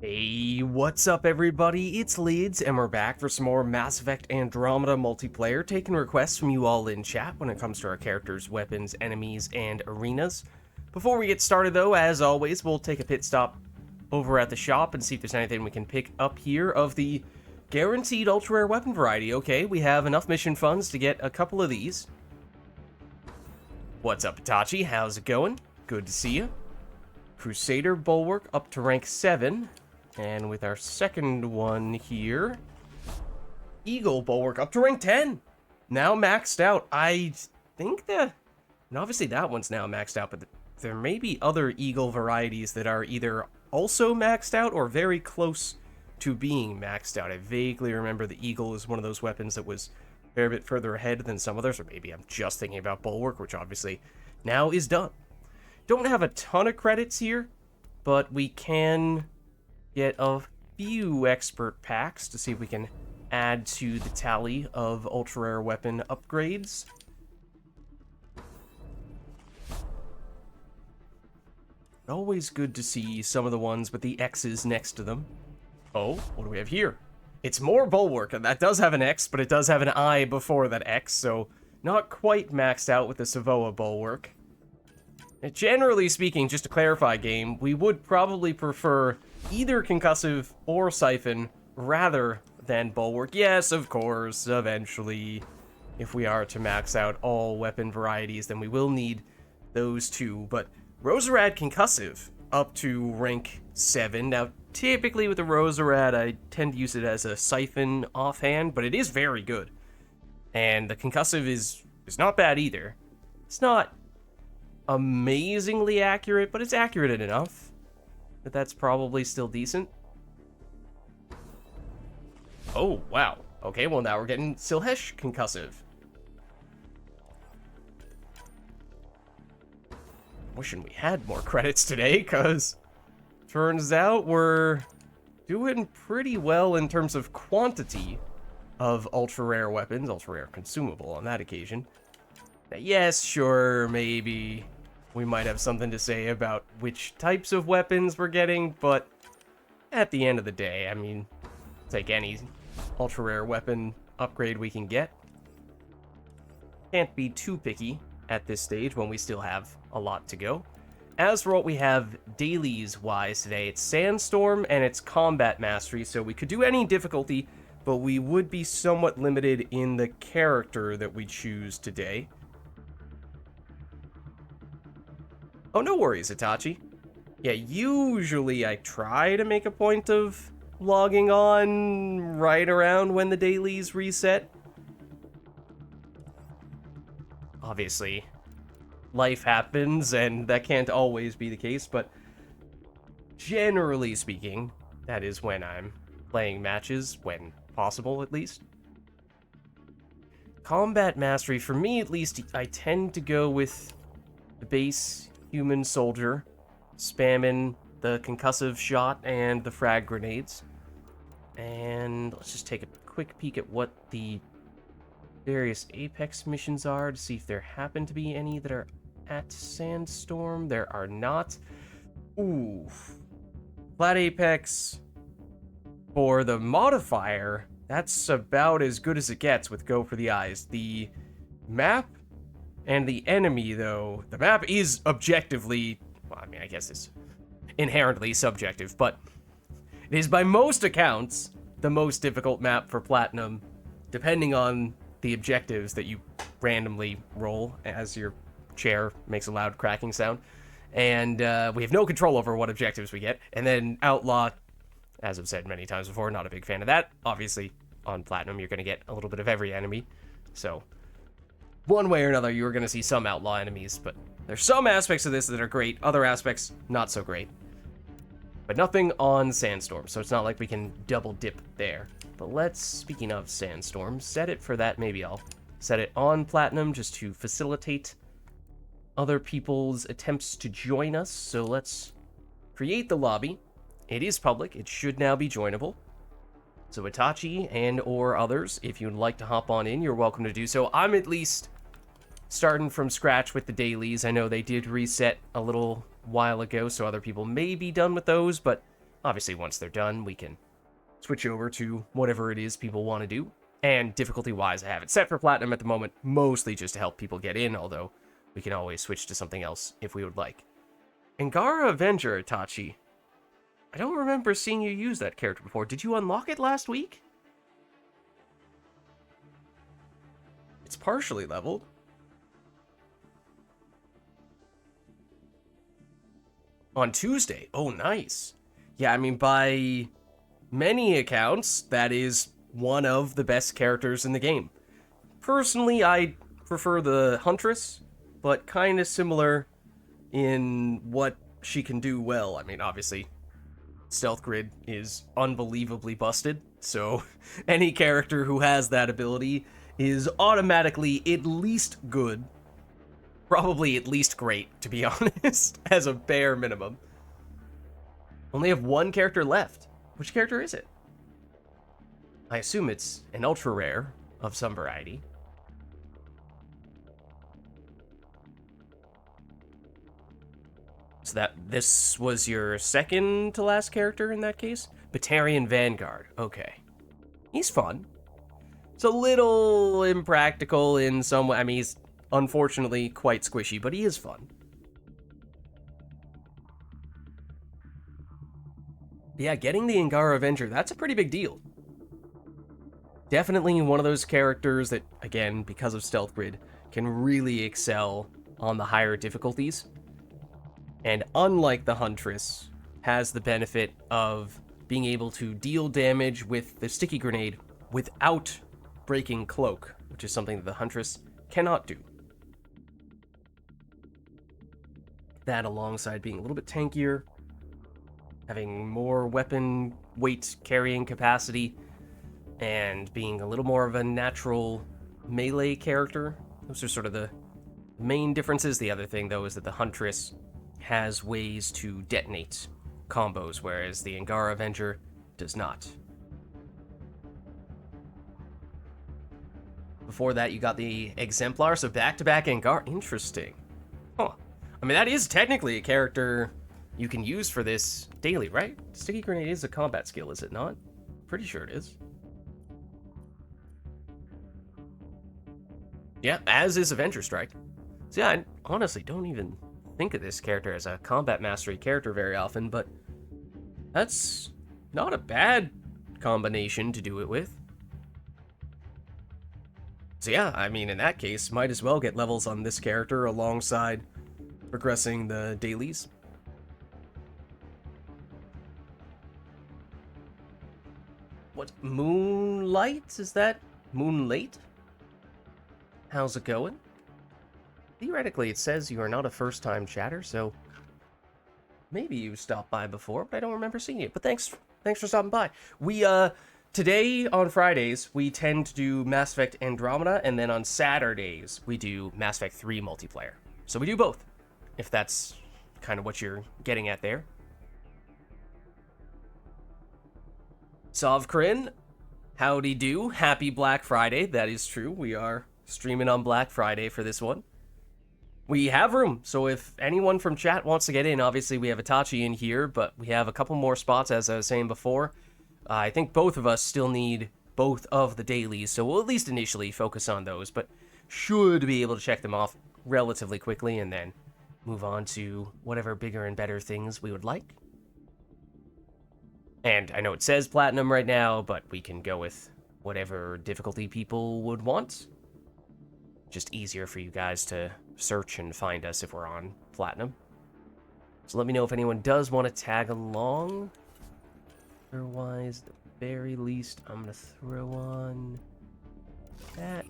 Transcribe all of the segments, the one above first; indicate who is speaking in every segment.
Speaker 1: Hey, what's up everybody? It's Lids, and we're back for some more Mass Effect Andromeda multiplayer, taking requests from you all in chat when it comes to our characters, weapons, enemies, and arenas. Before we get started though, as always, we'll take a pit stop over at the shop and see if there's anything we can pick up here of the guaranteed ultra-rare weapon variety. Okay, we have enough mission funds to get a couple of these. What's up, Itachi? How's it going? Good to see you. Crusader Bulwark up to rank 7. And with our second one here, Eagle Bulwark up to rank 10. Now maxed out. I think and obviously that one's now maxed out, but there may be other Eagle varieties that are either also maxed out or very close to being maxed out. I vaguely remember the Eagle is one of those weapons that was a fair bit further ahead than some others, or maybe I'm just thinking about Bulwark, which obviously now is done. Don't have a ton of credits here, but we can get a few expert packs to see if we can add to the tally of ultra rare weapon upgrades. Always good to see some of the ones with the X's next to them. Oh, what do we have here? It's more Bulwark, and that does have an X, but it does have an I before that X, so not quite maxed out with the Savoa Bulwark. Generally speaking, just to clarify, game, we would probably prefer either Concussive or Siphon rather than Bulwark. Yes, of course, eventually, if we are to max out all weapon varieties, then we will need those two. But Roserad Concussive up to rank 7. Now, typically with the Roserad, I tend to use it as a Siphon offhand, but it is very good. And the Concussive is not bad either. It's not amazingly accurate, but it's accurate enough that that's probably still decent. Oh, wow. Okay, well now we're getting Silhesh Concussive. Wishing we had more credits today, because turns out we're doing pretty well in terms of quantity of ultra-rare weapons, ultra-rare consumable on that occasion. Now, yes, sure, maybe we might have something to say about which types of weapons we're getting, but at the end of the day, I mean, take any ultra-rare weapon upgrade we can get. Can't be too picky at this stage when we still have a lot to go. As for what we have dailies-wise today, it's Sandstorm and it's Combat Mastery, so we could do any difficulty, but we would be somewhat limited in the character that we choose today. Oh, no worries, Itachi. Yeah, usually I try to make a point of logging on right around when the dailies reset. Obviously, life happens, and that can't always be the case, but generally speaking, that is when I'm playing matches, when possible, at least. Combat Mastery, for me at least, I tend to go with the base human soldier, spamming the concussive shot and the frag grenades. And let's just take a quick peek at what the various Apex missions are to see if there happen to be any that are at Sandstorm. There are not. Ooh. Flat Apex for the modifier, that's about as good as it gets with Go for the Eyes. The map and the enemy, though, the map is objectively, well, I mean, I guess it's inherently subjective, but it is by most accounts the most difficult map for Platinum, depending on the objectives that you randomly roll as your chair makes a loud cracking sound. And we have no control over what objectives we get. And then Outlaw, as I've said many times before, not a big fan of that. Obviously, on Platinum, you're going to get a little bit of every enemy, so one way or another, you're going to see some Outlaw enemies, but there's some aspects of this that are great, other aspects not so great. But nothing on Sandstorm, so it's not like we can double dip there. But let's, speaking of Sandstorm, set it for that. Maybe I'll set it on Platinum just to facilitate other people's attempts to join us. So let's create the lobby. It is public. It should now be joinable. So Itachi and or others, if you'd like to hop on in, you're welcome to do so. I'm at least starting from scratch with the dailies. I know they did reset a little while ago, so other people may be done with those, but obviously once they're done, we can switch over to whatever it is people want to do. And difficulty-wise, I have it set for Platinum at the moment, mostly just to help people get in, although we can always switch to something else if we would like. Angara Avenger, Itachi. I don't remember seeing you use that character before. Did you unlock it last week? It's partially leveled. On Tuesday. Oh, nice. Yeah, I mean, by many accounts, that is one of the best characters in the game. Personally, I prefer the Huntress, but kind of similar in what she can do well. I mean, obviously, Stealth Grid is unbelievably busted, so any character who has that ability is automatically at least good. Probably at least great, to be honest, as a bare minimum. Only have one character left. Which character is it? I assume it's an ultra rare of some variety. So this was your second to last character in that case? Batarian Vanguard. Okay. He's fun. It's a little impractical in some way. I mean, he's unfortunately quite squishy, but he is fun. Yeah, getting the Angara Avenger, that's a pretty big deal. Definitely one of those characters that, again, because of Stealth Grid, can really excel on the higher difficulties. And unlike the Huntress, has the benefit of being able to deal damage with the sticky grenade without breaking cloak, which is something that the Huntress cannot do. That alongside being a little bit tankier, having more weapon weight carrying capacity, and being a little more of a natural melee character. Those are sort of the main differences. The other thing, though, is that the Huntress has ways to detonate combos, whereas the Angara Avenger does not. Before that, you got the Exemplar, so back-to-back Angara. Interesting. Huh. I mean, that is technically a character you can use for this daily, right? Sticky Grenade is a combat skill, is it not? Pretty sure it is. Yeah, as is Avenger Strike. So yeah, I honestly don't even think of this character as a combat mastery character very often, but that's not a bad combination to do it with. So yeah, I mean, in that case, might as well get levels on this character alongside progressing the dailies. What, Moonlight? Is that Moonlight? How's it going? Theoretically, it says you are not a first-time chatter, so maybe you stopped by before, but I don't remember seeing you. But thanks for stopping by. We, today on Fridays, we tend to do Mass Effect Andromeda, and then on Saturdays, we do Mass Effect 3 multiplayer. So we do both, if that's kind of what you're getting at there. Sovkrin, howdy do. Happy Black Friday. That is true. We are streaming on Black Friday for this one. We have room, so if anyone from chat wants to get in, obviously we have Itachi in here, but we have a couple more spots, as I was saying before. I think both of us still need both of the dailies, so we'll at least initially focus on those, but should be able to check them off relatively quickly and then move on to whatever bigger and better things we would like. And I know it says Platinum right now, but we can go with whatever difficulty people would want. Just easier for you guys to search and find us if we're on Platinum. So let me know if anyone does want to tag along. Otherwise, at the very least, I'm going to throw on that.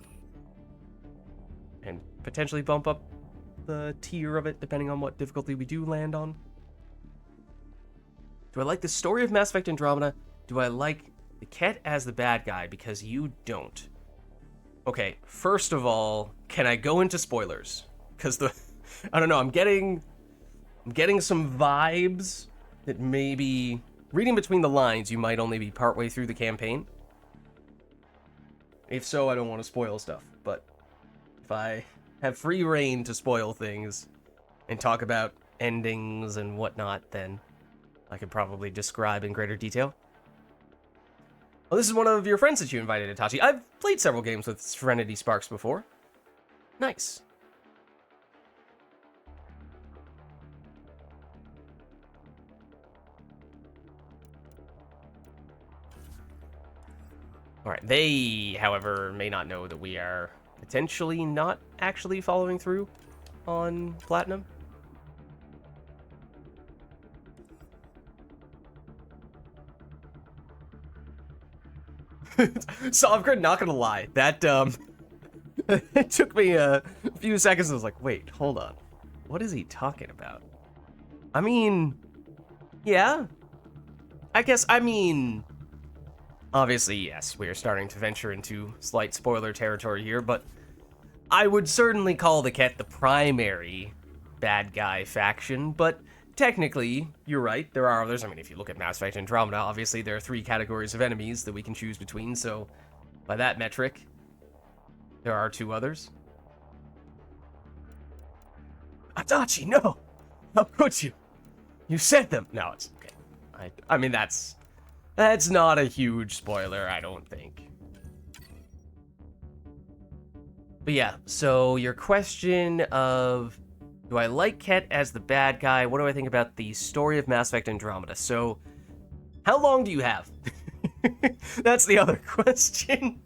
Speaker 1: And potentially bump up the tier of it, depending on what difficulty we do land on. Do I like the story of Mass Effect Andromeda? Do I like the Ket as the bad guy? Because you don't. Okay, first of all, can I go into spoilers? Because I don't know, I'm getting some vibes that maybe, reading between the lines, you might only be partway through the campaign. If so, I don't want to spoil stuff, but if I have free reign to spoil things and talk about endings and whatnot, then I could probably describe in greater detail. Well, this is one of your friends that you invited, Itachi. I've played several games with Serenity Sparks before. Nice. Alright, they, however, may not know that we are potentially not actually following through on Platinum. Sovgrid, not gonna lie, that, it took me a few seconds. I was like, wait, hold on. What is he talking about? I mean, yeah. Obviously, yes, we are starting to venture into slight spoiler territory here, but I would certainly call the Ket the primary bad guy faction, but technically, you're right, there are others. I mean, if you look at Mass Effect Andromeda, obviously there are 3 categories of enemies that we can choose between, so by that metric, there are 2 others. Adachi, no! How could you? You said them! No, it's okay. I mean, that's not a huge spoiler, I don't think. But yeah, so your question of, do I like Ket as the bad guy? What do I think about the story of Mass Effect Andromeda? So, how long do you have? That's the other question.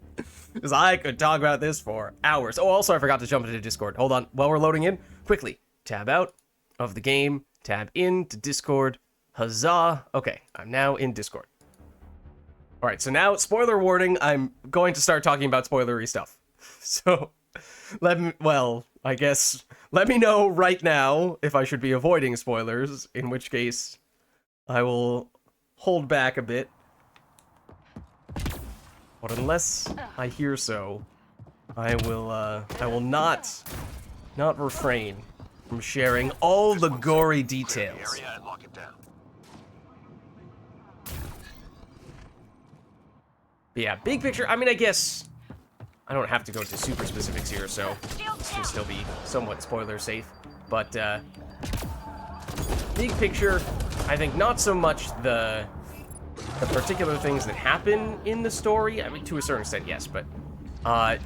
Speaker 1: Because I could talk about this for hours. Oh, also, I forgot to jump into Discord. Hold on, while we're loading in, quickly, tab out of the game, tab in to Discord. Huzzah. Okay, I'm now in Discord. All right, so now, spoiler warning, I'm going to start talking about spoilery stuff. So, let me know right now if I should be avoiding spoilers, in which case I will hold back a bit. But unless I hear so, I will not refrain from sharing all the gory details. But yeah, big picture, I mean, I guess I don't have to go into super specifics here, so this can still be somewhat spoiler safe. But big picture, I think not so much the particular things that happen in the story. I mean, to a certain extent, yes, but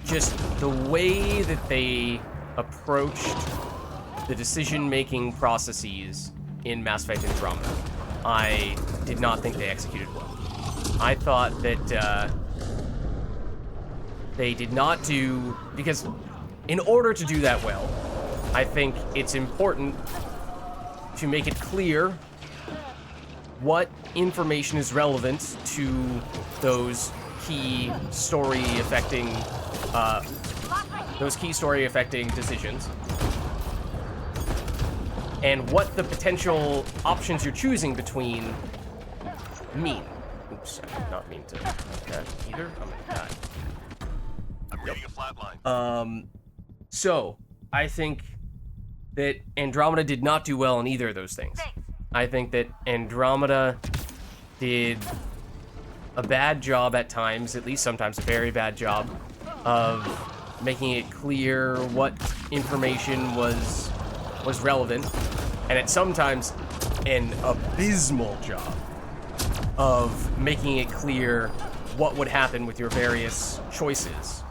Speaker 1: just the way that they approached the decision-making processes in Mass Effect Andromeda, I did not think they executed well. I thought that they did not do, because in order to do that well, I think it's important to make it clear what information is relevant to those key story affecting decisions, and what the potential options you're choosing between mean. Oops, I did not mean to do that either. Oh my god. I'm getting a flatline. So, I think that Andromeda did not do well in either of those things. I think that Andromeda did a bad job at times, at least sometimes a very bad job, of making it clear what information was relevant, and at sometimes an abysmal job of making it clear what would happen with your various choices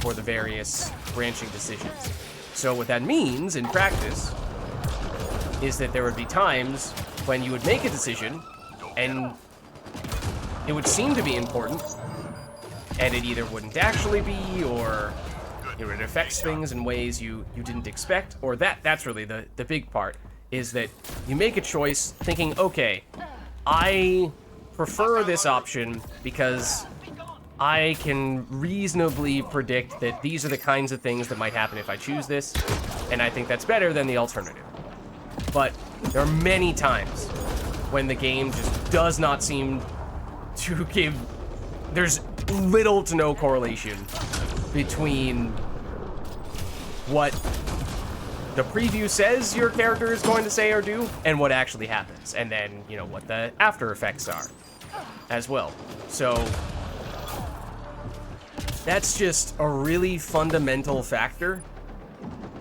Speaker 1: for the various branching decisions. So what that means in practice is that there would be times when you would make a decision and it would seem to be important, and it either wouldn't actually be, or it affects things in ways you didn't expect, or that's really the big part, is that you make a choice thinking, okay, I prefer this option because I can reasonably predict that these are the kinds of things that might happen if I choose this, and I think that's better than the alternative. But there are many times when the game just does not seem to give... There's little to no correlation between what the preview says your character is going to say or do and what actually happens, and then, you know, what the after effects are as well. So that's just a really fundamental factor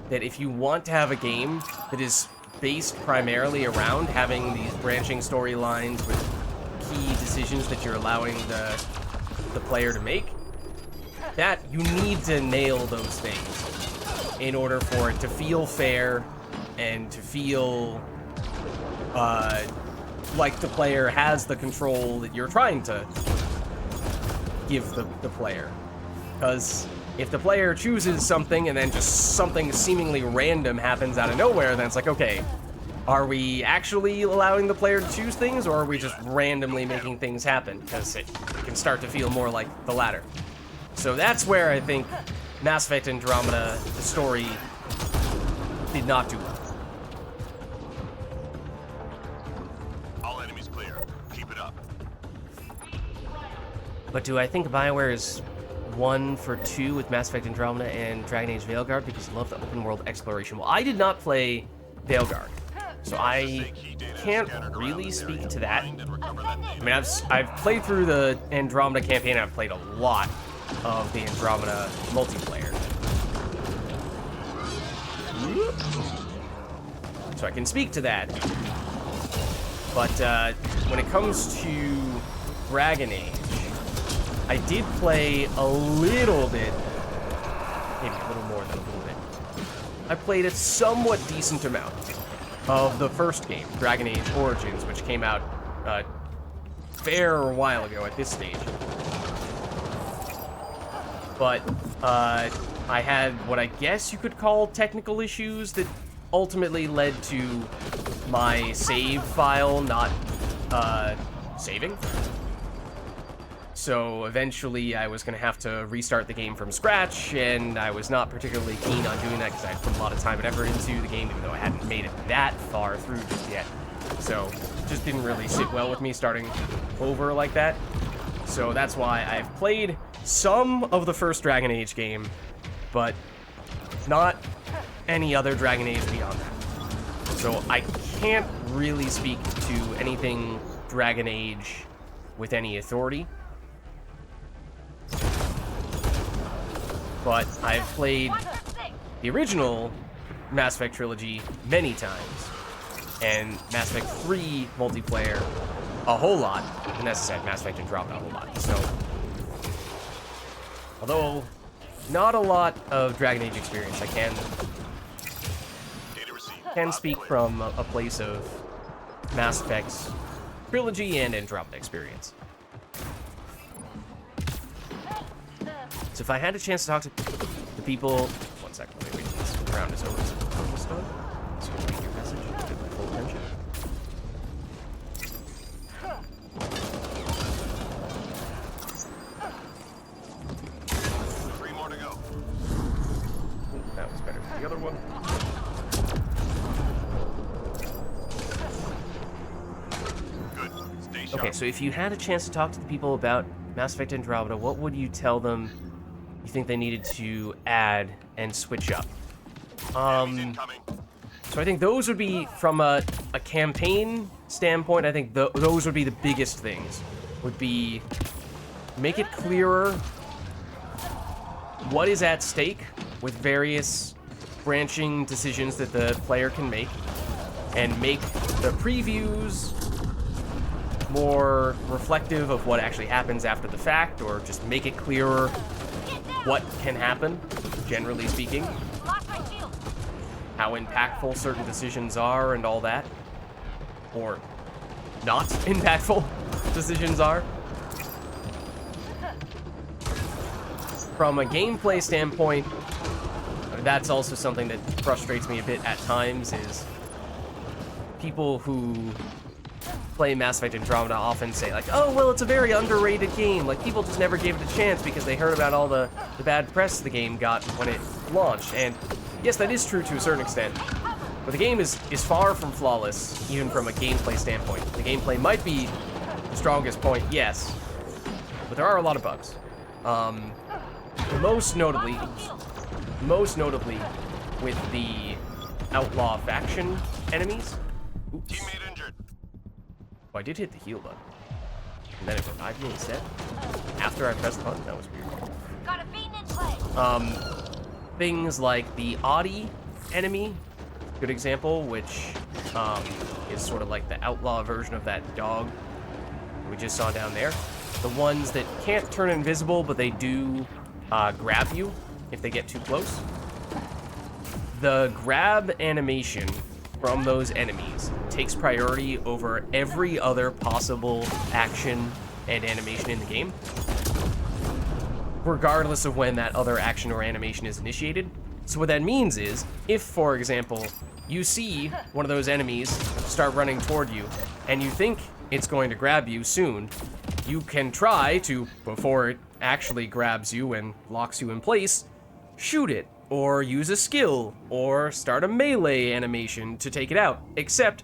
Speaker 1: that if you want to have a game that is based primarily around having these branching storylines with key decisions that you're allowing the player to make, that you need to nail those things in order for it to feel fair and to feel like the player has the control that you're trying to give the player. Because if the player chooses something and then just something seemingly random happens out of nowhere, then it's like, okay, are we actually allowing the player to choose things, or are we just randomly making things happen? Because it can start to feel more like the latter. So that's where I think Mass Effect Andromeda, the story, did not do well.
Speaker 2: All enemies clear. Keep it up.
Speaker 1: But do I think Bioware is 1 for 2 with Mass Effect Andromeda and Dragon Age Veilguard because I love the open world exploration? Well, I did not play Veilguard, so I can't really speak to that. I mean, I've played through the Andromeda campaign, and I've played a lot of the Andromeda multiplayer. So I can speak to that. But when it comes to Dragon Age, I did play a little bit, maybe a little more than a little bit. I played a somewhat decent amount of the first game, Dragon Age Origins, which came out a fair while ago at this stage. But I had what I guess you could call technical issues that ultimately led to my save file not saving. So eventually I was going to have to restart the game from scratch, and I was not particularly keen on doing that because I put a lot of time and effort into the game, even though I hadn't made it that far through just yet. So it just didn't really sit well with me starting over like that. So that's why I've played some of the first Dragon Age game, but not any other Dragon Age beyond that. So I can't really speak to anything Dragon Age with any authority. But I've played the original Mass Effect trilogy many times, and Mass Effect 3 multiplayer a whole lot, and as I said, Mass Effect Andromeda a whole lot. So, although not a lot of Dragon Age experience, I can speak from a place of Mass Effect's trilogy and Andromeda experience. So if I had a chance to talk to the people... 1 second, wait, this round is over. Is it almost done? So you read your message, get my full attention.
Speaker 2: Three more to go.
Speaker 1: Ooh, that was better than the other one.
Speaker 2: Good. Stay sharp.
Speaker 1: Okay, so if you had a chance to talk to the people about Mass Effect Andromeda, what would you tell them you think they needed to add and switch up? So I think those would be, from a campaign standpoint, I think those would be the biggest things. Would be, make it clearer what is at stake with various branching decisions that the player can make, and make the previews more reflective of what actually happens after the fact, or just make it clearer what can happen, generally speaking, how impactful certain decisions are and all that, or not impactful decisions are. From a gameplay standpoint, that's also something that frustrates me a bit at times, is people who play Mass Effect Andromeda often say, like, oh, well, it's a very underrated game. Like, people just never gave it a chance because they heard about all the bad press the game got when it launched. And yes, that is true to a certain extent. But the game is far from flawless, even from a gameplay standpoint. The gameplay might be the strongest point, yes, but there are a lot of bugs. Most notably with the Outlaw faction enemies. Oops.
Speaker 2: Teammate injured.
Speaker 1: Oh, I did hit the heal button. And then it revived me instead. After I pressed the button, that was weird.
Speaker 3: Got a fiend in play.
Speaker 1: Things like the Audi enemy, good example, which is sort of like the outlaw version of that dog we just saw down there. The ones that can't turn invisible, but they do grab you if they get too close. The grab animation from those enemies takes priority over every other possible action and animation in the game, regardless of when that other action or animation is initiated. So what that means is, if, for example, you see one of those enemies start running toward you, and you think it's going to grab you soon, you can try to, before it actually grabs you and locks you in place, shoot it, or use a skill, or start a melee animation to take it out. Except,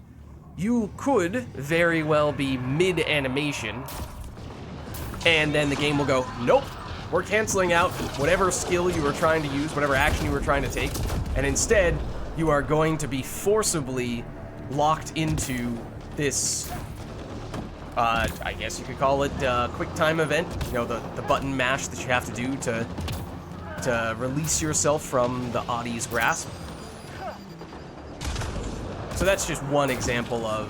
Speaker 1: you could very well be mid-animation, and then the game will go, nope, we're canceling out whatever skill you were trying to use, whatever action you were trying to take, and instead, you are going to be forcibly locked into this, I guess you could call it quick time event. You know, the button mash that you have to do to release yourself from the Audie's grasp. So that's just one example of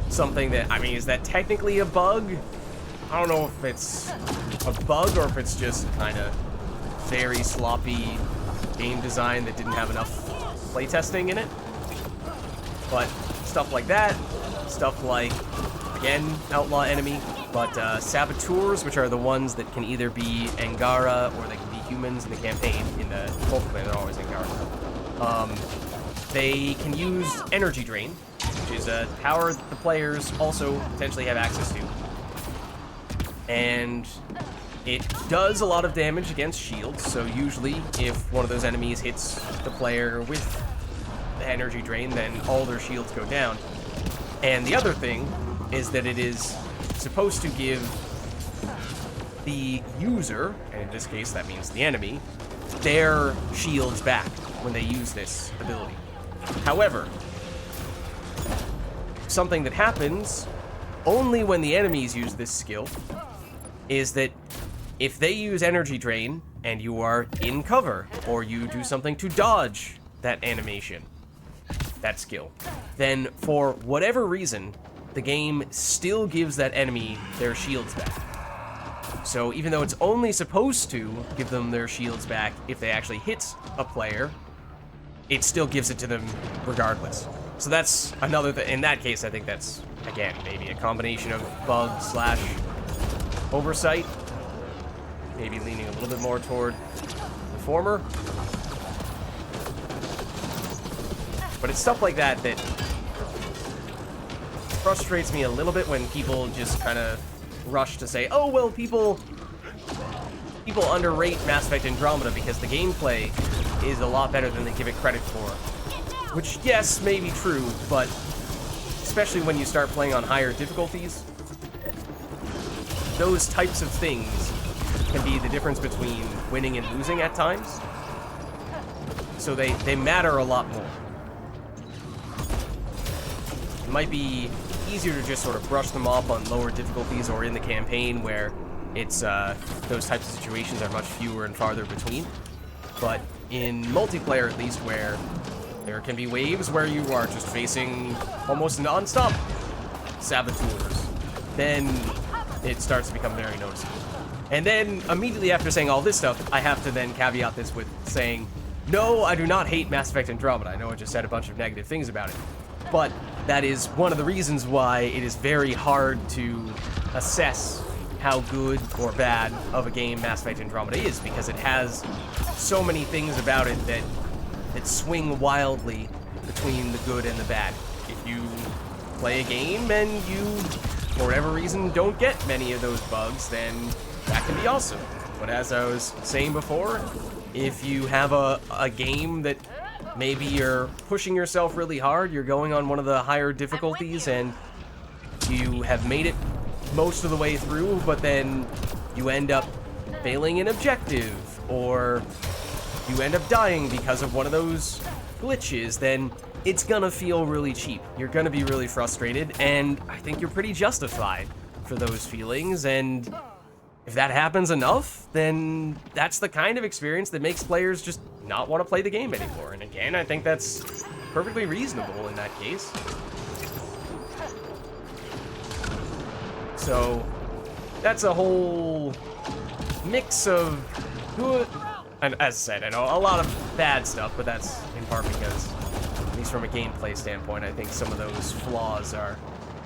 Speaker 1: something that, I mean, is that technically a bug? I don't know if it's a bug or if it's just kind of very sloppy game design that didn't have enough playtesting in it. But stuff like that, stuff like, again, outlaw enemy, but saboteurs, which are the ones that can either be Angara or they can be humans in the campaign. In the multiplayer, they're always Angara. They can use energy drain, which is a power that the players also potentially have access to. And it does a lot of damage against shields, so usually if one of those enemies hits the player with the energy drain, then all their shields go down. And the other thing is that it is supposed to give the user, and in this case that means the enemy, their shields back when they use this ability. However, something that happens only when the enemies use this skill is that if they use energy drain and you are in cover, or you do something to dodge that animation, that skill, then for whatever reason, the game still gives that enemy their shields back. So even though it's only supposed to give them their shields back if they actually hit a player, it still gives it to them regardless. So that's another thing. In that case, I think that's, again, maybe a combination of bug / oversight. Maybe leaning a little bit more toward the former. But it's stuff like that that frustrates me a little bit when people just kind of rush to say, oh, well, people underrate Mass Effect Andromeda because the gameplay is a lot better than they give it credit for. Which, yes, may be true, but especially when you start playing on higher difficulties, those types of things can be the difference between winning and losing at times. So they matter a lot more. It might be easier to just sort of brush them off on lower difficulties or in the campaign where it's those types of situations are much fewer and farther between. But in multiplayer, at least, where there can be waves where you are just facing almost non-stop saboteurs, then it starts to become very noticeable. And then, immediately after saying all this stuff, I have to then caveat this with saying, no, I do not hate Mass Effect Andromeda. I know I just said a bunch of negative things about it. But that is one of the reasons why it is very hard to assess how good or bad of a game Mass Effect Andromeda is, because it has so many things about it that swing wildly between the good and the bad. If you play a game and you, for whatever reason, don't get many of those bugs, then that can be awesome. But as I was saying before, if you have a game that maybe you're pushing yourself really hard, you're going on one of the higher difficulties, and you have made it most of the way through, but then you end up failing an objective, or you end up dying because of one of those glitches, then it's gonna feel really cheap. You're gonna be really frustrated, and I think you're pretty justified for those feelings, and if that happens enough, then that's the kind of experience that makes players just not want to play the game anymore. And again, I think that's perfectly reasonable in that case. So that's a whole mix of good, and as I said, I know a lot of bad stuff, but that's in part because, at least from a gameplay standpoint, I think some of those flaws are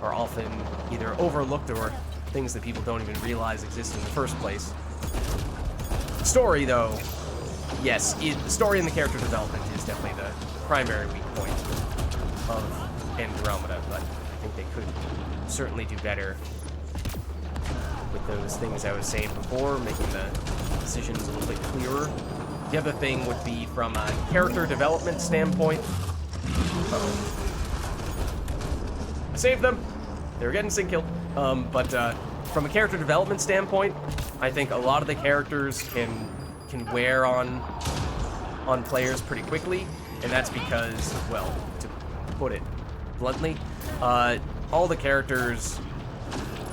Speaker 1: often either overlooked or things that people don't even realize exist in the first place. Story, though, yes, the story and the character development is definitely the primary weak point of Andromeda, but I think they could certainly do better with those things I was saying before, making the decisions a little bit clearer. The other thing would be from a character development standpoint. I saved them. They were getting sync killed. But from a character development standpoint, I think a lot of the characters can wear on players pretty quickly, and that's because, well, to put it bluntly, all the characters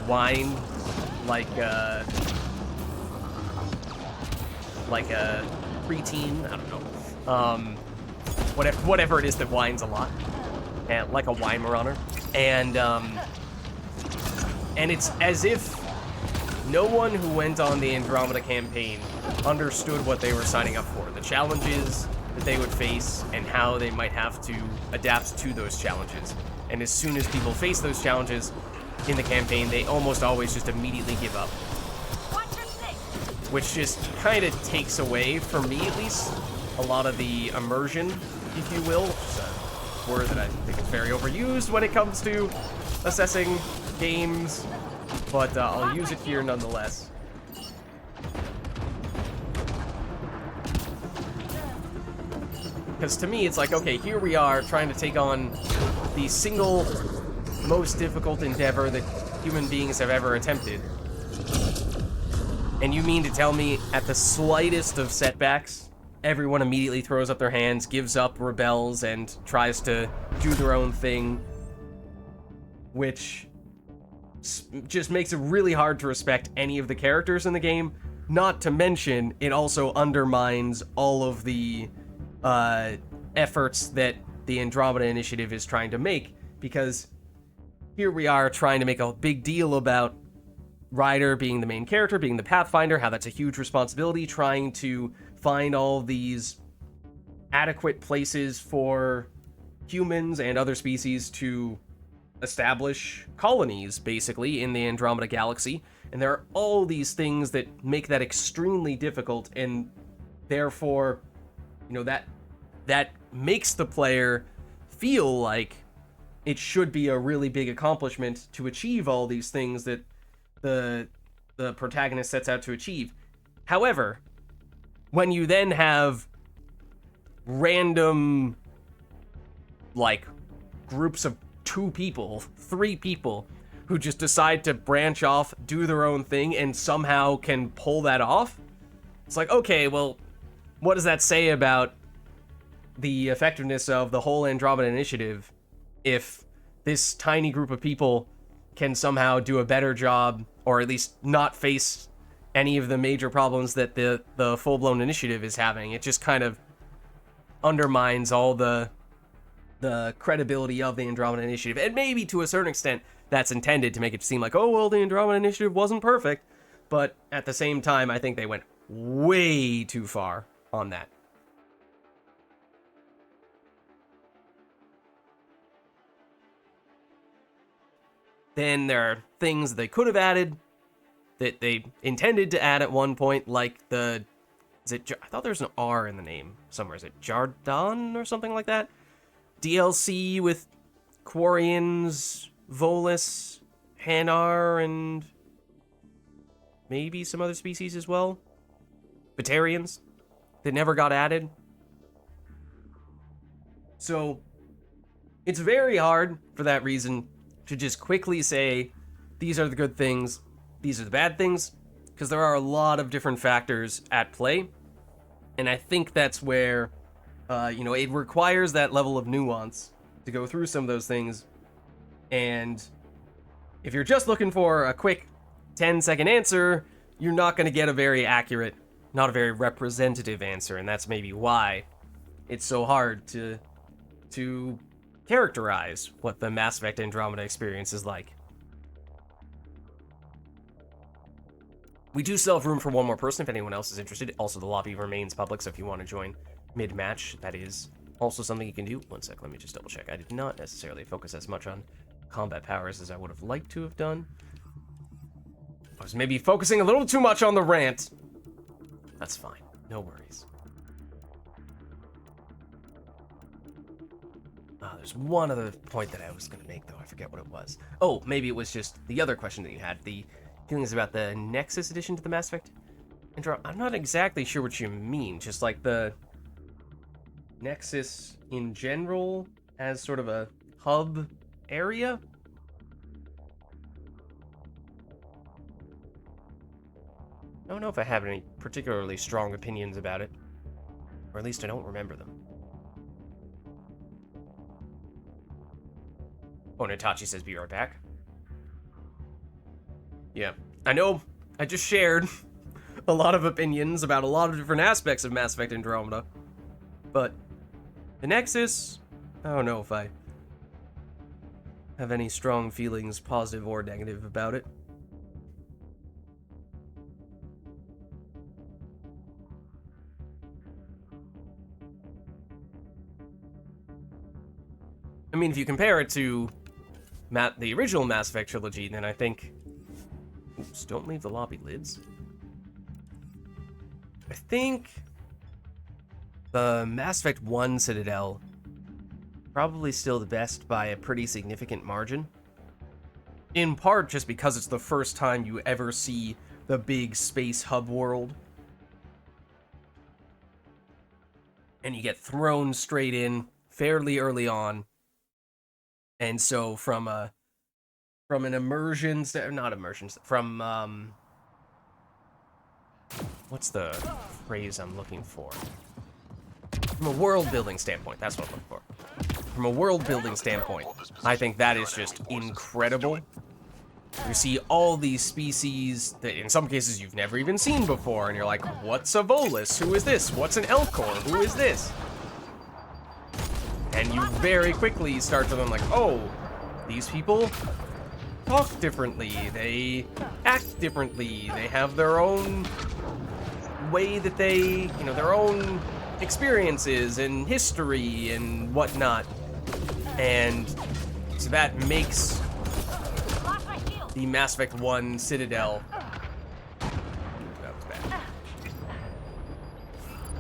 Speaker 1: whine like a preteen, I don't know, whatever it is that whines a lot, and like a Weimaraner, and it's as if no one who went on the Andromeda campaign understood what they were signing up for, the challenges that they would face, and how they might have to adapt to those challenges. And as soon as people face those challenges in the campaign, they almost always just immediately give up. Which just kind of takes away, for me at least, a lot of the immersion, if you will. It's a word that I think is very overused when it comes to assessing games, but I'll use it here nonetheless. Because to me, it's like, okay, here we are trying to take on the single most difficult endeavor that human beings have ever attempted. And you mean to tell me, at the slightest of setbacks, everyone immediately throws up their hands, gives up, rebels, and tries to do their own thing, which just makes it really hard to respect any of the characters in the game. Not to mention, it also undermines all of the efforts that the Andromeda Initiative is trying to make, because here we are trying to make a big deal about Ryder being the main character, being the Pathfinder, how that's a huge responsibility, trying to find all these adequate places for humans and other species to establish colonies, basically, in the Andromeda Galaxy. And there are all these things that make that extremely difficult, and therefore, you know, that makes the player feel like it should be a really big accomplishment to achieve all these things that the protagonist sets out to achieve. However, when you then have random, like, groups of 2 people, 3 people, who just decide to branch off, do their own thing, and somehow can pull that off, it's like, okay, well, what does that say about the effectiveness of the whole Andromeda Initiative if this tiny group of people can somehow do a better job, or at least not face any of the major problems that the full-blown initiative is having? It just kind of undermines all the credibility of the Andromeda Initiative. And maybe to a certain extent, that's intended to make it seem like, oh, well, the Andromeda Initiative wasn't perfect. But at the same time, I think they went way too far on that. Then there are things they could have added that they intended to add at one point, like I thought there's an R in the name somewhere. Is it Jardin or something like that? DLC with Quarians, Volus, Hanar, and maybe some other species as well. Batarians that never got added. So it's very hard for that reason to just quickly say, these are the good things, these are the bad things, because there are a lot of different factors at play. And I think that's where, it requires that level of nuance to go through some of those things. And if you're just looking for a quick 10-second answer, you're not going to get a very accurate, not a very representative answer. And that's maybe why it's so hard to to characterize what the Mass Effect Andromeda experience is like. We do still have room for one more person if anyone else is interested. Also, the lobby remains public, so if you want to join mid-match, that is also something you can do. One sec, let me just double check. I did not necessarily focus as much on combat powers as I would have liked to have done. I was maybe focusing a little too much on the rant. That's fine. No worries. There's one other point that I was going to make, though. I forget what it was. Oh, maybe it was just the other question that you had. The feelings about the Nexus addition to the Mass Effect intro. I'm not exactly sure what you mean. Just like the Nexus in general as sort of a hub area? I don't know if I have any particularly strong opinions about it. Or at least I don't remember them. Oh, Natachi says be right back. Yeah, I know I just shared a lot of opinions about a lot of different aspects of Mass Effect Andromeda. But the Nexus, I don't know if I have any strong feelings, positive or negative, about it. I mean, if you compare it to the original Mass Effect trilogy, then I think... Oops, don't leave the lobby, Lids. I think the Mass Effect 1 Citadel probably still the best by a pretty significant margin. In part just because it's the first time you ever see the big space hub world. And you get thrown straight in fairly early on. And so from an immersion, from what's the phrase I'm looking for? From a world building standpoint, that's what I'm looking for. From a world building standpoint, I think that is just incredible. You see all these species that in some cases you've never even seen before, and you're like, what's a Volus? Who is this? What's an Elcor? Who is this? And you very quickly start to learn, like, oh, these people talk differently, they act differently, they have their own way that they, their own experiences and history and whatnot. And so that makes the Mass Effect 1 Citadel, that was bad,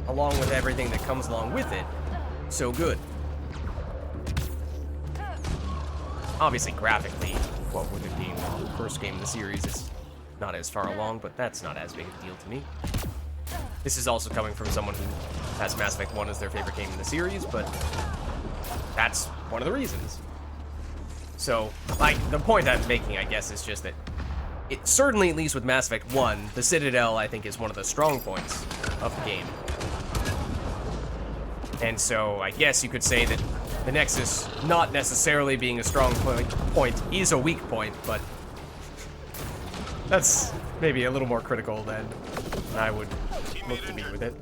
Speaker 1: along with everything that comes along with it, so good. Obviously, graphically, what with it being the first game in the series is not as far along, but that's not as big a deal to me. This is also coming from someone who has Mass Effect 1 as their favorite game in the series, but that's one of the reasons. So, like, the point I'm making, I guess, is just that it certainly, at least with Mass Effect 1, the Citadel, I think, is one of the strong points of the game. And so, I guess you could say that the Nexus not necessarily being a strong point is a weak point, but that's maybe a little more critical than I would look to be with it.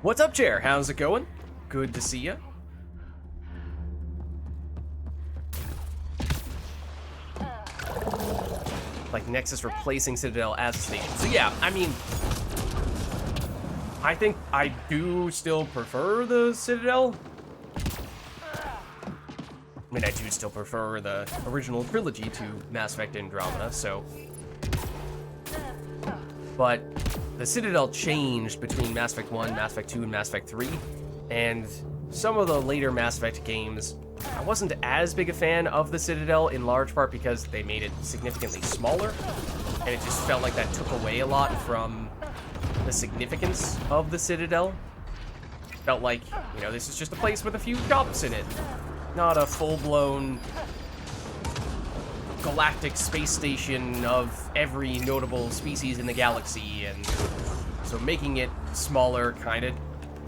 Speaker 1: What's up, Chair? How's it going? Good to see ya. Like Nexus replacing Citadel as a station. So yeah, I mean, I think I do still prefer the Citadel. I mean, I do still prefer the original trilogy to Mass Effect Andromeda, so. But the Citadel changed between Mass Effect 1, Mass Effect 2, and Mass Effect 3. And some of the later Mass Effect games, I wasn't as big a fan of the Citadel, in large part because they made it significantly smaller, and it just felt like that took away a lot from the significance of the Citadel. It felt like, this is just a place with a few shops in it, not a full-blown galactic space station of every notable species in the galaxy, and so making it smaller kind of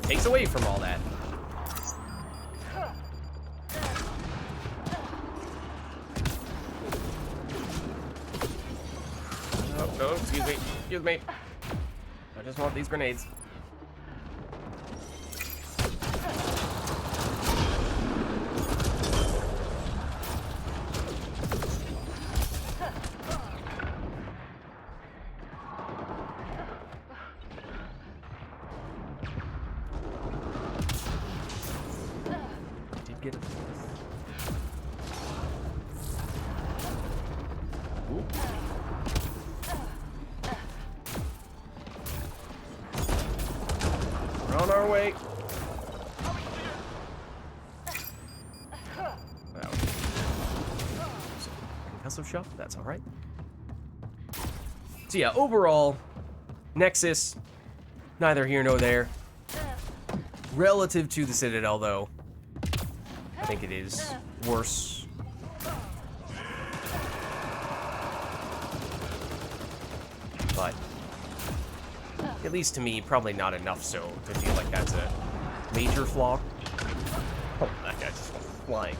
Speaker 1: takes away from all that. Oh, excuse me. Excuse me. I just want these grenades. Did get it. Ooh. We're on our way. Wow. Concussive shot? That's alright. So yeah, overall, Nexus, neither here nor there. Relative to the Citadel, though, I think it is worse. But at least to me, probably not enough so to feel like that's a major flaw. Oh, that guy just went flying.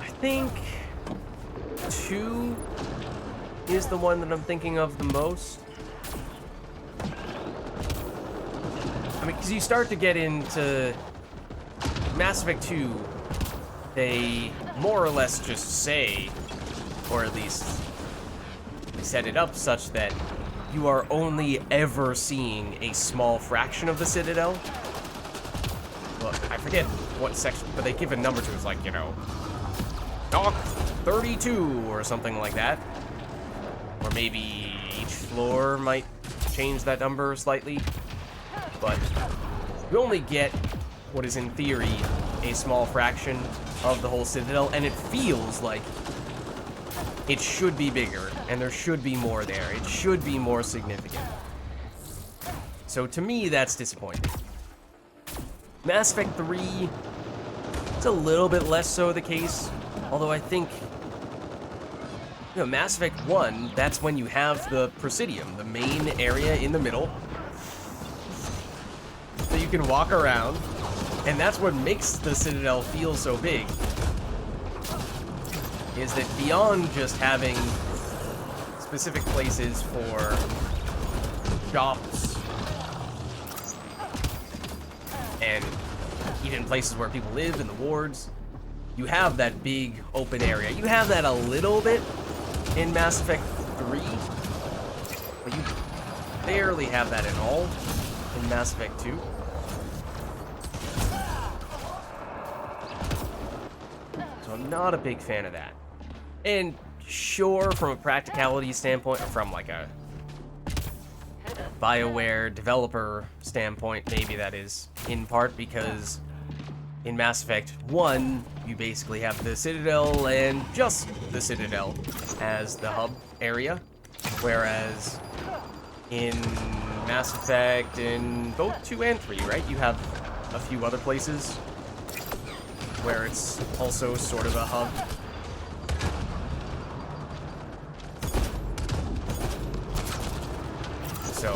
Speaker 1: I think 2 is the one that I'm thinking of the most. I mean, because you start to get into Mass Effect 2, they more or less just say, or at least they set it up such that you are only ever seeing a small fraction of the Citadel. Look, I forget what section, but they give a number to it. It's like, you know, Dock 32 or something like that. Or maybe each floor might change that number slightly. But you only get what is in theory a small fraction of the whole Citadel, and it feels like it should be bigger, and there should be more there. It should be more significant. So to me, that's disappointing. Mass Effect 3, it's a little bit less so the case. Although I think, you know, Mass Effect 1, that's when you have the Presidium, the main area in the middle. So you can walk around, and that's what makes the Citadel feel so big. Is that beyond just having specific places for shops and even places where people live in the wards, you have that big open area. You have that a little bit in Mass Effect 3, but you barely have that at all in Mass Effect 2. So I'm not a big fan of that. And sure, from a practicality standpoint, or from like a Bioware developer standpoint, maybe that is in part because in Mass Effect 1, you basically have the Citadel and just the Citadel as the hub area, whereas in Mass Effect in both 2 and 3, right, you have a few other places where it's also sort of a hub. So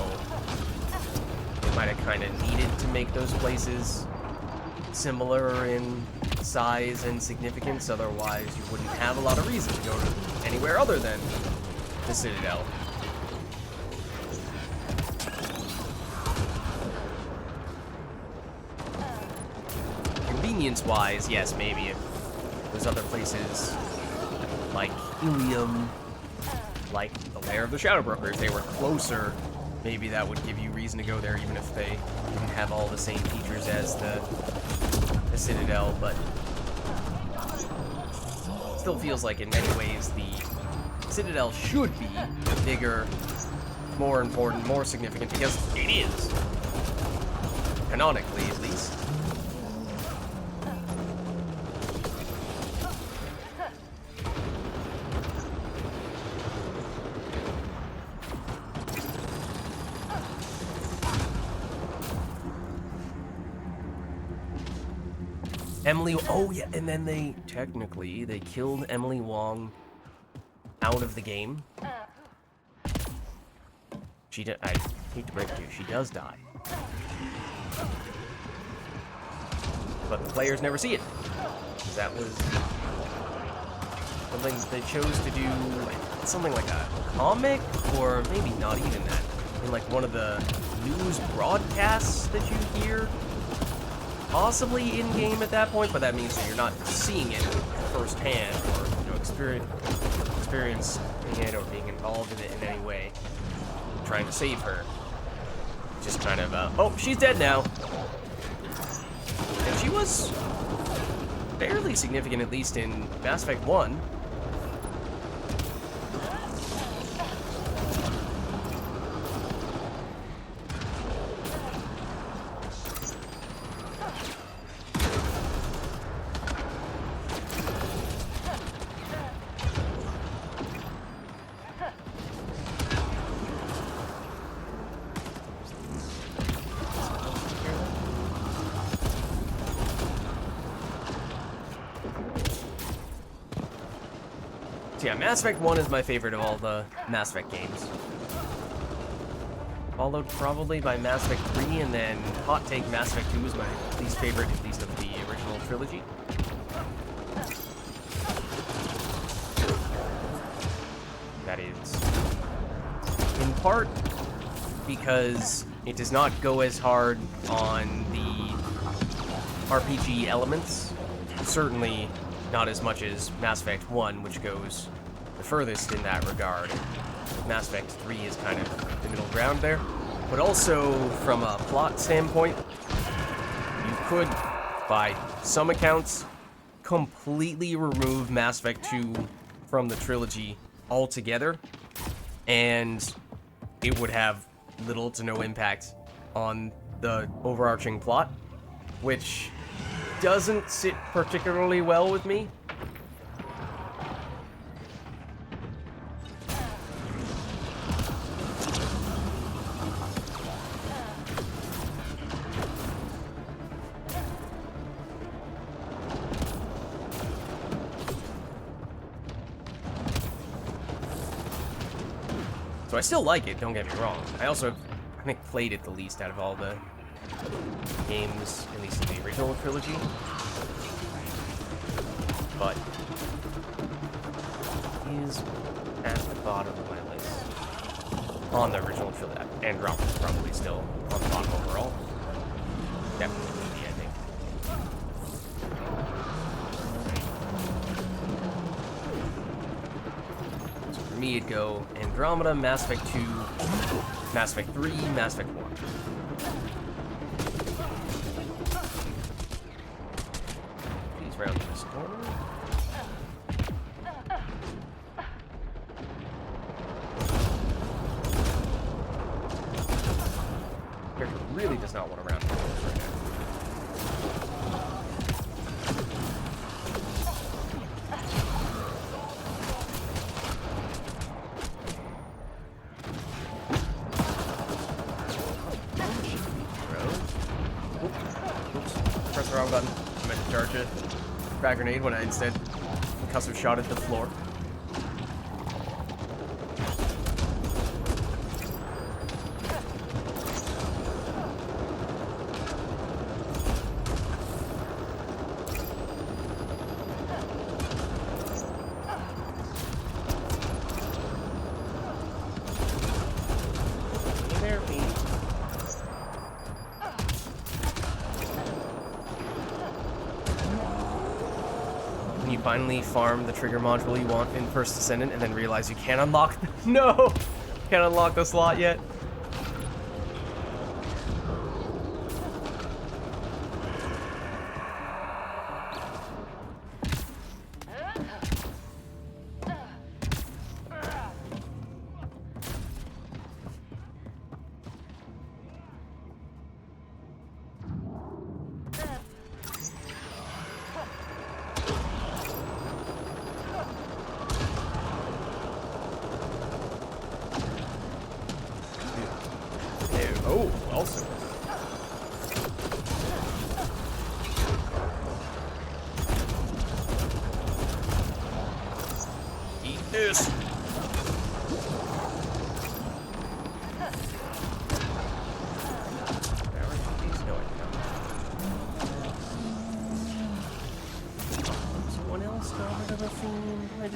Speaker 1: you might have kind of needed to make those places similar in size and significance, otherwise you wouldn't have a lot of reason to go to anywhere other than the Citadel. Convenience-wise, yes, maybe if those other places like Ilium, like the Lair of the Shadow Broker, if they were closer, maybe that would give you reason to go there even if they didn't have all the same features as the Citadel, but still feels like in many ways the Citadel should be bigger, more important, more significant, because it is. Canonically, at least. Emily, oh yeah, and then they killed Emily Wong out of the game. I hate to break it to you, she does die. But the players never see it. That was something they chose to do, something like a comic, or maybe not even that. In like one of the news broadcasts that you hear, possibly in-game at that point, but that means that you're not seeing it firsthand, or experiencing it, or being involved in it in any way, trying to save her. Just kind of, oh, she's dead now. And she was fairly significant, at least in Mass Effect 1. So yeah, Mass Effect 1 is my favorite of all the Mass Effect games. Followed probably by Mass Effect 3, and then hot take, Mass Effect 2 is my least favorite, at least of the original trilogy. That is in part because it does not go as hard on the RPG elements. Certainly not as much as Mass Effect 1, which goes the furthest in that regard. Mass Effect 3 is kind of the middle ground there. But also, from a plot standpoint, you could, by some accounts, completely remove Mass Effect 2 from the trilogy altogether, and it would have little to no impact on the overarching plot, which doesn't sit particularly well with me. So I still like it, don't get me wrong. I think, played it the least out of all the games, at least in the original trilogy. But it is at the bottom of my list. On the original trilogy. Andromeda is probably still on the bottom overall. Definitely the ending. So for me, it'd go Andromeda, Mass Effect 2, Mass Effect 3, Mass Effect 1. Please round this corner. Character really does not want to round corners right now. Press the wrong button. I meant to charge a frag grenade when I instead concussive shot at the floor. You finally farm the trigger module you want in First Descendant and then realize you can't unlock no! Can't unlock the slot yet. Oh, also.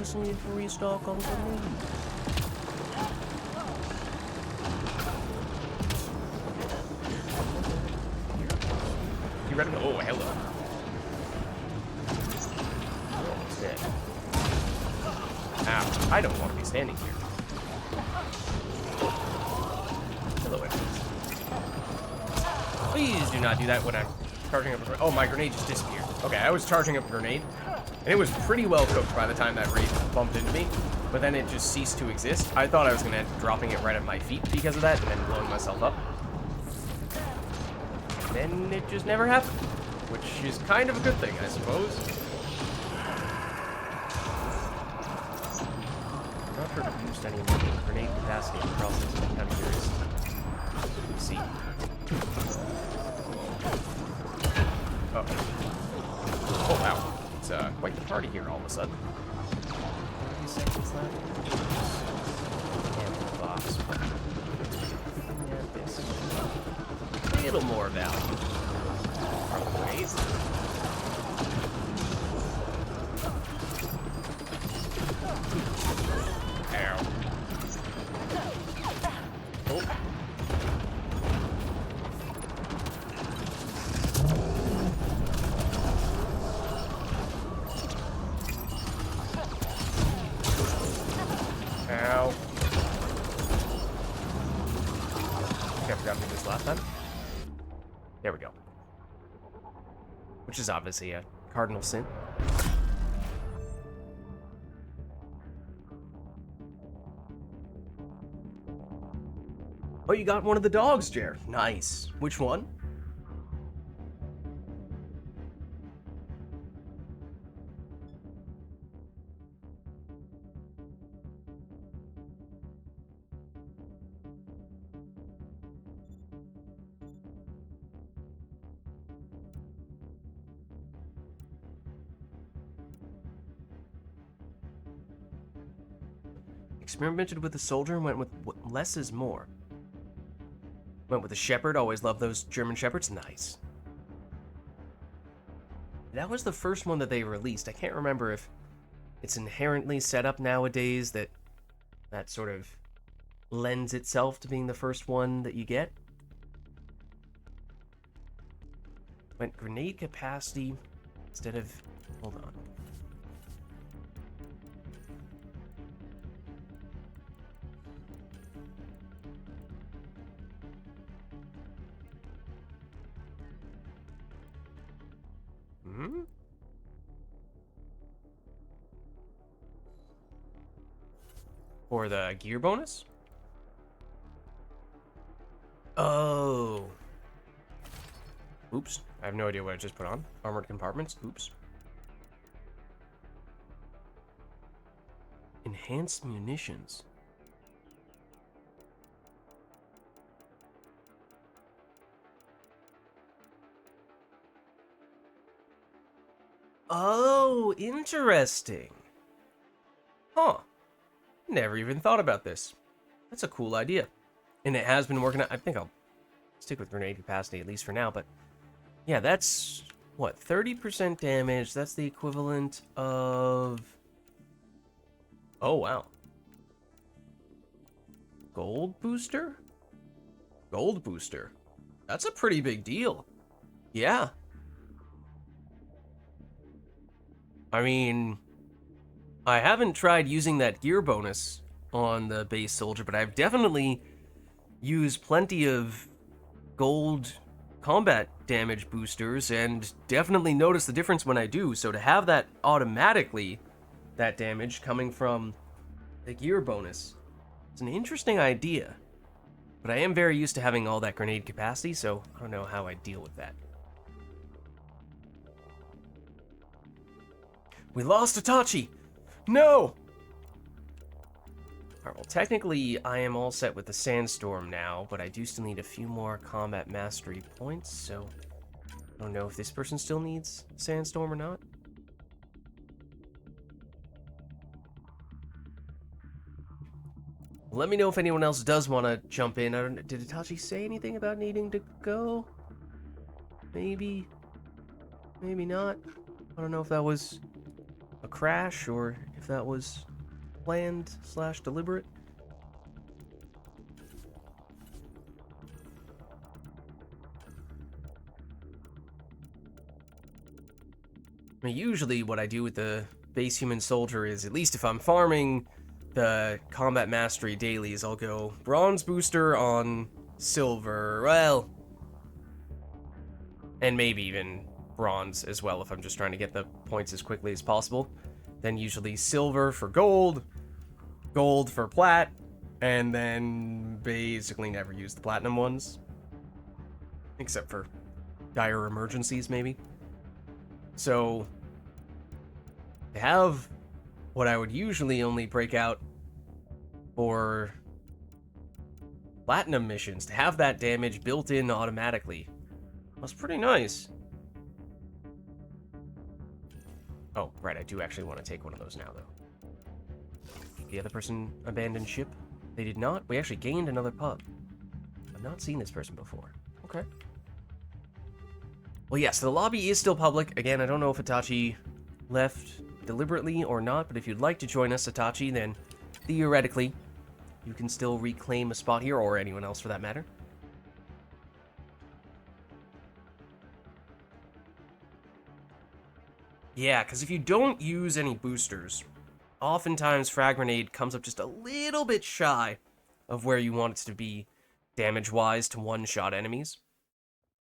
Speaker 1: just need to restock on grenades. You ready? Oh, hello. Almost dead. Ow, I don't want to be standing here. Hello, enemies. Please do not do that when I'm charging up a grenade. Oh, my grenade just disappeared. Okay, I was charging up a grenade, and it was pretty well cooked by the time that raid bumped into me, but then it just ceased to exist. I thought I was going to end up dropping it right at my feet because of that, and then blowing myself up. And then it just never happened, which is kind of a good thing, I suppose. I'm not sure if I've used any of the grenade capacity across this. I'm kind of curious. Let's see. Oh. Oh, wow. It's quite the party here all of a sudden. 30 seconds left. Ammo box. And this. A little more value. Always. Ow. Oh. Ow. Okay, I forgot to do this last time. There we go. Which is obviously a cardinal sin. Oh, you got one of the dogs, Jer. Nice. Which one? Experimented with the soldier and went with less is more. Went with the shepherd. Always loved those German shepherds. Nice. That was the first one that they released. I can't remember if it's inherently set up nowadays that sort of lends itself to being the first one that you get. Went grenade capacity instead of... Hold on. Hmm? For the gear bonus? Oh. Oops. I have no idea what I just put on. Armored compartments. Oops. Enhanced munitions. Oh, interesting. Huh. Never even thought about this. That's a cool idea. And it has been working out. I think I'll stick with grenade capacity, at least for now, but yeah, that's, what, 30% damage? That's the equivalent of... Oh, wow. Gold booster? Gold booster. That's a pretty big deal. Yeah. I mean, I haven't tried using that gear bonus on the base soldier, but I've definitely used plenty of gold combat damage boosters and definitely noticed the difference when I do. So to have that automatically, that damage coming from the gear bonus, it's an interesting idea. But I am very used to having all that grenade capacity, so I don't know how I deal with that. We lost Itachi! No! Alright, well, technically, I am all set with the Sandstorm now, but I do still need a few more combat mastery points, so I don't know if this person still needs Sandstorm or not. Let me know if anyone else does want to jump in. Did Itachi say anything about needing to go? Maybe. Maybe not. I don't know if that was a crash or if that was planned / deliberate. I mean, usually what I do with the base human soldier is, at least if I'm farming the combat mastery dailies, I'll go bronze booster on silver, well, and maybe even bronze as well if I'm just trying to get the points as quickly as possible. Then usually silver for gold, gold for plat, and then basically never use the platinum ones. Except for dire emergencies, maybe. So, to have what I would usually only break out for platinum missions, to have that damage built in automatically was pretty nice. Oh, right, I do actually want to take one of those now, though. The other person abandoned ship? They did not? We actually gained another pub. I've not seen this person before. Okay. Well, yes, the lobby is still public. Again, I don't know if Itachi left deliberately or not, but if you'd like to join us, Itachi, then theoretically, you can still reclaim a spot here, or anyone else for that matter. Yeah, because if you don't use any boosters, oftentimes Frag Grenade comes up just a little bit shy of where you want it to be damage-wise to one-shot enemies.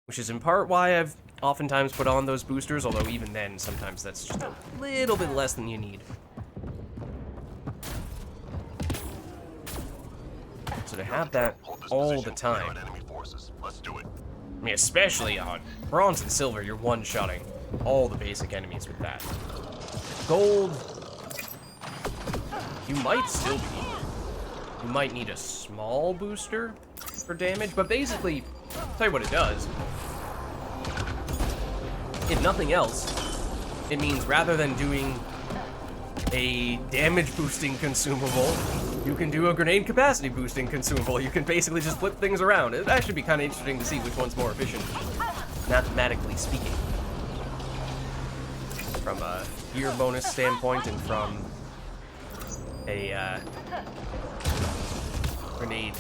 Speaker 1: Which is in part why I've oftentimes put on those boosters, although even then, sometimes that's just a little bit less than you need. So to have that all the time,
Speaker 2: Let's do it.
Speaker 1: I mean, especially on bronze and silver, you're one-shotting all the basic enemies with that. Gold, you might still be. You might need a small booster for damage, but basically, I'll tell you what it does. If nothing else, it means rather than doing a damage boosting consumable, you can do a grenade capacity boosting consumable. You can basically just flip things around. It'd actually be kind of interesting to see which one's more efficient, mathematically speaking. From a gear bonus standpoint and from a grenade,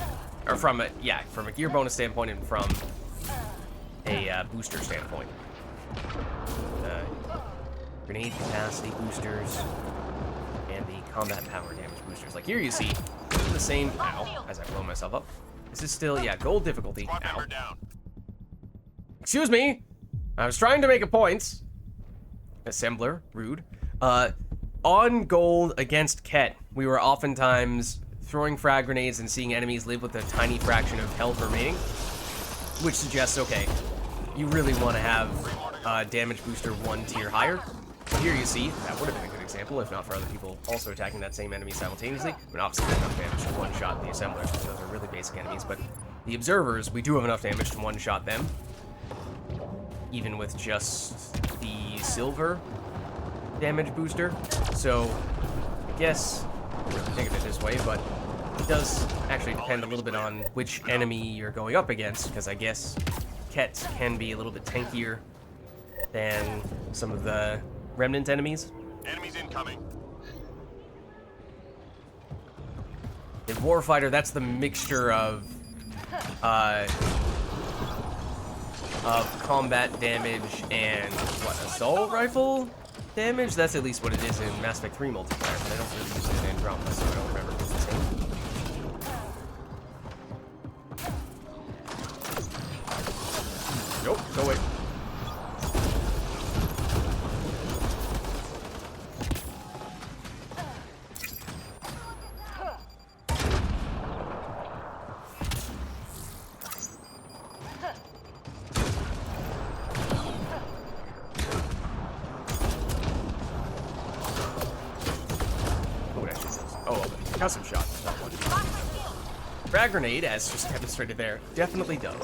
Speaker 1: or from a gear bonus standpoint and from a booster standpoint. Grenade capacity boosters and the combat power damage boosters. Like here you see, this is the same, ow, as I blow myself up. This is still, yeah, gold difficulty, ow. Excuse me, I was trying to make a point. Assembler, rude. On gold against Ket, we were oftentimes throwing frag grenades and seeing enemies live with a tiny fraction of health remaining, which suggests, okay, you really want to have damage booster 1 tier higher. Here you see, that would have been a good example, if not for other people also attacking that same enemy simultaneously. I mean, obviously, we have enough damage to one-shot the assemblers, because those are really basic enemies, but the observers, we do have enough damage to one-shot them, even with just the silver damage booster. So, I guess, I don't really think of it this way, but it does actually depend a little bit on which enemy you're going up against, because I guess Ket can be a little bit tankier than some of the remnant enemies.
Speaker 2: Enemies incoming.
Speaker 1: In Warfighter, that's the mixture of combat damage and, what, assault rifle damage? That's at least what it is in Mass Effect 3 multiplayer, but I don't really use it in Andromeda, so I don't remember if it's the same. Nope, go away. Custom shot. Frag grenade, as just demonstrated there, definitely does.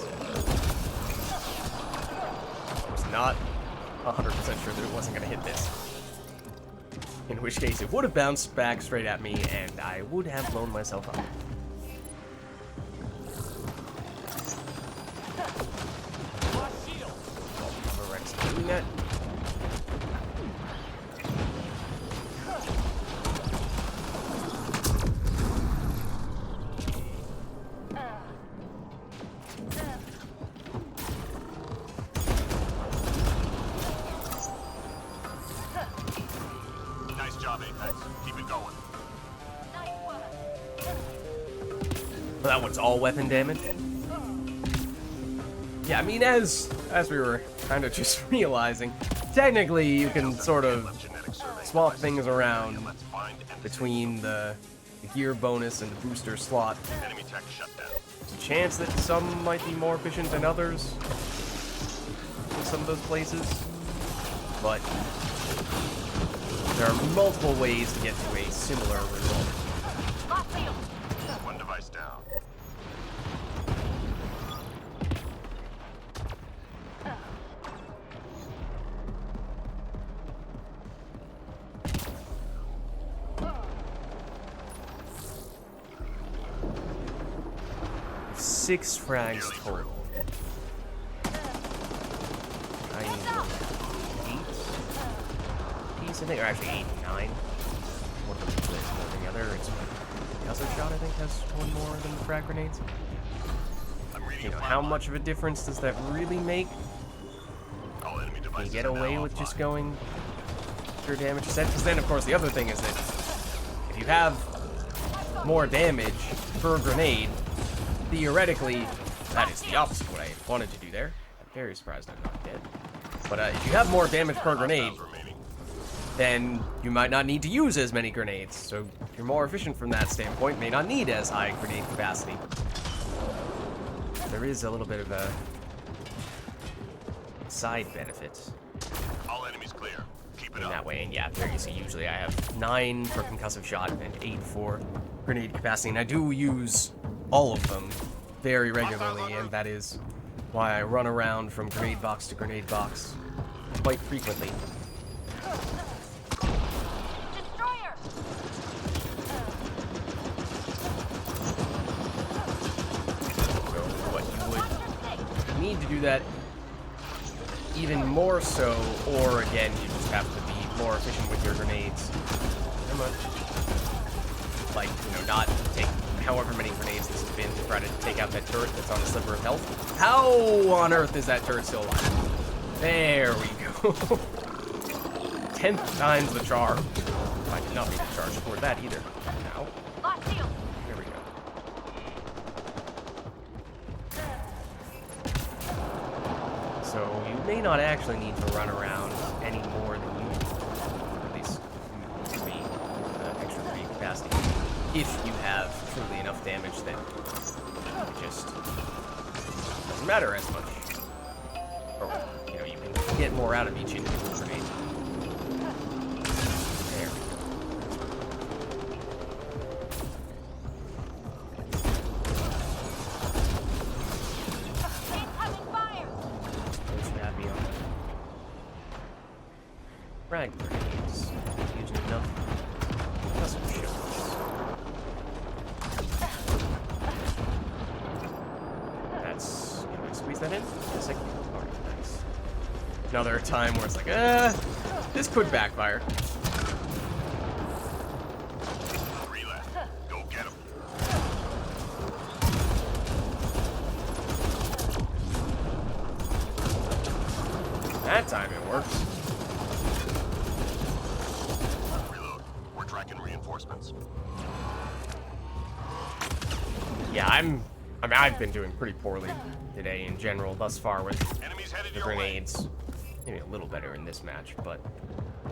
Speaker 1: I was not 100% sure that it wasn't going to hit this. In which case, it would have bounced back straight at me, and I would have blown myself up. Doing that. that one's all weapon damage. Yeah, I mean, as we were kind of just realizing, technically you can sort of swap things around between the gear bonus and the booster slot.
Speaker 2: Enemy tech shut down.
Speaker 1: There's a chance that some might be more efficient than others in some of those places, but there are multiple ways to get to a similar result.
Speaker 2: One device down.
Speaker 1: Six frags total. I need 8 piece, I think, or actually 8 and 9. One of them is more than the other. It's concussive shot, I think, has one more than the frag grenades. You know, how much of a difference does that really make? Can you get away with just going pure damage set? Because then, of course, the other thing is that if you have more damage per grenade, theoretically, that is the opposite of what I wanted to do there. I'm very surprised I'm not dead. But if you have more damage per grenade, then you might not need to use as many grenades. So if you're more efficient from that standpoint, may not need as high grenade capacity. There is a little bit of a side benefit
Speaker 2: All enemies clear. Keep it
Speaker 1: in
Speaker 2: up.
Speaker 1: that way. And yeah, there you see, usually I have 9 for concussive shot and 8 for grenade capacity. And I do use all of them very regularly, and that is why I run around from grenade box to grenade box quite frequently.
Speaker 3: Destroyer!
Speaker 1: So what you would need to do that even more so, or again, you just have to be more efficient with your grenades. Come on. Like, you know, not take however many grenades this has been to try to take out that turret that's on a sliver of health. How on earth is that turret still alive? There we go. 10th time's the charm. I did not mean to charge for that either. Now, there we go. So you may not actually need to run around any more than you, at least 3 extra 3 capacity. If you have truly enough damage that it just doesn't matter as much. Or, you know, you can get more out of each individual grenade. There we go.
Speaker 3: Incoming fire!
Speaker 1: Supposed to have me on frag grenades. Using enough custom shots. Squeeze that in? Yes, I can. Alright, nice. Another time where it's like, this could backfire.
Speaker 2: Relay. Go get him.
Speaker 1: That time it works.
Speaker 2: Reload. We're tracking reinforcements.
Speaker 1: Yeah, I've been doing pretty poorly today in general thus far with
Speaker 2: Enemies headed
Speaker 1: the
Speaker 2: your way.
Speaker 1: grenades. Maybe a little better in this match, but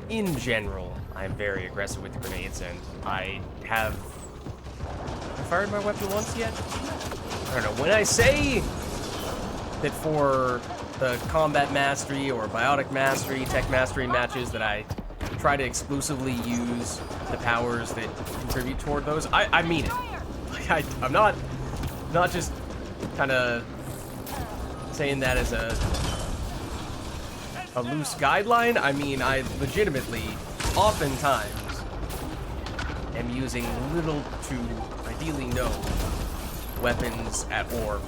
Speaker 1: in general, I'm very aggressive with the grenades, and I have fired my weapon once yet? I don't know. When I say that for the combat mastery or biotic mastery, tech mastery matches that I try to exclusively use the powers that contribute toward those, I mean it. Like, I'm not just kind of saying that as a loose guideline. I mean, I legitimately, oftentimes, am using little to ideally no weapons or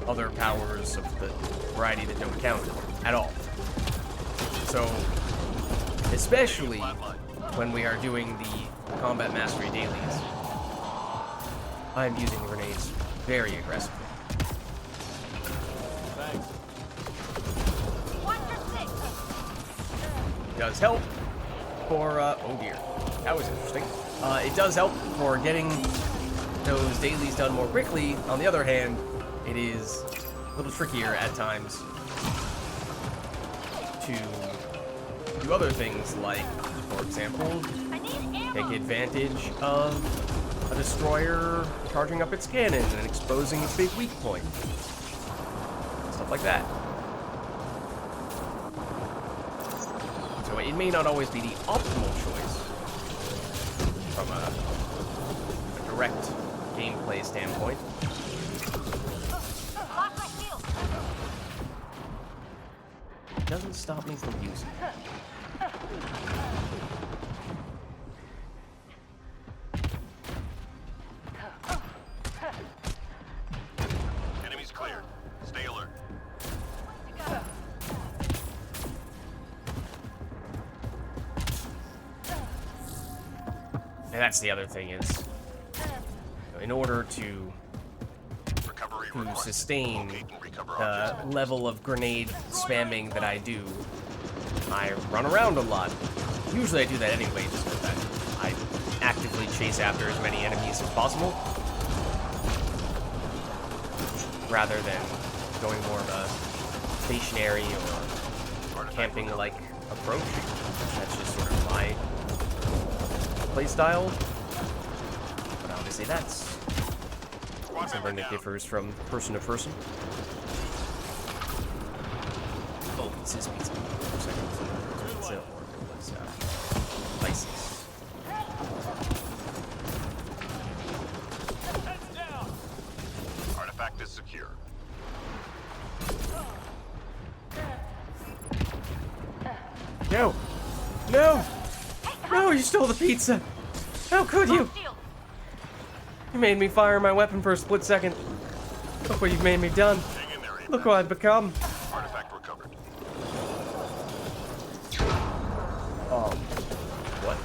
Speaker 1: other powers of the variety that don't count at all. So, especially when we are doing the combat mastery dailies, I'm using grenades very aggressively.
Speaker 2: Thanks.
Speaker 1: It does help for, oh dear, that was interesting. It does help for getting those dailies done more quickly. On the other hand, it is a little trickier at times to do other things like, for example,
Speaker 3: I need ammo.
Speaker 1: take advantage of a destroyer charging up its cannon and exposing its big weak point. Stuff like that. So it may not always be the optimal choice from a direct gameplay standpoint.
Speaker 3: Lock my shield.
Speaker 1: It doesn't stop me from using it.
Speaker 2: Enemies cleared. Stay alert.
Speaker 1: And that's the other thing is, in order to
Speaker 2: Recovery
Speaker 1: to
Speaker 2: requested.
Speaker 1: sustain
Speaker 2: Locate and recover
Speaker 1: the
Speaker 2: objects.
Speaker 1: level of grenade spamming that I do, I run around a lot. Usually I do that anyway, just because I actively chase after as many enemies as possible, rather than going more of a stationary or camping-like approach. That's just sort of my playstyle. But obviously that's
Speaker 2: Squad member
Speaker 1: something that
Speaker 2: down.
Speaker 1: differs from person to person. Oh, this is pizza. For a second. Pizza or it was license.
Speaker 2: Artifact is secure.
Speaker 1: No! No! No, you stole the pizza! How could you?
Speaker 3: Lock shield.
Speaker 1: You made me fire my weapon for a split second. Look what you've made me done.
Speaker 2: Hang in there, Ape.
Speaker 1: Look what I've become.
Speaker 2: Artifact recovered.
Speaker 1: What?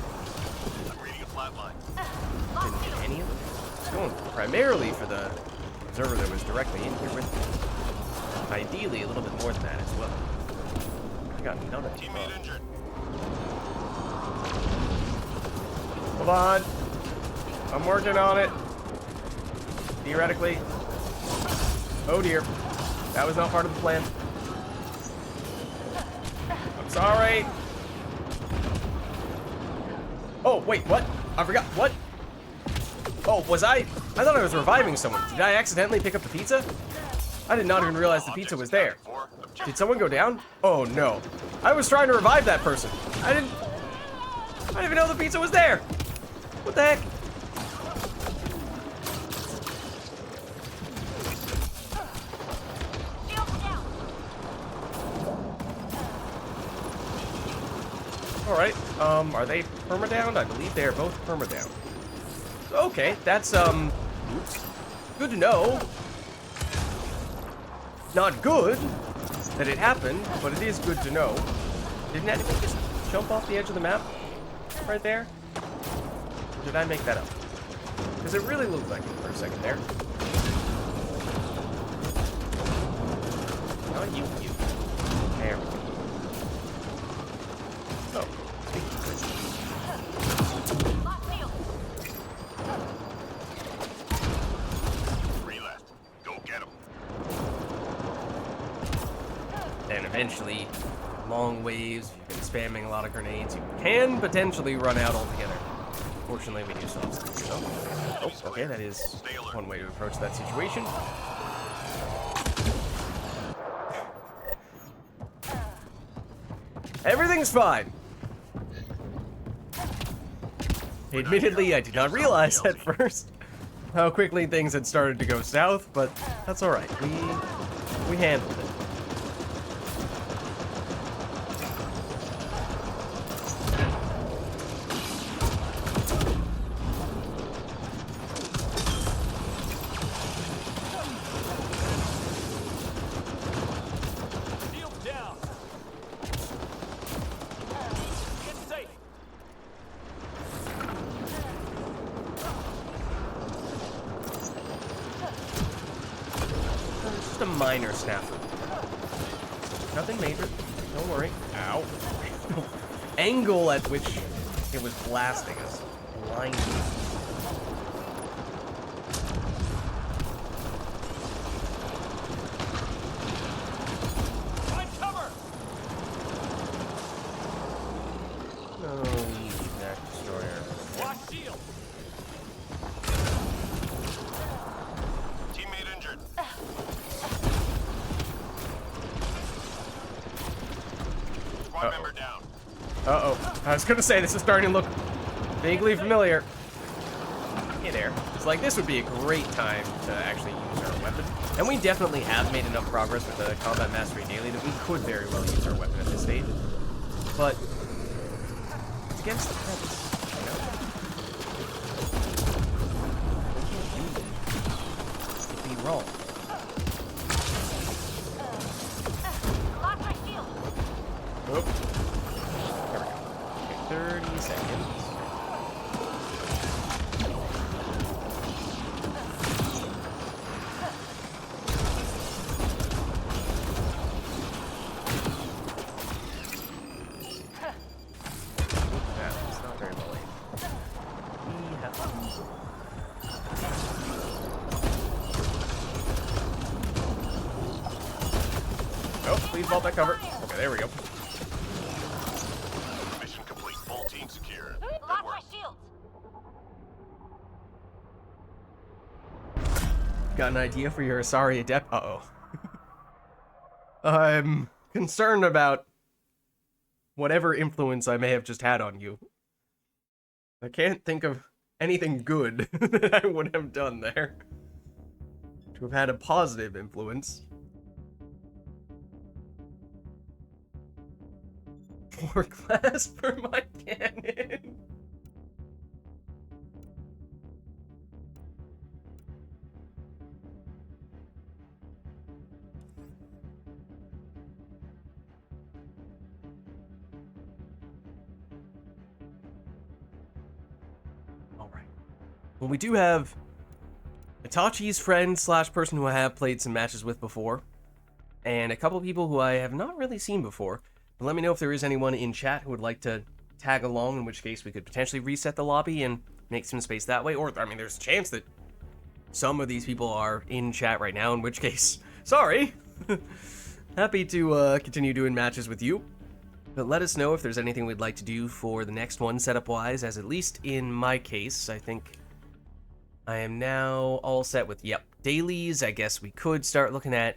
Speaker 2: I'm reading a flat line.
Speaker 1: Didn't get any of it? It's going primarily for the observer that was directly in here with me. Ideally, a little bit more than that as well. I got none of it.
Speaker 2: Teammate injured.
Speaker 1: Hold on. I'm working on it. Theoretically. Oh dear. That was not part of the plan. I'm sorry. Oh, wait, what? I forgot. What? Oh, was I? I thought I was reviving someone. Did I accidentally pick up the pizza? I did not even realize the pizza was there. Did someone go down? Oh no. I was trying to revive that person. I didn't even know the pizza was there. What the heck?
Speaker 3: Shield down.
Speaker 1: Alright, are they perma-downed? I believe they are both perma-downed. Okay, that's, oops. Good to know. Not good that it happened, but it is good to know. Didn't that just jump off the edge of the map? Right there? Or did I make that up? Because it really looked like it for a second there. Not you. There we go. Oh, speaking of which.
Speaker 3: Lock shield.
Speaker 2: 3 left. Go get him.
Speaker 1: And eventually, long waves, you've been spamming a lot of grenades, you can potentially run out altogether. Fortunately, we do still have some stuff. Oh, okay, that is one way to approach that situation. Everything's fine. Admittedly, I did not realize at first how quickly things had started to go south, but that's all right. We handled it.
Speaker 4: Shield down. Get safe.
Speaker 1: Just a minor snafu. Nothing major. Don't worry. Ow. Angle at which it was blasting us. Blinding.
Speaker 2: Squad member down.
Speaker 1: Uh-oh. I was gonna say, this is starting to look vaguely familiar. Hey there. It's like, this would be a great time to actually use our weapon. And we definitely have made enough progress with the Combat Mastery Daily that we could very well use our weapon at this stage. But it's against the premise, you know? It'd be wrong.
Speaker 3: Lock my shield.
Speaker 1: Oop. There we go. Okay, 30 seconds. That's not very well aimed. We have Oh, please vault that cover. Okay, there we go.
Speaker 2: Mission complete. Full team secure. Good
Speaker 3: Lock my
Speaker 2: work.
Speaker 3: shield.
Speaker 1: Got an idea for your Asari Adept? Uh-oh. I'm concerned about whatever influence I may have just had on you. I can't think of anything good that I would have done there. To have had a positive influence. More glass for my cannon. Alright. Well, we do have Itachi's friend slash person who I have played some matches with before, and a couple people who I have not really seen before. But let me know if there is anyone in chat who would like to tag along, in which case we could potentially reset the lobby and make some space that way. Or, I mean, there's a chance that some of these people are in chat right now, in which case, sorry. Happy to continue doing matches with you. But let us know if there's anything we'd like to do for the next one setup-wise, as at least in my case, I think I am now all set with, yep, dailies. I guess we could start looking at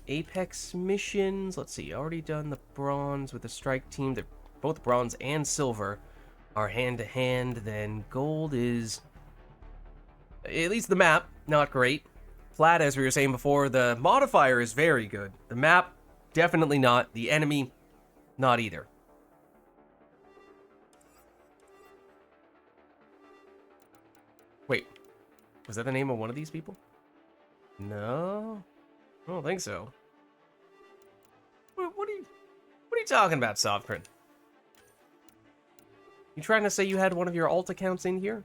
Speaker 1: Apex missions. Let's see, already done the bronze with the strike team. They're both bronze and silver are hand-to-hand. Then gold is, at least the map, not great. Flat, as we were saying before, the modifier is very good. The map, definitely not. The enemy, not either. Wait, was that the name of one of these people? No, I don't think so. What are you talking about, Softprint? You trying to say you had one of your alt accounts in here?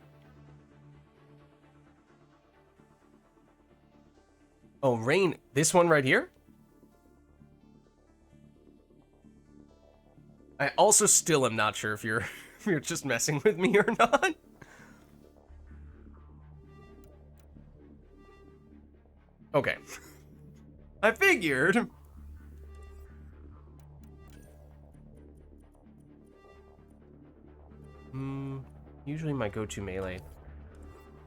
Speaker 1: Oh, Rain, this one right here? I also still am not sure if you're if you're just messing with me or not. Okay. I figured. Usually my go-to melee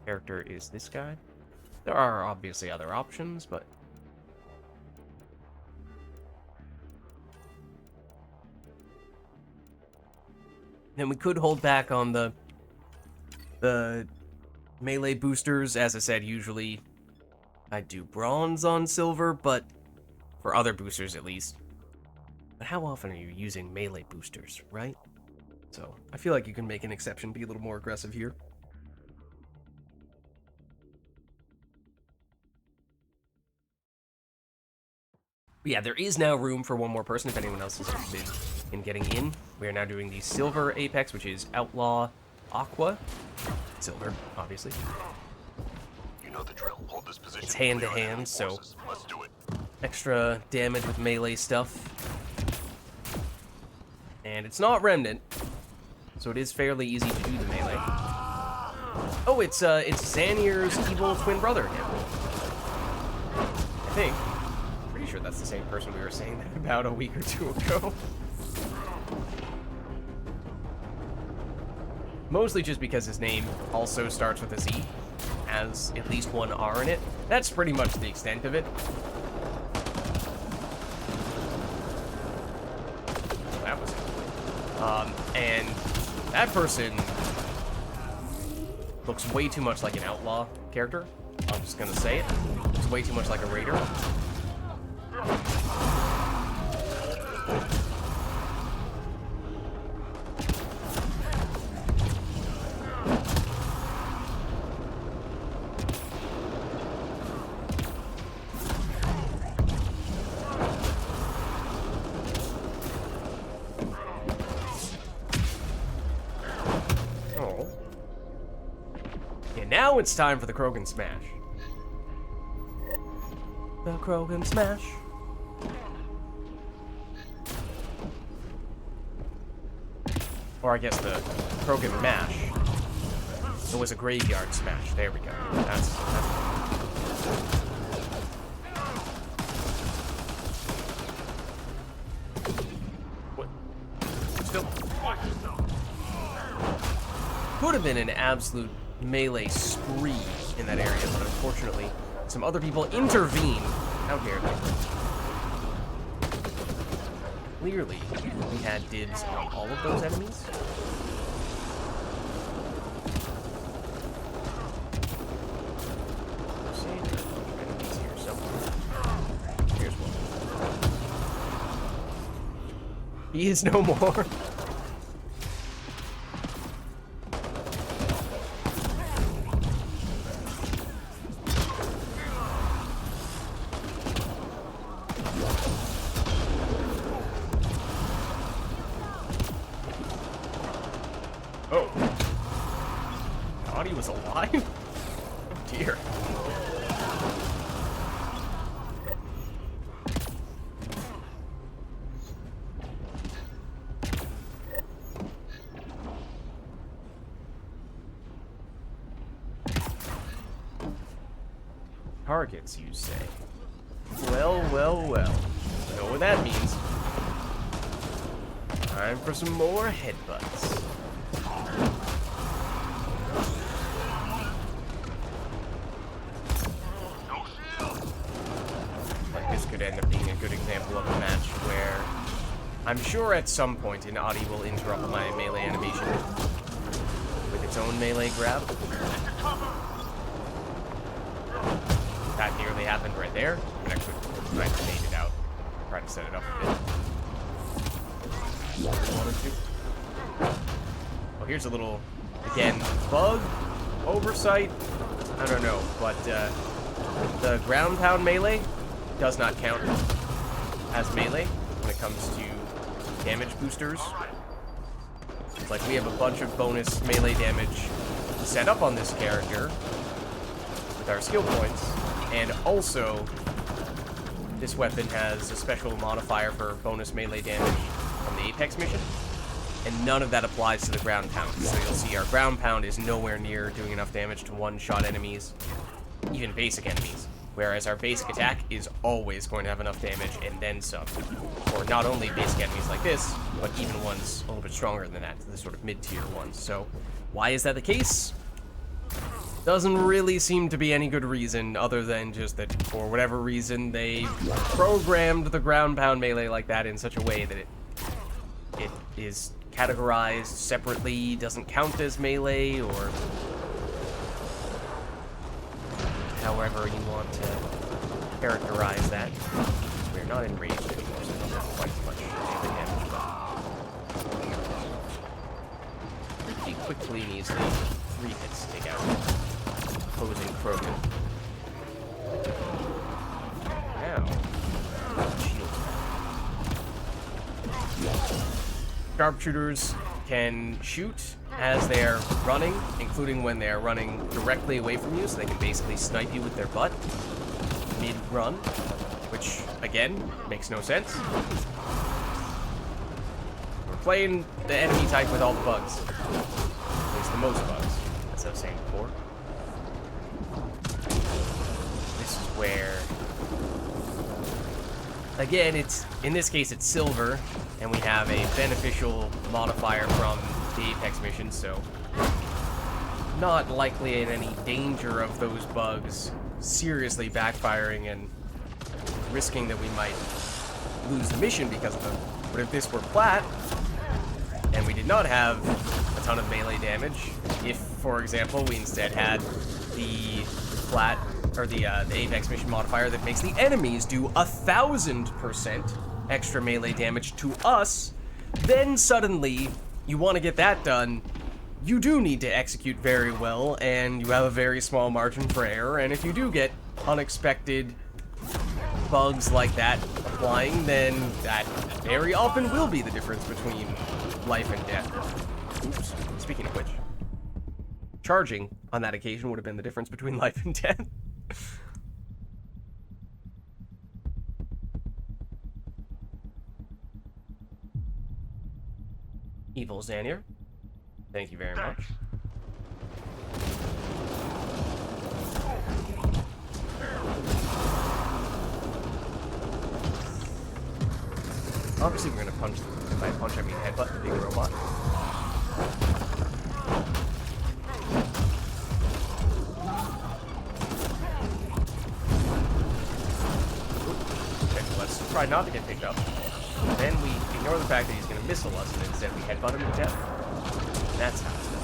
Speaker 1: character is this guy. There are obviously other options, but then we could hold back on the melee boosters. As I said, usually I do bronze on silver, but for other boosters at least. But how often are you using melee boosters, right? So I feel like you can make an exception, be a little more aggressive here. But yeah, there is now room for one more person if anyone else is interested in getting in. We are now doing the silver Apex, which is Outlaw Aqua. Silver, obviously.
Speaker 2: You know the drill. Hold this position.
Speaker 1: It's hand-to-hand,
Speaker 2: Clear enemy
Speaker 1: so
Speaker 2: forces. Let's do it.
Speaker 1: extra damage with melee stuff. And it's not Remnant, so it is fairly easy to do the melee. Oh, it's Xanier's evil twin brother again. I think. Pretty sure that's the same person we were saying that about a week or two ago. Mostly just because his name also starts with a Z, has at least one R in it. That's pretty much the extent of it. That was And that person looks way too much like an outlaw character. I'm just gonna say it. Looks way too much like a raider. Now it's time for the Krogan Smash. The Krogan Smash. Or I guess the Krogan Mash. It was a graveyard smash. There we go. That's what? Still. Could have been an absolute melee spree in that area, but unfortunately, some other people intervene. How dare they? Clearly, we had dibs on all of those enemies. Enemies here somewhere. Here's one. He is no more. Oh. God, he was alive? Oh dear. Targets, you say? Well, well, well. You know what that means. Time for some more headbutts. This could end up being a good example of a match where I'm sure at some point an Adi will interrupt my melee animation with its own melee grab. That nearly happened right there. I'm actually trying to bait it out. Trying to set it up a bit. Wanted to. Oh, here's a little, again, bug, oversight, I don't know, but the ground pound melee does not count as melee when it comes to damage boosters. It's like we have a bunch of bonus melee damage set up on this character with our skill points, and also this weapon has a special modifier for bonus melee damage from the Apex mission, and none of that applies to the ground pound. So you'll see our ground pound is nowhere near doing enough damage to one-shot enemies, even basic enemies, whereas our basic attack is always going to have enough damage and then some. For not only basic enemies like this, but even ones a little bit stronger than that, the sort of mid-tier ones. So why is that the case? Doesn't really seem to be any good reason other than just that for whatever reason they programmed the ground pound melee like that in such a way that it is categorized separately, doesn't count as melee, or however you want to characterize that. We're not enraged anymore, so I don't have quite as much melee damage. Pretty quickly and easily, 3 hits to take out opposing Krogan. Now, shield. Sharpshooters can shoot as they're running, including when they're running directly away from you, so they can basically snipe you with their butt mid-run, which, again, makes no sense. We're playing the enemy type with all the bugs. At least the most bugs, as I was saying before. This is where, again, in this case it's silver, and we have a beneficial modifier from the Apex mission, so not likely in any danger of those bugs seriously backfiring and risking that we might lose the mission because of them. But if this were plat, and we did not have a ton of melee damage. If, for example, we instead had the flat, or the Apex mission modifier that makes the enemies do 1,000% extra melee damage to us, then suddenly you want to get that done, you do need to execute very well, and you have a very small margin for error, and if you do get unexpected bugs like that applying, then that very often will be the difference between life and death. Oops, speaking of which, charging on that occasion would have been the difference between life and death. Evil Xanier, thank you very much. Obviously, we're gonna punch. By punch, I mean headbutt the big robot. Okay, let's try not to get picked up. Then we ignore the fact that he's gonna missile us, and instead we headbutt him to death. That's how it's done.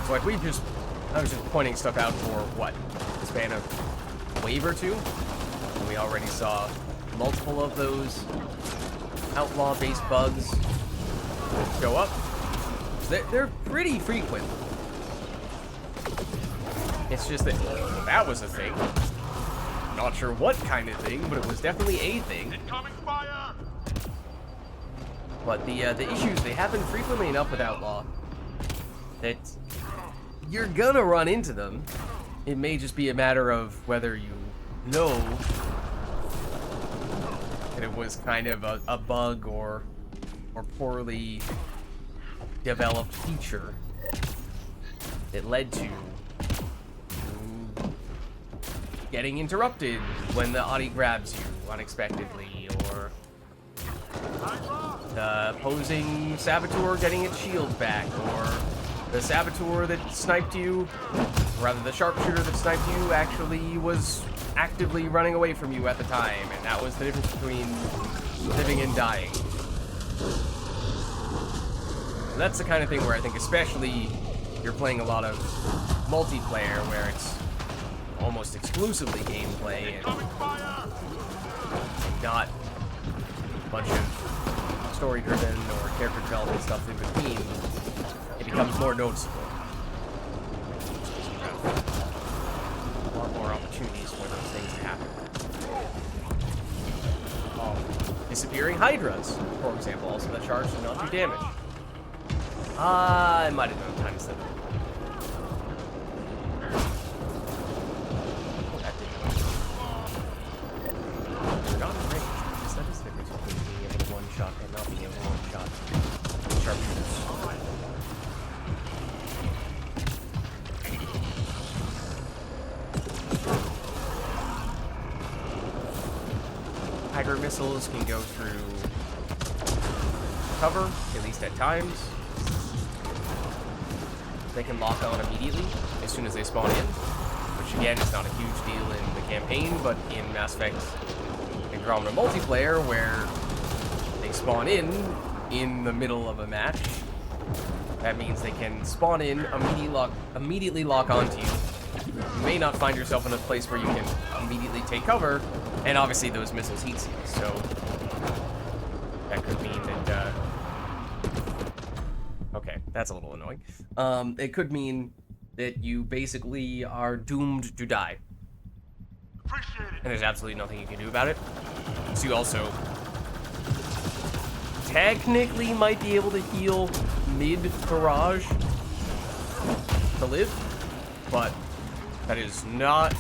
Speaker 1: So like I was just pointing stuff out for what? The span of a wave or two? And we already saw multiple of those outlaw-based bugs show up. They're pretty frequent. It's just that that was a thing. Not sure what kind of thing, but it was definitely a thing.
Speaker 2: Incoming fire!
Speaker 1: But the issues, they happen frequently enough with Outlaw that you're gonna run into them. It may just be a matter of whether you know that it was kind of a bug or poorly developed feature that led to getting interrupted when the Audi grabs you unexpectedly, or the opposing saboteur getting its shield back, or the saboteur that sniped you, or rather the sharpshooter that sniped you, actually was actively running away from you at the time, and that was the difference between living and dying. That's the kind of thing where I think, especially you're playing a lot of multiplayer, where it's almost exclusively gameplay and not a bunch of story-driven or character development stuff in between, it becomes more noticeable. A lot more opportunities for those things to happen. Disappearing Hydras, for example, also that charge did not do damage. I might have done time to set it. That didn't work. We're not in range. Because that is the difference between being able to one-shot and not being able to one-shot sharpshooters. Hydra missiles can go through cover, at least at times. They can lock on immediately as soon as they spawn in, which again is not a huge deal in the campaign, but in Mass Effect Andromeda multiplayer, where they spawn in the middle of a match, that means they can spawn in, immediately lock onto you. You may not find yourself in a place where you can immediately take cover, and obviously those missiles heat seal, so that could mean that, okay, that's a little annoying. It could mean that you basically are doomed to die.
Speaker 2: Appreciate it.
Speaker 1: And there's absolutely nothing you can do about it. So you also technically might be able to heal mid-barrage to live, but that is not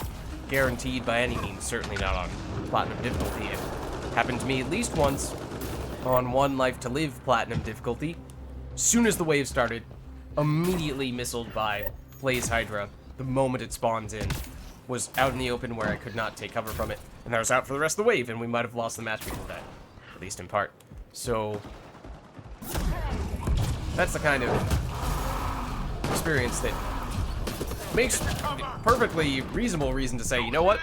Speaker 1: guaranteed by any means, certainly not on Platinum difficulty. It happened to me at least once on One Life to Live Platinum difficulty. Soon as the wave started, immediately missiled by Blaze Hydra the moment it spawns in. Was out in the open where I could not take cover from it, and I was out for the rest of the wave, and we might have lost the match before that, at least in part. So that's the kind of experience that makes perfectly reasonable reason to say, you know what?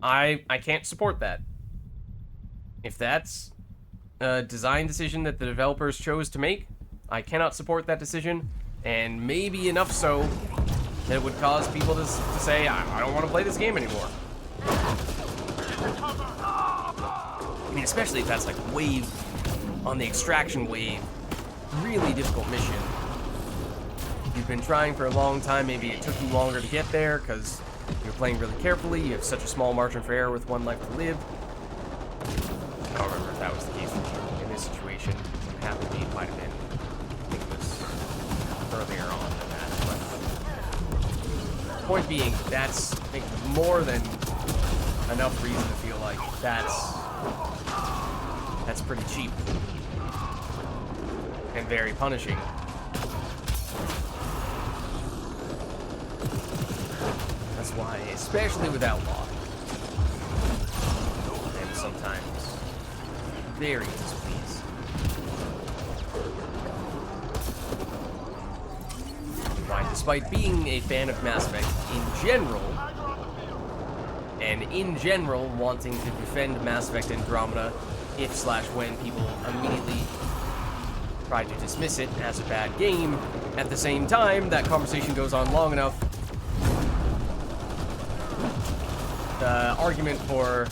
Speaker 1: I can't support that. If that's a design decision that the developers chose to make, I cannot support that decision, and maybe enough so that it would cause people to say, I don't want to play this game anymore. I mean, especially if that's like wave, on the extraction wave, really difficult mission. You've been trying for a long time, maybe it took you longer to get there because you're playing really carefully, you have such a small margin for error with one life to live. I don't remember if that was the case in this situation. What happened to me might have been, I think it was earlier on than that. But point being, that's, I think, more than enough reason to feel like that's pretty cheap and very punishing. That's why, especially with Outlaw, I'm sometimes very displeased. Why, despite being a fan of Mass Effect in general, and in general wanting to defend Mass Effect Andromeda if/when people immediately try to dismiss it as a bad game, at the same time, that conversation goes on long enough. The argument for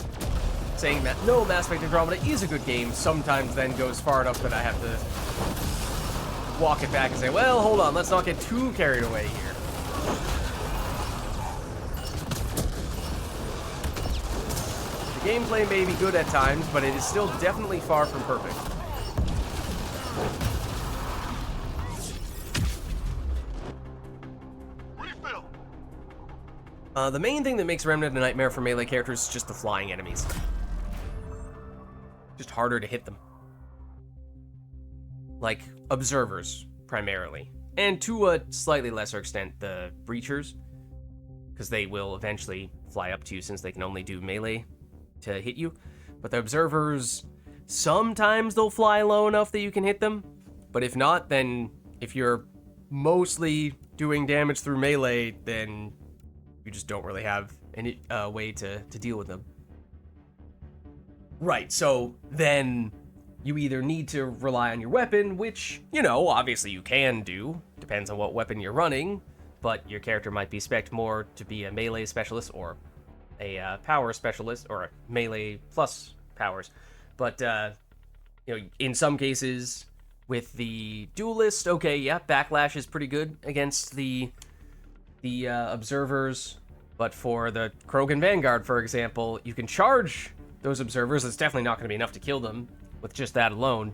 Speaker 1: saying that, no, Mass Effect Andromeda is a good game, sometimes then goes far enough that I have to walk it back and say, well, hold on, let's not get too carried away here. The gameplay may be good at times, but it is still definitely far from perfect. The main thing that makes Remnant a nightmare for melee characters is just the flying enemies. Just harder to hit them. Like, observers, primarily. And to a slightly lesser extent, the breachers. Because they will eventually fly up to you since they can only do melee to hit you. But the observers, sometimes they'll fly low enough that you can hit them. But if not, then if you're mostly doing damage through melee, then you just don't really have any way to deal with them. Right, so then you either need to rely on your weapon, which, you know, obviously you can do. Depends on what weapon you're running, but your character might be spec'd more to be a melee specialist or a power specialist, or a melee plus powers. But, you know, in some cases, with the duelist, okay, yeah, backlash is pretty good against the observers, but for the Krogan Vanguard, for example, you can charge those observers. It's definitely not going to be enough to kill them with just that alone.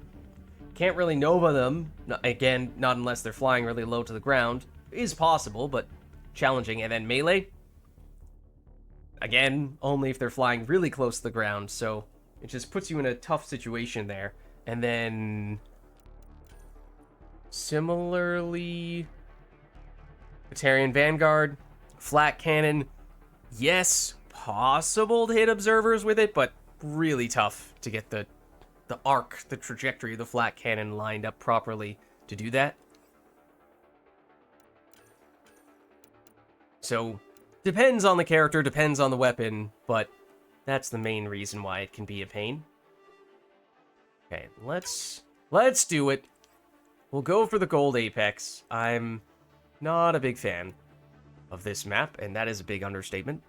Speaker 1: Can't really Nova them, again, not unless they're flying really low to the ground. Is possible, but challenging. And then melee, again, only if they're flying really close to the ground, so it just puts you in a tough situation there. And then similarly, Batarian Vanguard, flat cannon, yes, possible to hit observers with it, but really tough to get the arc, the trajectory of the flat cannon lined up properly to do that. So, depends on the character, depends on the weapon, but that's the main reason why it can be a pain. Okay, let's do it. We'll go for the gold apex. I'm not a big fan of this map, and that is a big understatement.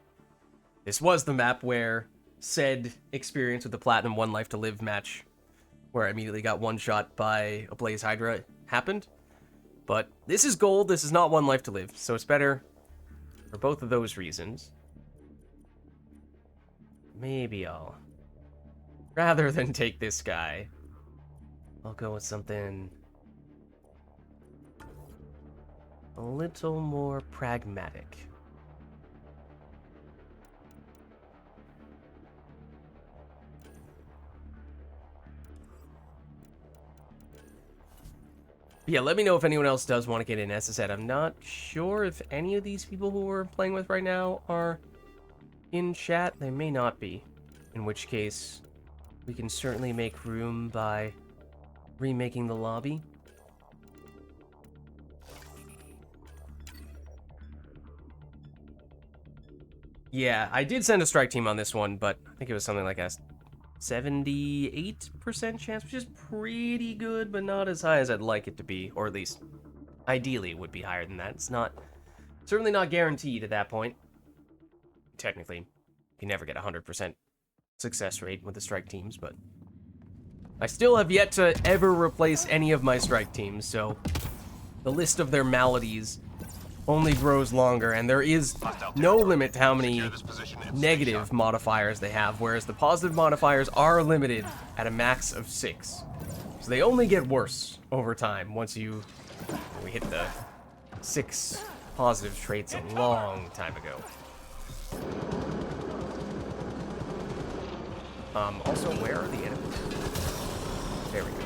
Speaker 1: This was the map where said experience with the Platinum One Life to Live match, where I immediately got one shot by a Blaze Hydra, happened. But this is gold, this is not One Life to Live, so it's better for both of those reasons. Maybe I'll, rather than take this guy, I'll go with something a little more pragmatic. Yeah, let me know if anyone else does want to get in. As I said, I'm not sure if any of these people who we're playing with right now are in chat. They may not be, in which case we can certainly make room by remaking the lobby. Yeah, I did send a strike team on this one, but I think it was something like a 78% chance, which is pretty good, but not as high as I'd like it to be, or at least ideally it would be higher than that. It's not, certainly not guaranteed at that point. Technically, you never get 100% success rate with the strike teams, but I still have yet to ever replace any of my strike teams, so the list of their maladies only grows longer, and there is no limit to how many negative modifiers they have, whereas the positive modifiers are limited at a max of 6. So they only get worse over time once we hit the 6 positive traits a long time ago. Also, where are the enemies? There we go.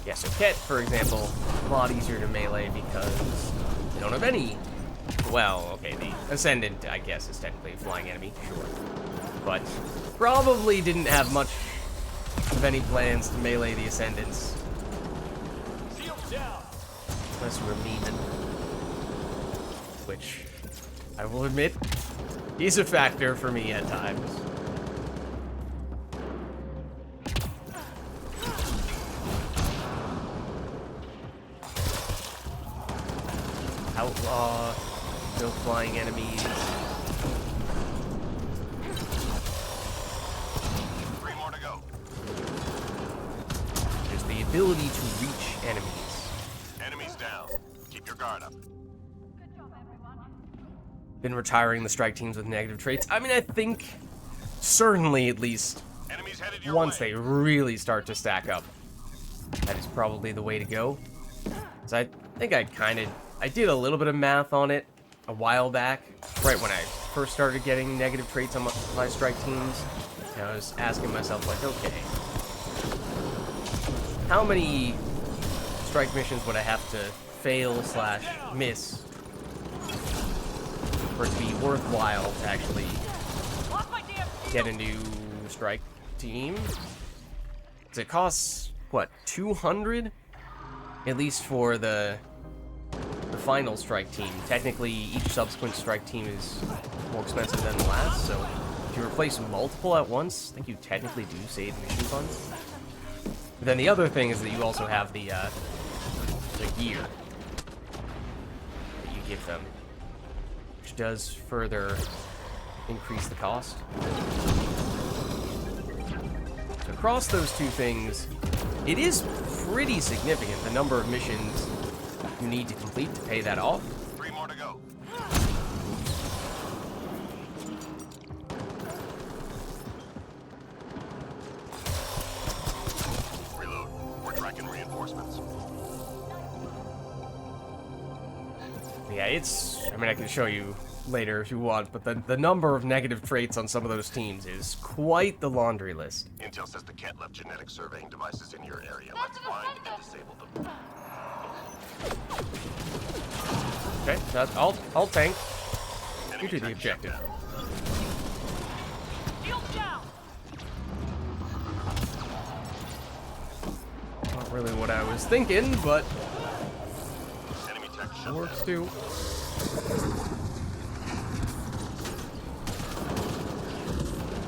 Speaker 1: Yeah, so Ket, for example, a lot easier to melee because they don't have any. Well, okay, the Ascendant, I guess, is technically a flying enemy, sure. But probably didn't have much of any plans to melee the Ascendants. Unless we're memeing. Which, I will admit, is a factor for me at times. Outlaw, no flying enemies.
Speaker 2: 3 more to go.
Speaker 1: There's the ability to reach enemies.
Speaker 2: Enemies down. Keep your guard up.
Speaker 3: Good job, everyone.
Speaker 1: Been retiring the strike teams with negative traits. I mean, I think, certainly at least,
Speaker 2: Enemies headed your
Speaker 1: once
Speaker 2: way.
Speaker 1: they really start to stack up, that is probably the way to go. So I think I did a little bit of math on it a while back, right when I first started getting negative traits on my strike teams. And I was asking myself, like, okay, how many strike missions would I have to fail / miss for it to be worthwhile to actually
Speaker 3: Lost my damn
Speaker 1: get a new strike team? Because it costs, what, 200? At least for the final strike team. Technically, each subsequent strike team is more expensive than the last, so if you replace multiple at once, I think you technically do save mission funds. But then the other thing is that you also have the gear that you give them, which does further increase the cost. So across those two things, it is pretty significant, the number of missions you need to complete to pay that off.
Speaker 2: 3 more to go. Reload. We're tracking reinforcements.
Speaker 1: Yeah, I mean, I can show you later if you want, but the number of negative traits on some of those teams is quite the laundry list.
Speaker 2: Intel says the Ket left genetic surveying devices in your area. Let's find and disable them.
Speaker 1: Okay, I'll tank. You
Speaker 2: Enemy
Speaker 1: do the
Speaker 2: tech
Speaker 1: objective.
Speaker 2: shut down.
Speaker 3: shield down.
Speaker 1: Not really what I was thinking, but
Speaker 2: Enemy tech shut
Speaker 1: works
Speaker 2: down.
Speaker 1: too.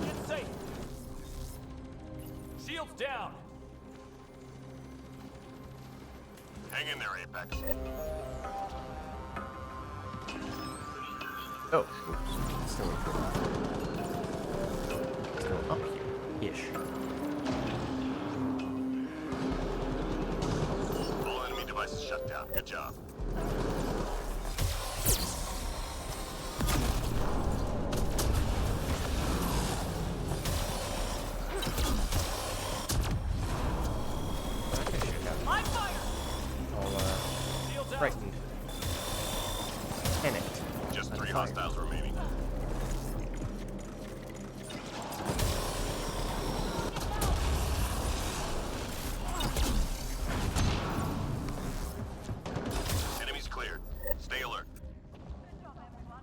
Speaker 4: Get safe. Shields down.
Speaker 2: Hang in there, Apex.
Speaker 1: Oh, oops. Still up here-ish.
Speaker 2: All enemy devices shut down. Good job.
Speaker 3: Live fire.
Speaker 1: All
Speaker 4: Shields out.
Speaker 1: frightened. Panicked.
Speaker 2: Just 3
Speaker 1: Fire.
Speaker 2: hostiles remaining. Enemies cleared. Stay alert.
Speaker 3: Good job, everyone.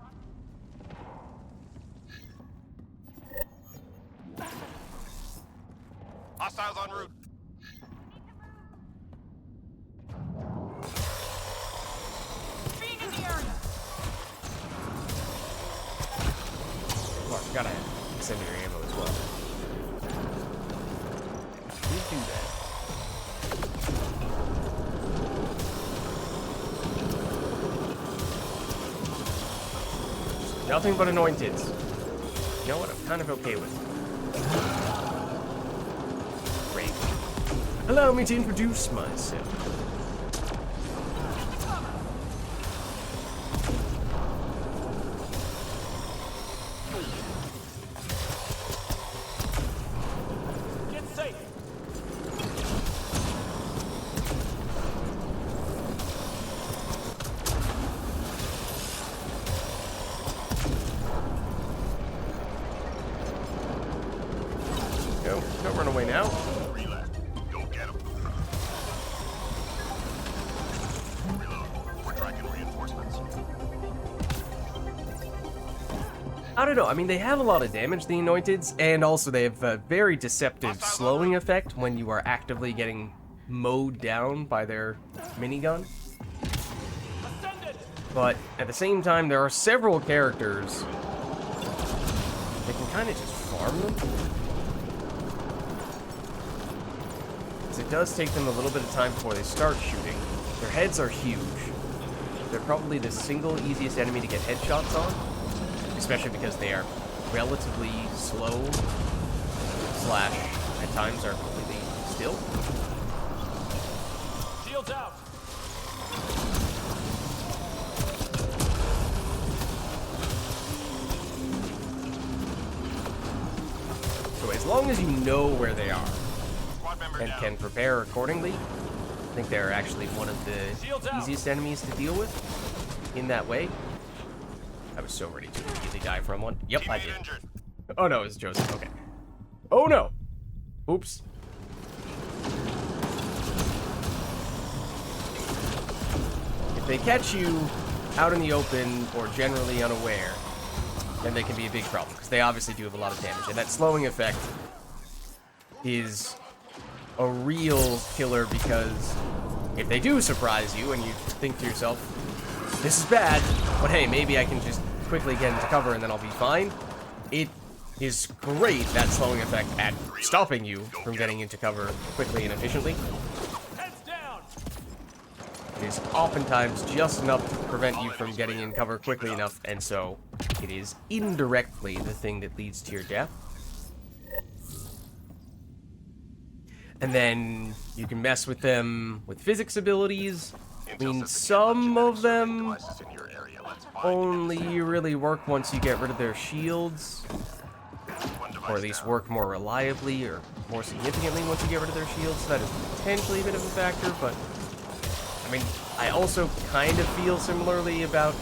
Speaker 2: Hostiles en route.
Speaker 1: Gotta extend your ammo as well. You do that. Nothing but anointeds. You know what? I'm kind of okay with. Great. Allow me to introduce myself.
Speaker 4: Get safe.
Speaker 1: Go. Don't run away now.
Speaker 2: Relax. Go get him. Reload. We're tracking reinforcements.
Speaker 1: I don't know. I mean, they have a lot of damage, the Anointeds, and also they have a very deceptive slowing effect when you are actively getting mowed down by their minigun.
Speaker 4: Ascended.
Speaker 1: But at the same time, there are several characters that can kind of just farm them. 'Cause it does take them a little bit of time before they start shooting. Their heads are huge. They're probably the single easiest enemy to get headshots on, especially because they are relatively slow, slash, at times are completely still.
Speaker 4: Shields out.
Speaker 1: So as long as you know where they are
Speaker 2: Squad member
Speaker 1: and
Speaker 2: down.
Speaker 1: can prepare accordingly, I think they're actually one of the
Speaker 4: Shields out.
Speaker 1: easiest enemies to deal with in that way. I was so ready to immediately die from one. Yep, I
Speaker 2: Teammate
Speaker 1: did.
Speaker 2: injured.
Speaker 1: Oh no, it's Joseph. Okay. Oh no! Oops. If they catch you out in the open or generally unaware, then they can be a big problem, because they obviously do have a lot of damage. And that slowing effect is a real killer, because if they do surprise you and you think to yourself, this is bad, but hey, maybe I can just quickly get into cover and then I'll be fine. It is great, that slowing effect, at stopping you from getting into cover quickly and efficiently.
Speaker 4: Heads down.
Speaker 1: It is oftentimes just enough to prevent you from getting in cover quickly enough, and so it is indirectly the thing that leads to your death. And then you can mess with them with physics abilities. I mean, some of them
Speaker 2: Devices in your area. Let's find
Speaker 1: only really work once you get rid of their shields,
Speaker 2: one device
Speaker 1: or at least
Speaker 2: down.
Speaker 1: work more reliably or more significantly once you get rid of their shields. That is potentially a bit of a factor, but I mean, I also kind of feel similarly about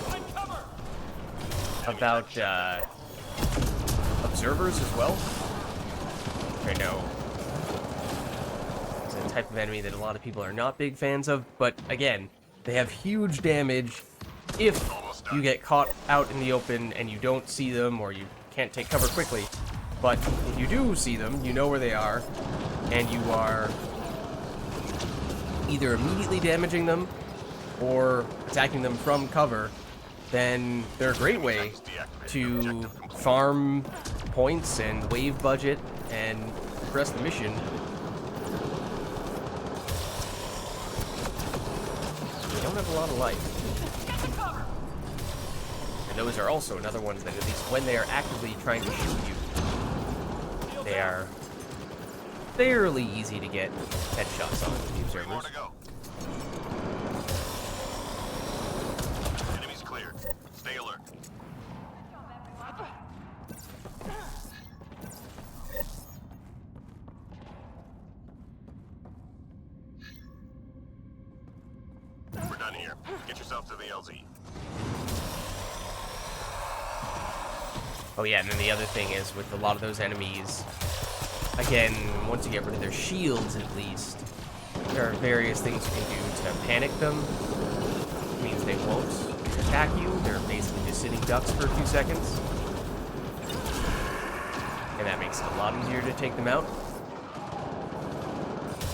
Speaker 1: observers as well. I know it's a type of enemy that a lot of people are not big fans of, but again, they have huge damage if you get caught out in the open and you don't see them or you can't take cover quickly. But if you do see them, you know where they are, and you are either immediately damaging them or attacking them from cover, then they're a great way to farm points and wave budget and progress the mission. They don't have a lot of life.
Speaker 3: Get to cover.
Speaker 1: And those are also another ones that, at least when they are actively trying to shoot you, they are fairly easy to get headshots on with the
Speaker 2: Three more
Speaker 1: observers.
Speaker 2: to go. Enemies cleared. Stay alert.
Speaker 3: Good job, everyone.
Speaker 2: We're done here. Get yourself to the LZ.
Speaker 1: Oh yeah, and then the other thing is, with a lot of those enemies, again, once you get rid of their shields at least, there are various things you can do to panic them. It means they won't attack you, they're basically just sitting ducks for a few seconds. And that makes it a lot easier to take them out.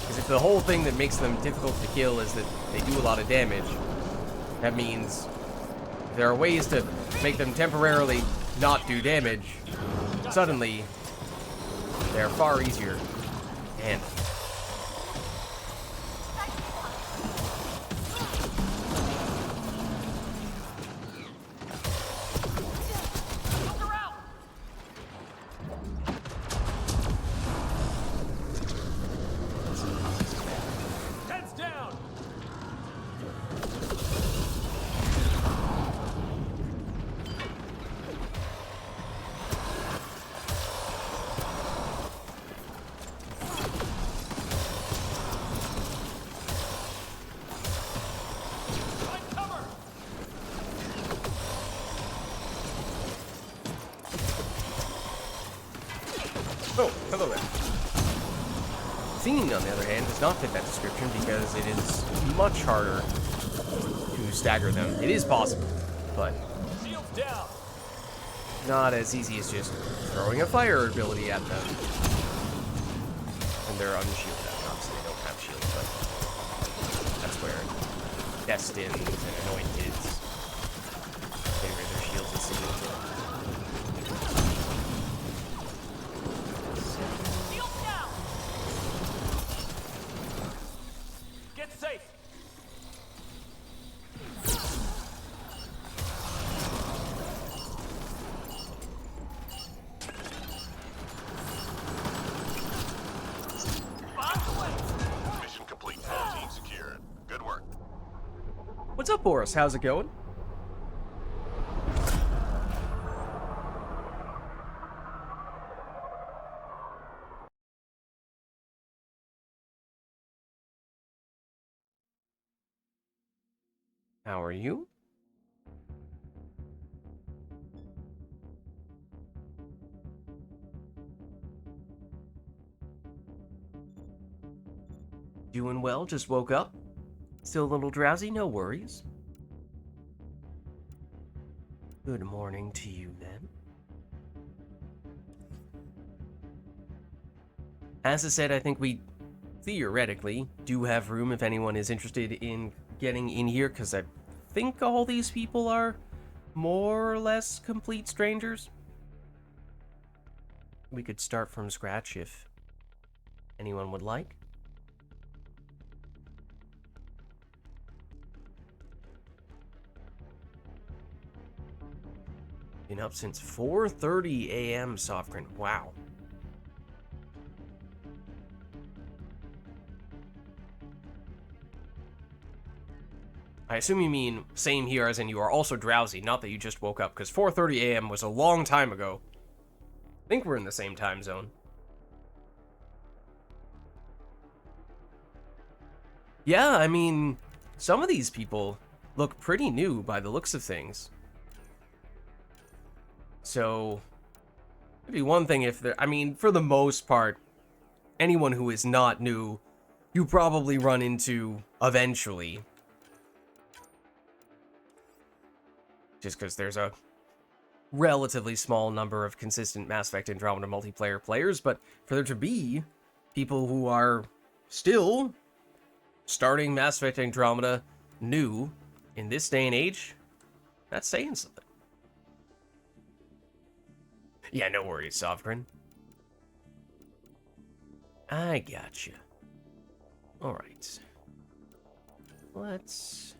Speaker 1: Because if the whole thing that makes them difficult to kill is that they do a lot of damage, that means there are ways to make them temporarily not do damage, suddenly they're far easier to handle.
Speaker 4: Heads down. Find cover.
Speaker 1: Oh, hello there. Theme, on the other hand, does not fit that description because it is much harder to stagger them. It is possible, but
Speaker 4: Shields down.
Speaker 1: not as easy as just throwing a fire ability at them. And they're unshielded. Obviously, they don't have shields, but that's where Destins and Anointeds favor their shields and shields.
Speaker 3: Shields down!
Speaker 4: Get safe.
Speaker 2: Mission complete. All teams secured. Good work.
Speaker 1: What's up, Boris? How's it going? How are you? Doing well, just woke up. Still a little drowsy, no worries. Good morning to you, then. As I said, I think we theoretically do have room if anyone is interested in getting in here, because I think all these people are more or less complete strangers. We could start from scratch if anyone would like. Been up since 4:30 a.m. Softgren. Wow. I assume you mean same here as in you are also drowsy, not that you just woke up, because 4:30 a.m. was a long time ago. I think we're in the same time zone. Yeah, I mean, some of these people look pretty new by the looks of things. So, it'd be one thing if they're, I mean, for the most part, anyone who is not new, you probably run into eventually. Just because there's a relatively small number of consistent Mass Effect Andromeda multiplayer players, but for there to be people who are still starting Mass Effect Andromeda new in this day and age, that's saying something. Yeah, no worries, Sovereign. I gotcha. Alright. Let's...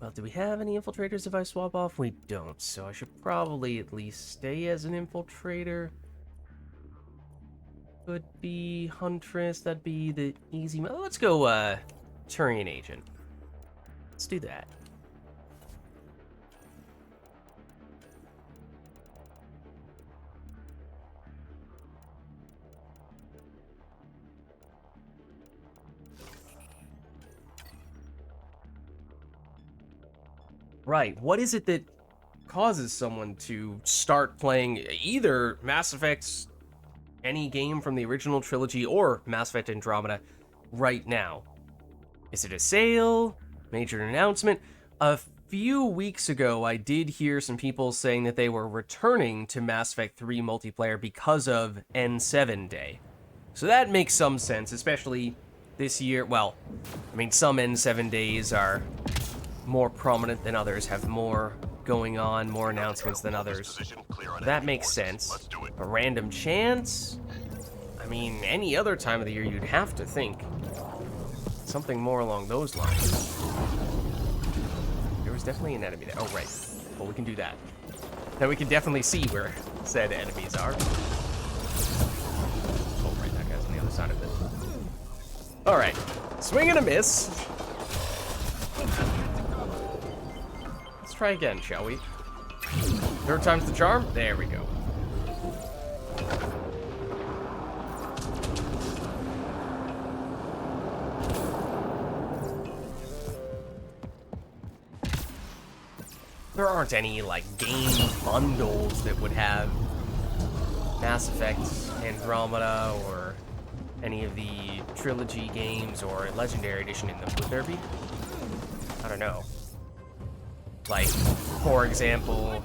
Speaker 1: Well, do we have any infiltrators if I swap off? We don't, so I should probably at least stay as an infiltrator. Could be Huntress, that'd be the easy... Let's go, Turian Agent. Let's do that. Right, what is it that causes someone to start playing either Mass Effect's any game from the original trilogy or Mass Effect Andromeda right now? Is it a sale? Major announcement? A few weeks ago, I did hear some people saying that they were returning to Mass Effect 3 multiplayer because of N7 Day. So that makes some sense, especially this year. Well, I mean, some N7 days are more prominent than others, have more going on, more announcements than others. That makes sense. A random chance? I mean, any other time of the year you'd have to think something more along those lines. There was definitely an enemy there. Oh, right. Well, we can do that. Now we can definitely see where said enemies are. Oh, right, that guy's on the other side of it. Alright. Swing and a miss. Let's try again, shall we? Third time's the charm? There we go. There aren't any, like, game bundles that would have Mass Effect, Andromeda, or any of the Trilogy games or Legendary Edition in them, would there be? I don't know. Like, for example,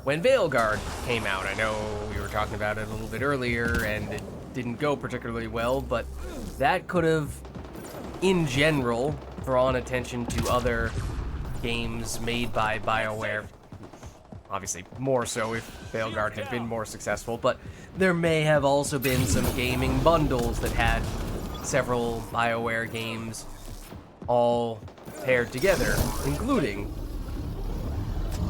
Speaker 1: when Veilguard came out, I know we were talking about it a little bit earlier, and it didn't go particularly well, but that could have, in general, drawn attention to other games made by Bioware. Obviously, more so if Veilguard had been more successful, but there may have also been some gaming bundles that had several Bioware games all paired together, including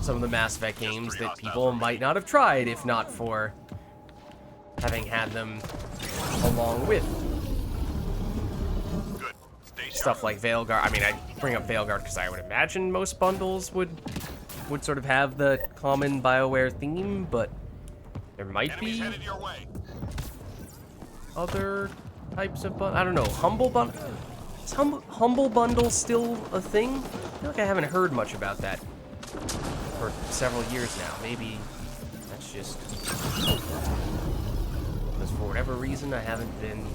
Speaker 1: some of the Mass Effect games that people might not have tried if not for having had them along with stuff like Veilguard. I mean, I bring up Veilguard because I would imagine most bundles would sort of have the common Bioware theme, but there might be other types of I don't know. Humble Bundle? Is Humble Bundle still a thing? I feel like I haven't heard much about that for several years now. Maybe that's just because for whatever reason I haven't been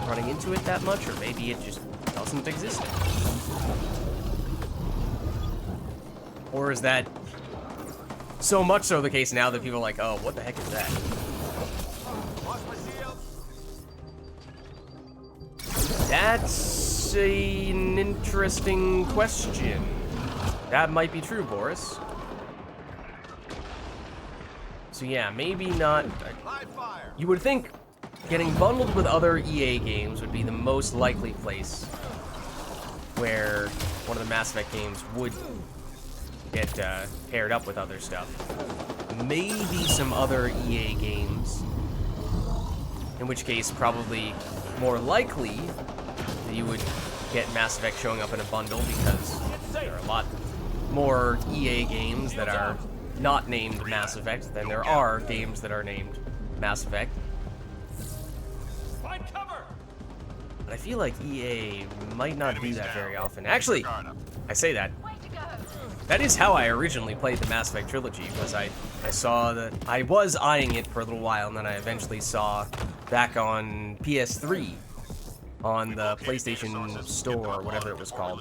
Speaker 1: running into it that much, or maybe it just doesn't exist. Or is that so much so the case now that people are like, oh, what the heck is that? That's an interesting question. That might be true, Boris. So yeah, maybe not. You would think getting bundled with other EA games would be the most likely place where one of the Mass Effect games would get paired up with other stuff. Maybe some other EA games, in which case probably more likely that you would get Mass Effect showing up in a bundle, because there are a lot more EA games that are not named Mass Effect than there are games that are named Mass Effect.
Speaker 4: Find cover.
Speaker 1: But I feel like EA might not do that very often. Actually, I say that. That is how I originally played the Mass Effect trilogy, was I saw that I was eyeing it for a little while, and then I eventually saw back on PS3 on the PlayStation Store, or whatever it was called.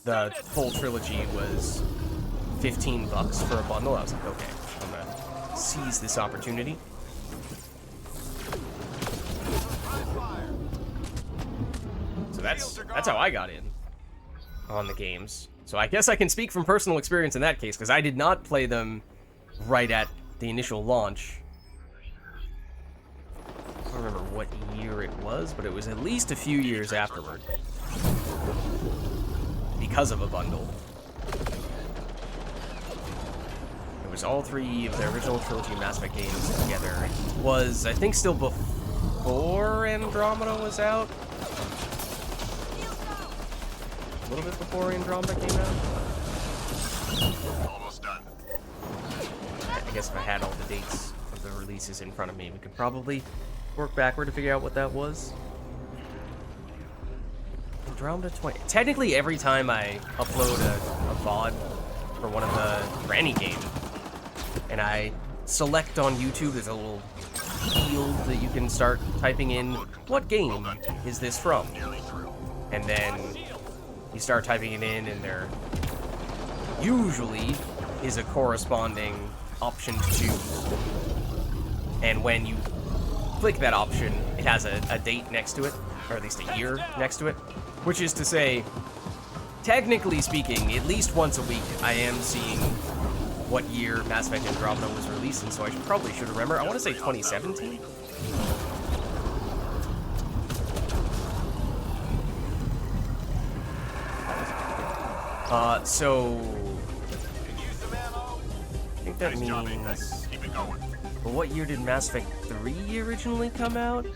Speaker 1: The full trilogy was $15 for a bundle. I was like, okay, I'm gonna seize this opportunity. So that's how I got in on the games. So I guess I can speak from personal experience in that case, because I did not play them right at the initial launch. I don't remember what year it was, but it was at least a few years afterward. Because of a bundle. It was all three of the original trilogy Mass Effect games together. It was, I think, still before Andromeda was out. A little bit before Andromeda came out.
Speaker 2: Almost done.
Speaker 1: I guess if I had all the dates of the releases in front of me, we could probably work backward to figure out what that was. Andromeda 20. Technically, every time I upload a VOD for any game, and I select on YouTube, there's a little field that you can start typing in, what game is this from? And then you start typing it in, and there usually is a corresponding option to choose. And when you click that option, it has a date next to it, or at least a year next to it. Which is to say, technically speaking, at least once a week, I am seeing what year Mass Effect Andromeda was released, and so I probably should remember. I want to say 2017? So... I think that means...
Speaker 2: Keep it going.
Speaker 1: But what year did Mass Effect 3 originally come out?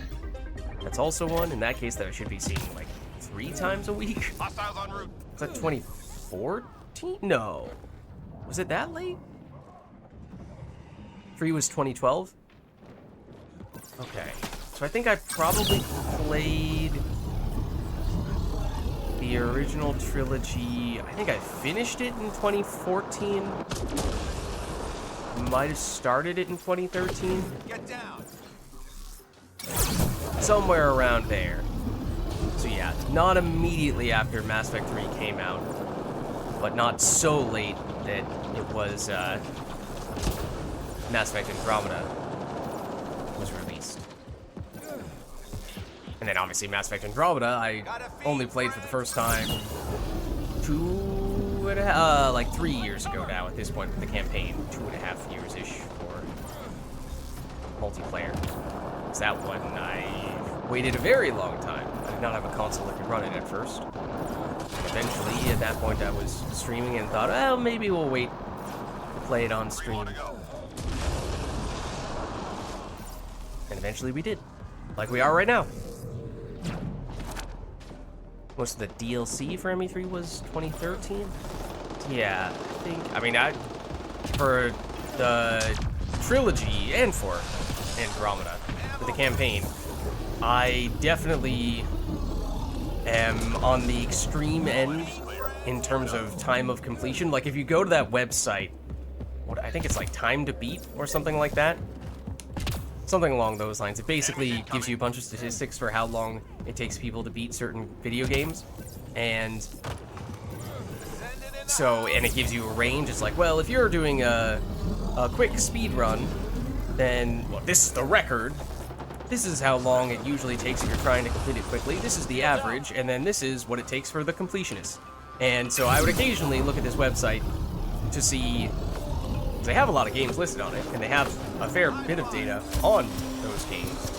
Speaker 1: That's also one. In that case, that I should be seeing, like, 3 times a week.
Speaker 2: Hostiles en route.
Speaker 1: Was that 2014? No. Was it that late? 3 was 2012? Okay. So I think I probably played the original trilogy. I think I finished it in 2014. Might have started it in 2013.
Speaker 4: Get down.
Speaker 1: Somewhere around there. So yeah, not immediately after Mass Effect 3 came out, but not so late that it was Mass Effect Andromeda was released. And then obviously Mass Effect Andromeda, I only played for the first time 3 years ago now at this point with the campaign. 2.5 years-ish for multiplayer. Because that one, I waited a very long time. I did not have a console that could run it at first. Eventually, at that point, I was streaming and thought, well, maybe we'll wait to play it on stream. And eventually we did. Like we are right now. Most of the DLC for ME3 was 2013? Yeah, I think, for the trilogy and for Andromeda, for the campaign, I definitely am on the extreme end in terms of time of completion. Like, if you go to that website, I think it's like Time to Beat or something like that. Something along those lines. It basically gives you a bunch of statistics for how long it takes people to beat certain video games. And so, and it gives you a range. It's like, well, if you're doing a quick speed run, then, well, this is the record. This is how long it usually takes if you're trying to complete it quickly. This is the average, and then this is what it takes for the completionist. And so I would occasionally look at this website to see, they have a lot of games listed on it, and they have a fair bit of data on those games.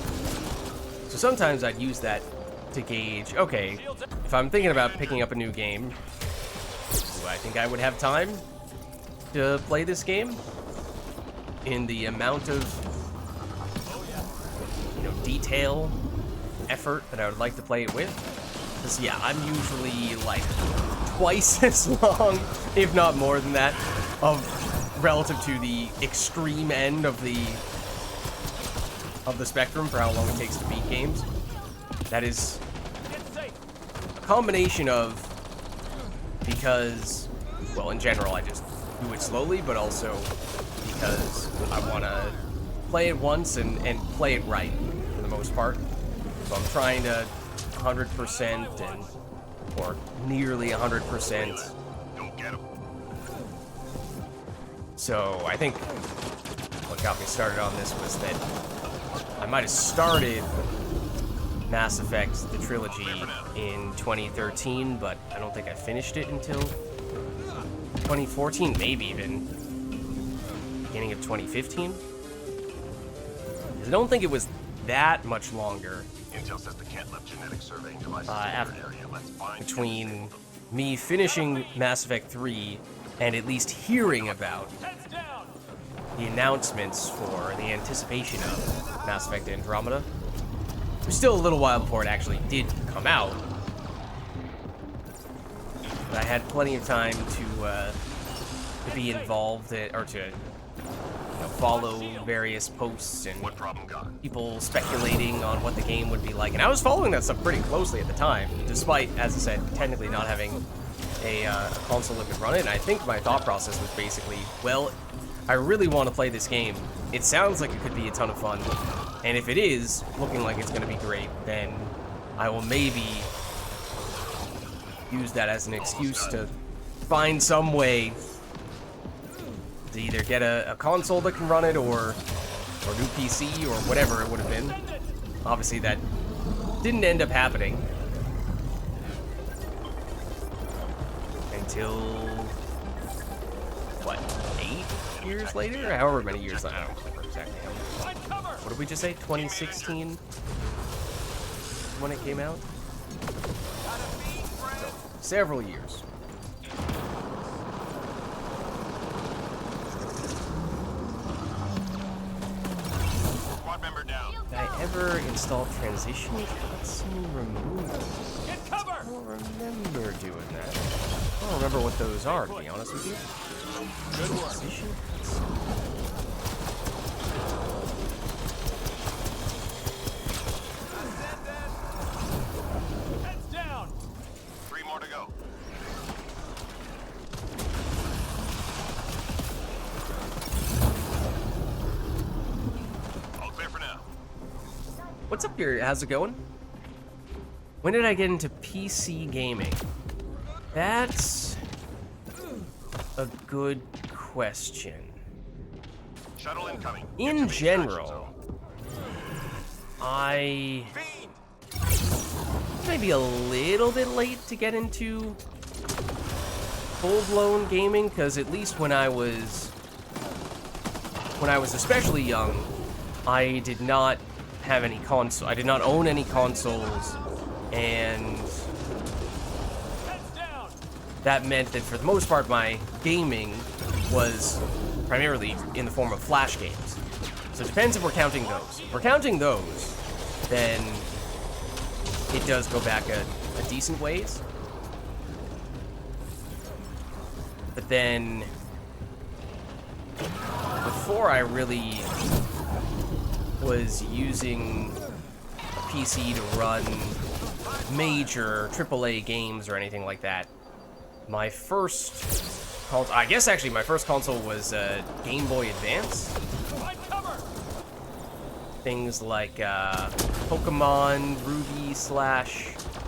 Speaker 1: So sometimes I'd use that to gauge, okay, if I'm thinking about picking up a new game, do I think I would have time to play this game in the amount of, detail, effort that I would like to play it with? Because, yeah, I'm usually, like, twice as long, if not more than that, relative to the extreme end of the spectrum for how long it takes to beat games. That is a combination of, because, well, in general, I just do it slowly, but also because I want to play it once and play it right, for the most part. So I'm trying to 100% or nearly 100%.
Speaker 2: Don't get him.
Speaker 1: So I think what got me started on this was that I might have started Mass Effect, the trilogy, in 2013, but I don't think I finished it until 2014, maybe even beginning of 2015. I don't think it was that much longer
Speaker 2: Intel says the can't left genetic surveying devices in your area. Let's find
Speaker 1: between me finishing Mass Effect 3 and at least hearing about the announcements for the anticipation of Mass Effect Andromeda. It was still a little while before it actually did come out, but I had plenty of time to be involved or to follow various posts and
Speaker 2: what problem got?
Speaker 1: people speculating on what the game would be like. And I was following that stuff pretty closely at the time, despite, as I said, technically not having a console that could run it. And I think my thought process was basically, well, I really want to play this game. It sounds like it could be a ton of fun. And if it is looking like it's going to be great, then I will maybe use that as an excuse to find some way to either get a console that can run it or new PC or whatever it would have been. Obviously that didn't end up happening. until what, 8 years later? However many years, I don't remember exactly how many.
Speaker 4: Find cover.
Speaker 1: What did we just say? 2016 when it came out? So, several years.
Speaker 2: Squad member down.
Speaker 1: Did I ever install transition cutscene removal?
Speaker 4: Get
Speaker 1: I
Speaker 4: cover.
Speaker 1: don't remember doing that. I don't remember what those are, to be honest with you.
Speaker 4: Good work.
Speaker 1: Transition cutscene.
Speaker 4: Heads down.
Speaker 2: 3 more to go. All clear for now.
Speaker 1: What's up here? How's it going? When did I get into PC gaming? That's a good question.
Speaker 2: Shuttle incoming.
Speaker 1: In
Speaker 2: Get to the extraction
Speaker 1: general,
Speaker 2: zone.
Speaker 1: I
Speaker 2: Fiend!
Speaker 1: maybe a little bit late to get into full-blown gaming, because at least when I was especially young, I did not have any console. I did not own any consoles, and
Speaker 4: Heads down.
Speaker 1: that meant that for the most part, my gaming was primarily in the form of Flash games. So it depends if we're counting those. If we're counting those, then it does go back a decent ways. But then, before I really was using a PC to run major AAA games or anything like that, my first console, I guess actually my first console was Game Boy Advance.
Speaker 4: Find cover.
Speaker 1: Things like Pokemon Ruby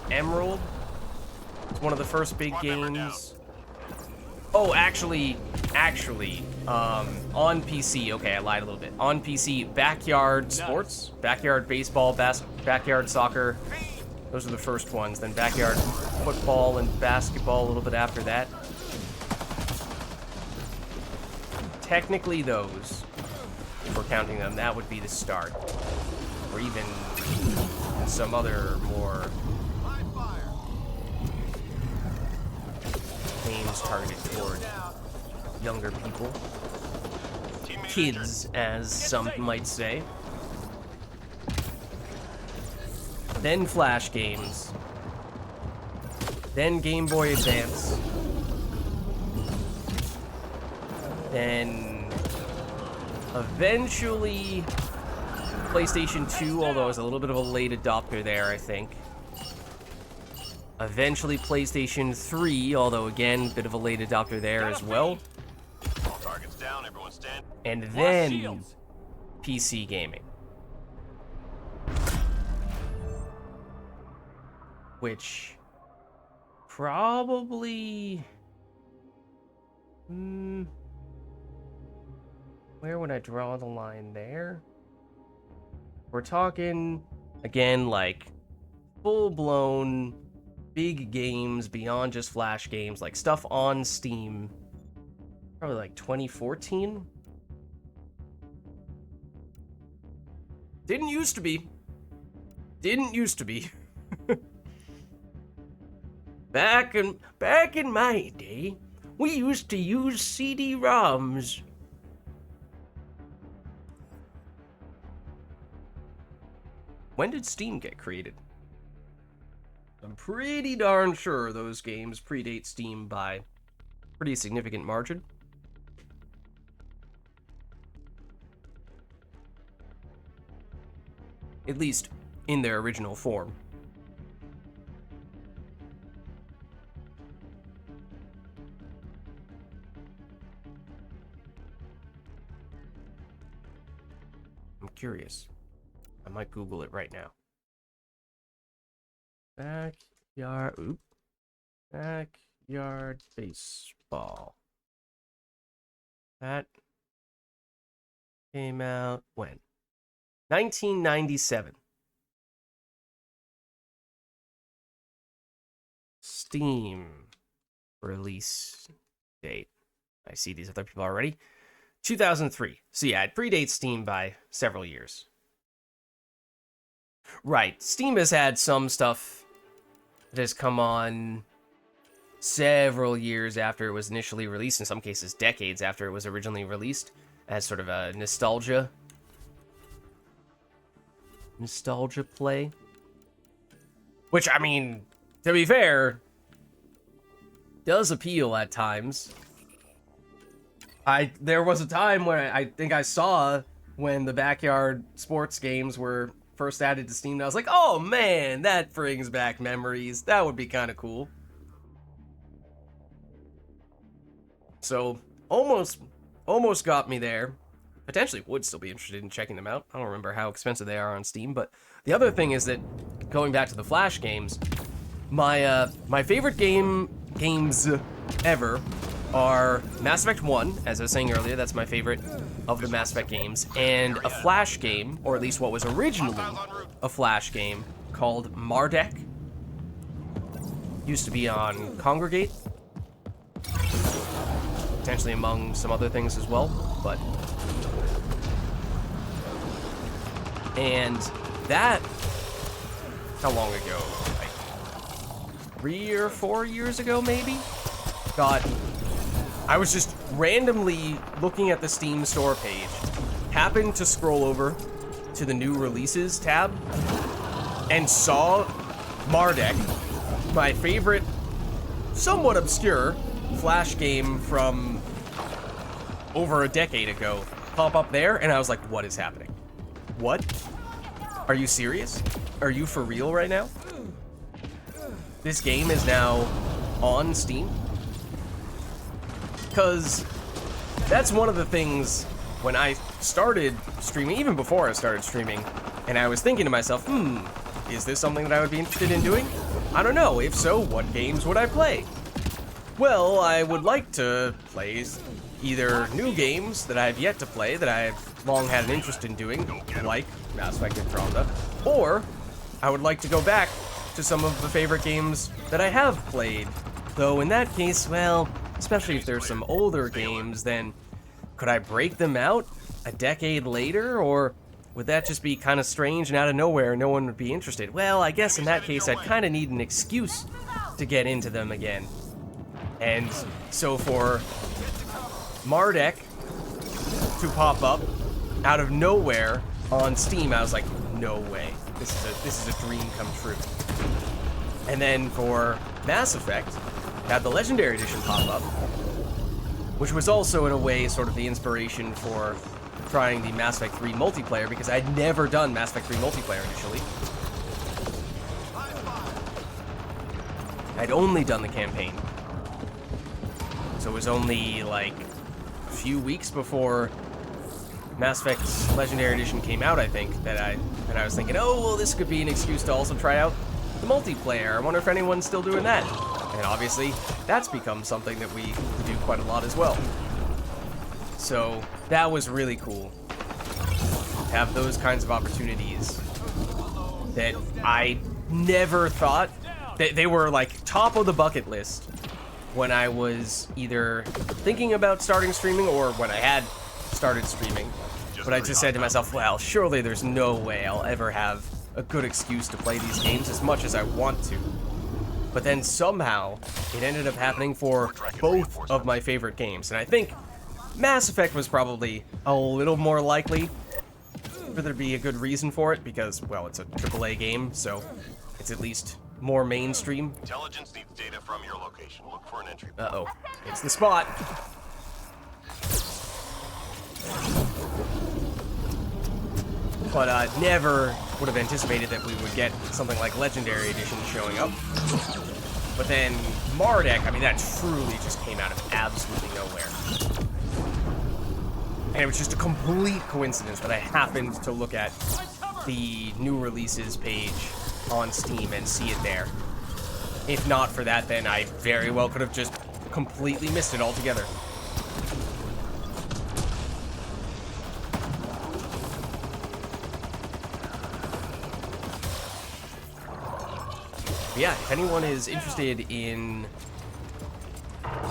Speaker 1: / Emerald. It's one of the first big games. Oh, actually, on PC, okay, I lied a little bit. On PC, Backyard Sports, Backyard Baseball, Backyard Soccer. Those are the first ones. Then Backyard Football and Basketball a little bit after that. Technically those, if we're counting them, that would be the start. Or even some other more games targeted toward younger people. Kids, as some might say. Then Flash games. Then Game Boy Advance. Then eventually PlayStation 2, although I was a little bit of a late adopter there, I think. Eventually PlayStation 3, although again, a bit of a late adopter there as well.
Speaker 2: All targets down, everyone stand.
Speaker 1: And
Speaker 4: Lost
Speaker 1: then
Speaker 4: shields.
Speaker 1: PC gaming. Which probably... where would I draw the line there? We're talking, again, like full-blown big games beyond just Flash games, like stuff on Steam. Probably like 2014? Didn't used to be. Didn't used to be. Back in my day, we used to use CD-ROMs. When did Steam get created? I'm pretty darn sure those games predate Steam by a pretty significant margin. At least in their original form. I'm curious. I might Google it right now. Backyard baseball. That came out when? 1997. Steam release date. I see these other people already. 2003. So yeah, it predates Steam by several years. Right. Steam has had some stuff that has come on several years after it was initially released, in some cases decades after it was originally released, as sort of a nostalgia play. Which, I mean, to be fair, does appeal at times. There was a time where I think I saw when the backyard sports games were first added to Steam, and I was like, oh man, that brings back memories. That would be kind of cool. So, almost got me there. Potentially would still be interested in checking them out. I don't remember how expensive they are on Steam, but the other thing is that, going back to the Flash games, my favorite games ever are Mass Effect 1, as I was saying earlier, that's my favorite of the Mass Effect games, and a Flash game, or at least what was originally a Flash game, called Mardek. Used to be on Congregate. Potentially among some other things as well, but... And that... How long ago? Like 3 or 4 years ago, maybe? I was just randomly looking at the Steam store page, happened to scroll over to the new releases tab, and saw Mardek, my favorite, somewhat obscure Flash game from over a decade ago, pop up there, and I was like, what is happening? What? Are you serious? Are you for real right now? This game is now on Steam? Because that's one of the things when I started streaming, even before I started streaming, and I was thinking to myself, is this something that I would be interested in doing? I don't know. If so, what games would I play? Well, I would like to play either new games that I have yet to play that I have long had an interest in doing, like Mass Effect Andromeda, or I would like to go back to some of the favorite games that I have played. Though in that case, well, especially if there's some older games, then could I break them out a decade later, or would that just be kind of strange and out of nowhere, no one would be interested? Well, I guess in that case, I'd kind of need an excuse to get into them again. And so for Mardek to pop up out of nowhere on Steam, I was like, no way. This is a dream come true. And then for Mass Effect, had the Legendary Edition pop up, which was also in a way sort of the inspiration for trying the Mass Effect 3 multiplayer, because I'd never done Mass Effect 3 multiplayer initially. I'd only done the campaign. So it was only like a few weeks before Mass Effect Legendary Edition came out, I think, that I was thinking, oh, well, this could be an excuse to also try out the multiplayer. I wonder if anyone's still doing that. And obviously, that's become something that we do quite a lot as well. So that was really cool. Have those kinds of opportunities that I never thought that they were like top of the bucket list when I was either thinking about starting streaming or when I had started streaming. But I just said to myself, well, surely there's no way I'll ever have a good excuse to play these games as much as I want to. But then somehow, it ended up happening for both of my favorite games. And I think Mass Effect was probably a little more likely for there to be a good reason for it, because, well, it's a AAA game, so it's at least more mainstream.
Speaker 2: Intelligence needs data from your location. Look for an entry.
Speaker 1: Uh-oh. It's the spot. But never would have anticipated that we would get something like Legendary Edition showing up. But then Mardek, I mean, that truly just came out of absolutely nowhere. And it was just a complete coincidence that I happened to look at the new releases page on Steam and see it there. If not for that, then I very well could have just completely missed it altogether. Yeah, if anyone is interested in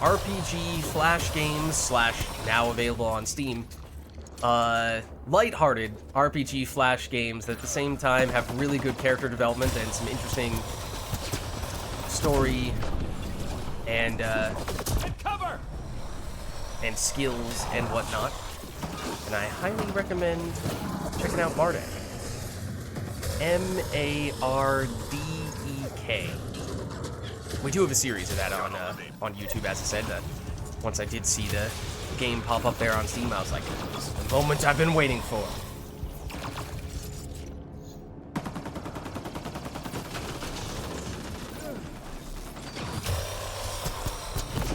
Speaker 1: RPG flash games slash now available on Steam. Lighthearted RPG flash games that at the same time have really good character development and some interesting story and
Speaker 4: Cover!
Speaker 1: and skills and whatnot. And I highly recommend checking out Mardek. M-A-R-D-E-K. We do have a series of that on YouTube, as I said. Once I did see the game pop up there on Steam, I was like, this is the moment I've been waiting for.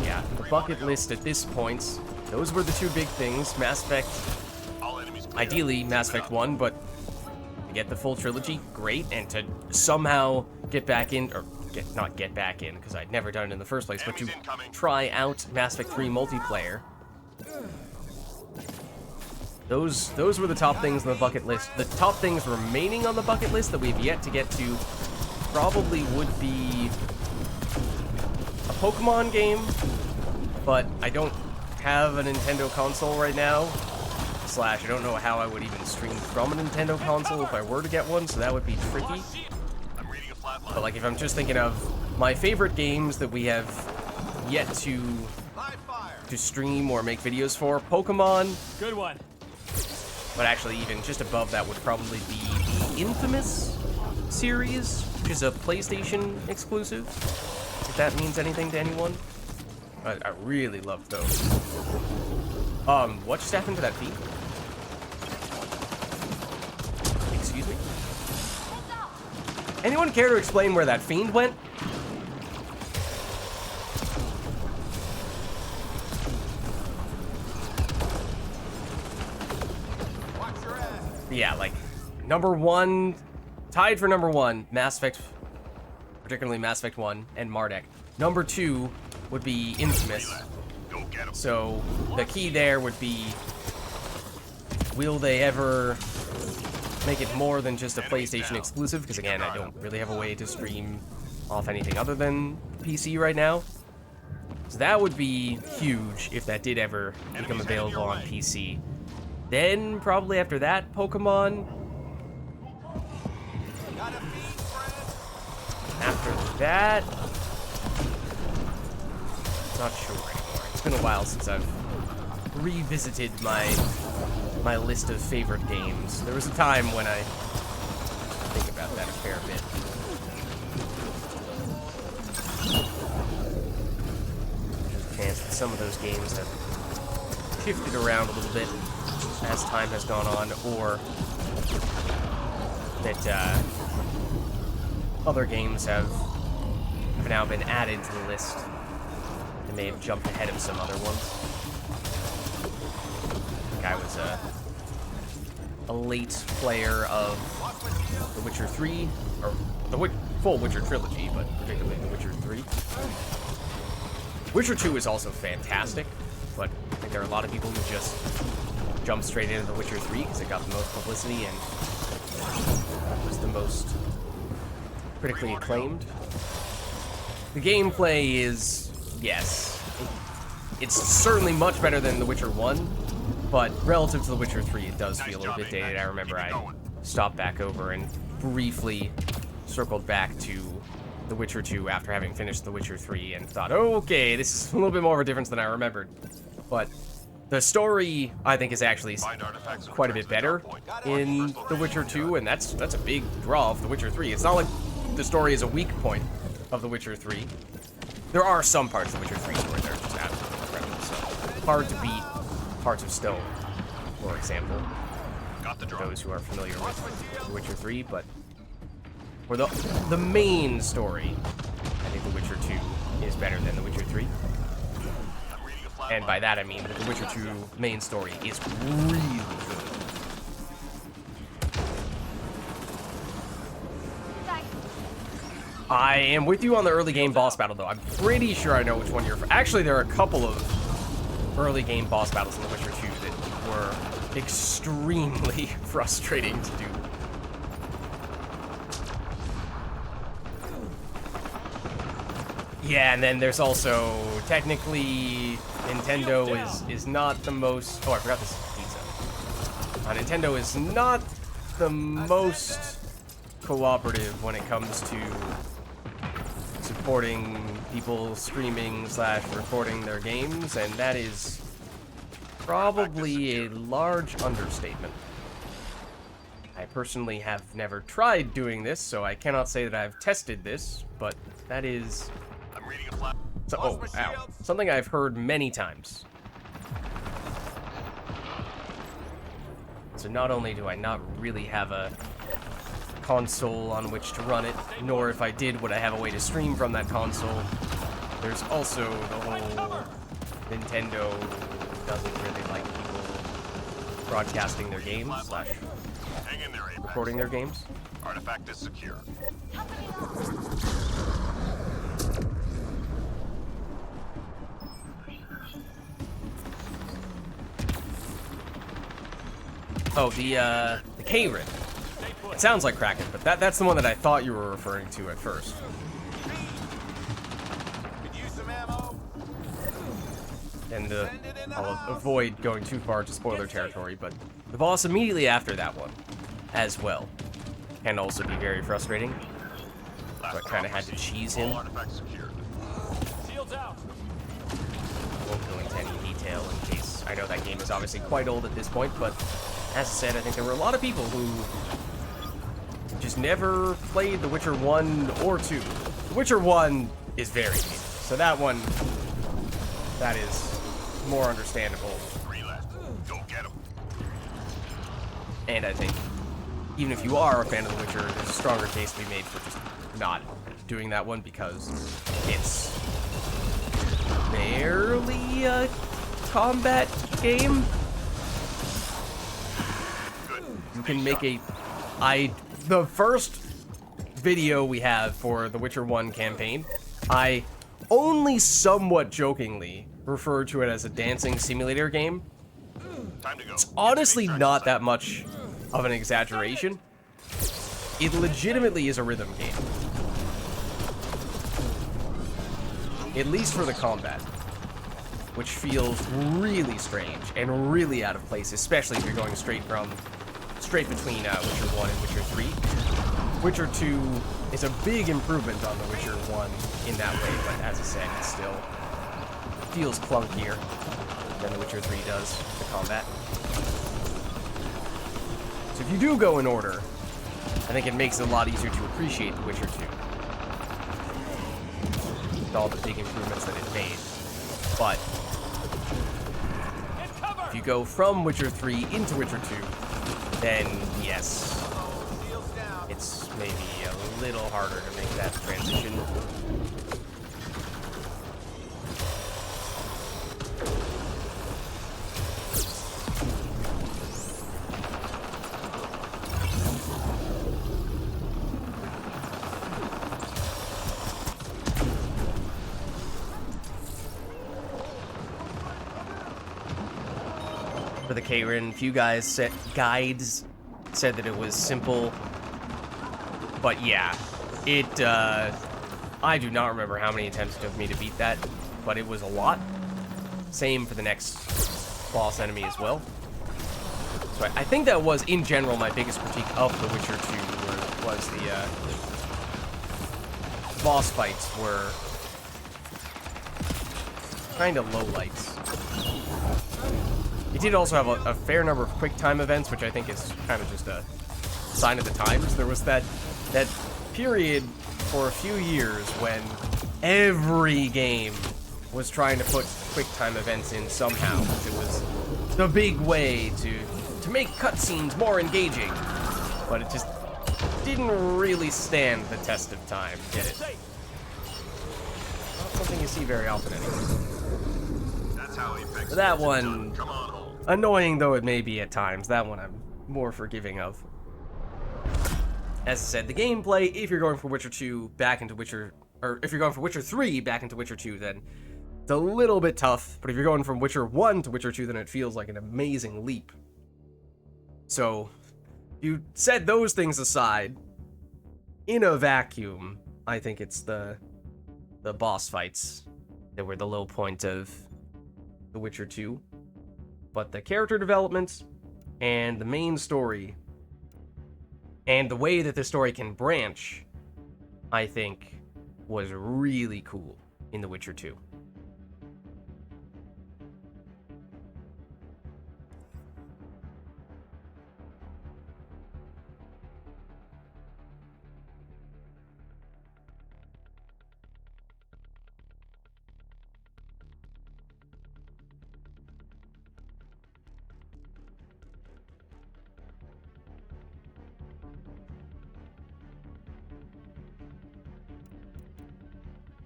Speaker 1: Yeah, the bucket list at this point, those were the two big things. Mass Effect, ideally Mass Effect 1, but to get the full trilogy, great, and to somehow get back in, or not get back in, because I'd never done it in the first place, but to try out Mass Effect 3 multiplayer. Those were the top things on the bucket list. The top things remaining on the bucket list that we've yet to get to probably would be a Pokemon game, but I don't have a Nintendo console right now. Slash, I don't know how I would even stream from a Nintendo console if I were to get one, so that would be tricky. But like, if I'm just thinking of my favorite games that we have yet to stream or make videos for, Pokemon.
Speaker 4: Good one.
Speaker 1: But actually, even just above that would probably be the Infamous series, which is a PlayStation exclusive, if that means anything to anyone. I really love those. What just happened to that feed? Excuse me? Anyone care to explain where that fiend went? Yeah, like, number one, tied for number one, Mass Effect, particularly Mass Effect 1 and Mardek. Number two would be Infamous. So the key there would be, will they ever make it more than just a PlayStation exclusive? Because again, I don't really have a way to stream off anything other than PC right now. So that would be huge if that did ever become available on PC. Then probably after that, Pokemon. After that, not sure anymore. It's been a while since I've revisited my list of favorite games. There was a time when I think about that a fair bit. There's a chance that some of those games have shifted around a little bit as time has gone on, or that other games have now been added to the list. They may have jumped ahead of some other ones. I think I was a late player of The Witcher 3, or the full Witcher trilogy, but particularly The Witcher 3. Witcher 2 is also fantastic, but I think there are a lot of people who just jump straight into The Witcher 3 because it got the most publicity and was the most critically acclaimed. The gameplay is, yes, it's certainly much better than The Witcher 1, but relative to The Witcher 3, it does feel a little bit dated. I remember I stopped back over and briefly circled back to The Witcher 2 after having finished The Witcher 3 and thought, oh, okay, this is a little bit more of a difference than I remembered. But the story, I think, is actually quite a bit better in The Witcher 2, and that's a big draw of The Witcher 3. It's not like the story is a weak point of The Witcher 3. There are some parts of The Witcher 3 story that are just absolutely incredible. So hard to beat Hearts of Stone, for example. For those who are familiar with The Witcher 3, but for the main story, I think The Witcher 2 is better than The Witcher 3. And by that I mean that The Witcher 2 main story is really good. I am with you on the early game boss battle, though. I'm pretty sure I know which one you're... Actually, there are a couple of early game boss battles in The Witcher 2 that were extremely frustrating to do. Yeah, and then there's also, technically, Nintendo is not the most... Oh, I forgot this pizza. Nintendo is not the most cooperative when it comes to supporting people streaming / recording their games, and that is probably a large understatement. I personally have never tried doing this, so I cannot say that I've tested this, but that is...
Speaker 2: I'm reading a flat.
Speaker 1: So, oh, ow. Something I've heard many times. So not only do I not really have a console on which to run it, nor if I did would I have a way to stream from that console, there's also the whole Nintendo doesn't really like people broadcasting their games /
Speaker 2: Hang in there, Apex.
Speaker 1: recording their games.
Speaker 2: Artifact is secure.
Speaker 1: Oh, the K-Rin. It sounds like Kraken, but that's the one that I thought you were referring to at first.
Speaker 4: Could use some ammo.
Speaker 1: And I'll avoid going too far to spoiler territory, but the boss immediately after that one, as well, can also be very frustrating. So I kind of had to cheese him.
Speaker 2: All artifacts secured.
Speaker 4: Shields out.
Speaker 1: I won't go into any detail in case I know that game is obviously quite old at this point, but as I said, I think there were a lot of people who just never played The Witcher 1 or 2. The Witcher 1 is very deep, so that one, that is more understandable.
Speaker 2: 3 left. Go get him.
Speaker 1: And I think even if you are a fan of The Witcher, there's a stronger case to be made for just not doing that one because it's barely a combat game. You can make the first video we have for the Witcher 1 campaign, I only somewhat jokingly refer to it as a dancing simulator game.
Speaker 2: Time to go.
Speaker 1: It's honestly not that much of an exaggeration. It legitimately is a rhythm game. At least for the combat, which feels really strange and really out of place, especially if you're going straight between Witcher 1 and Witcher 3. Witcher 2 is a big improvement on The Witcher 1 in that way, but as I said, it still feels clunkier than The Witcher 3 does, the combat. So if you do go in order, I think it makes it a lot easier to appreciate The Witcher 2. With all the big improvements that it made. But if you go from Witcher 3 into Witcher 2, then yes, it's maybe a little harder to make that transition. For the K-Rin, a few guides said that it was simple, but yeah, I do not remember how many attempts it took me to beat that, but it was a lot. Same for the next boss enemy as well. So I think that was, in general, my biggest critique of The Witcher 2 was the boss fights were kind of lowlights. It did also have a fair number of quick time events, which I think is kind of just a sign of the times. There was that period for a few years when every game was trying to put quick time events in somehow. It was the big way to make cutscenes more engaging, but it just didn't really stand the test of time, did it? Not something you see very often anymore.
Speaker 2: That's how Apex.
Speaker 1: That one,
Speaker 2: Come on home.
Speaker 1: annoying though it may be at times, that one I'm more forgiving of. As I said, the gameplay, if you're going for Witcher 2 back into Witcher, or if you're going for Witcher 3 back into Witcher 2, then it's a little bit tough, but if you're going from Witcher 1 to Witcher 2, then it feels like an amazing leap. So, you set those things aside, in a vacuum, I think it's the the boss fights that were the low point of The Witcher 2. But the character development and the main story and the way that the story can branch, I think, was really cool in The Witcher 2.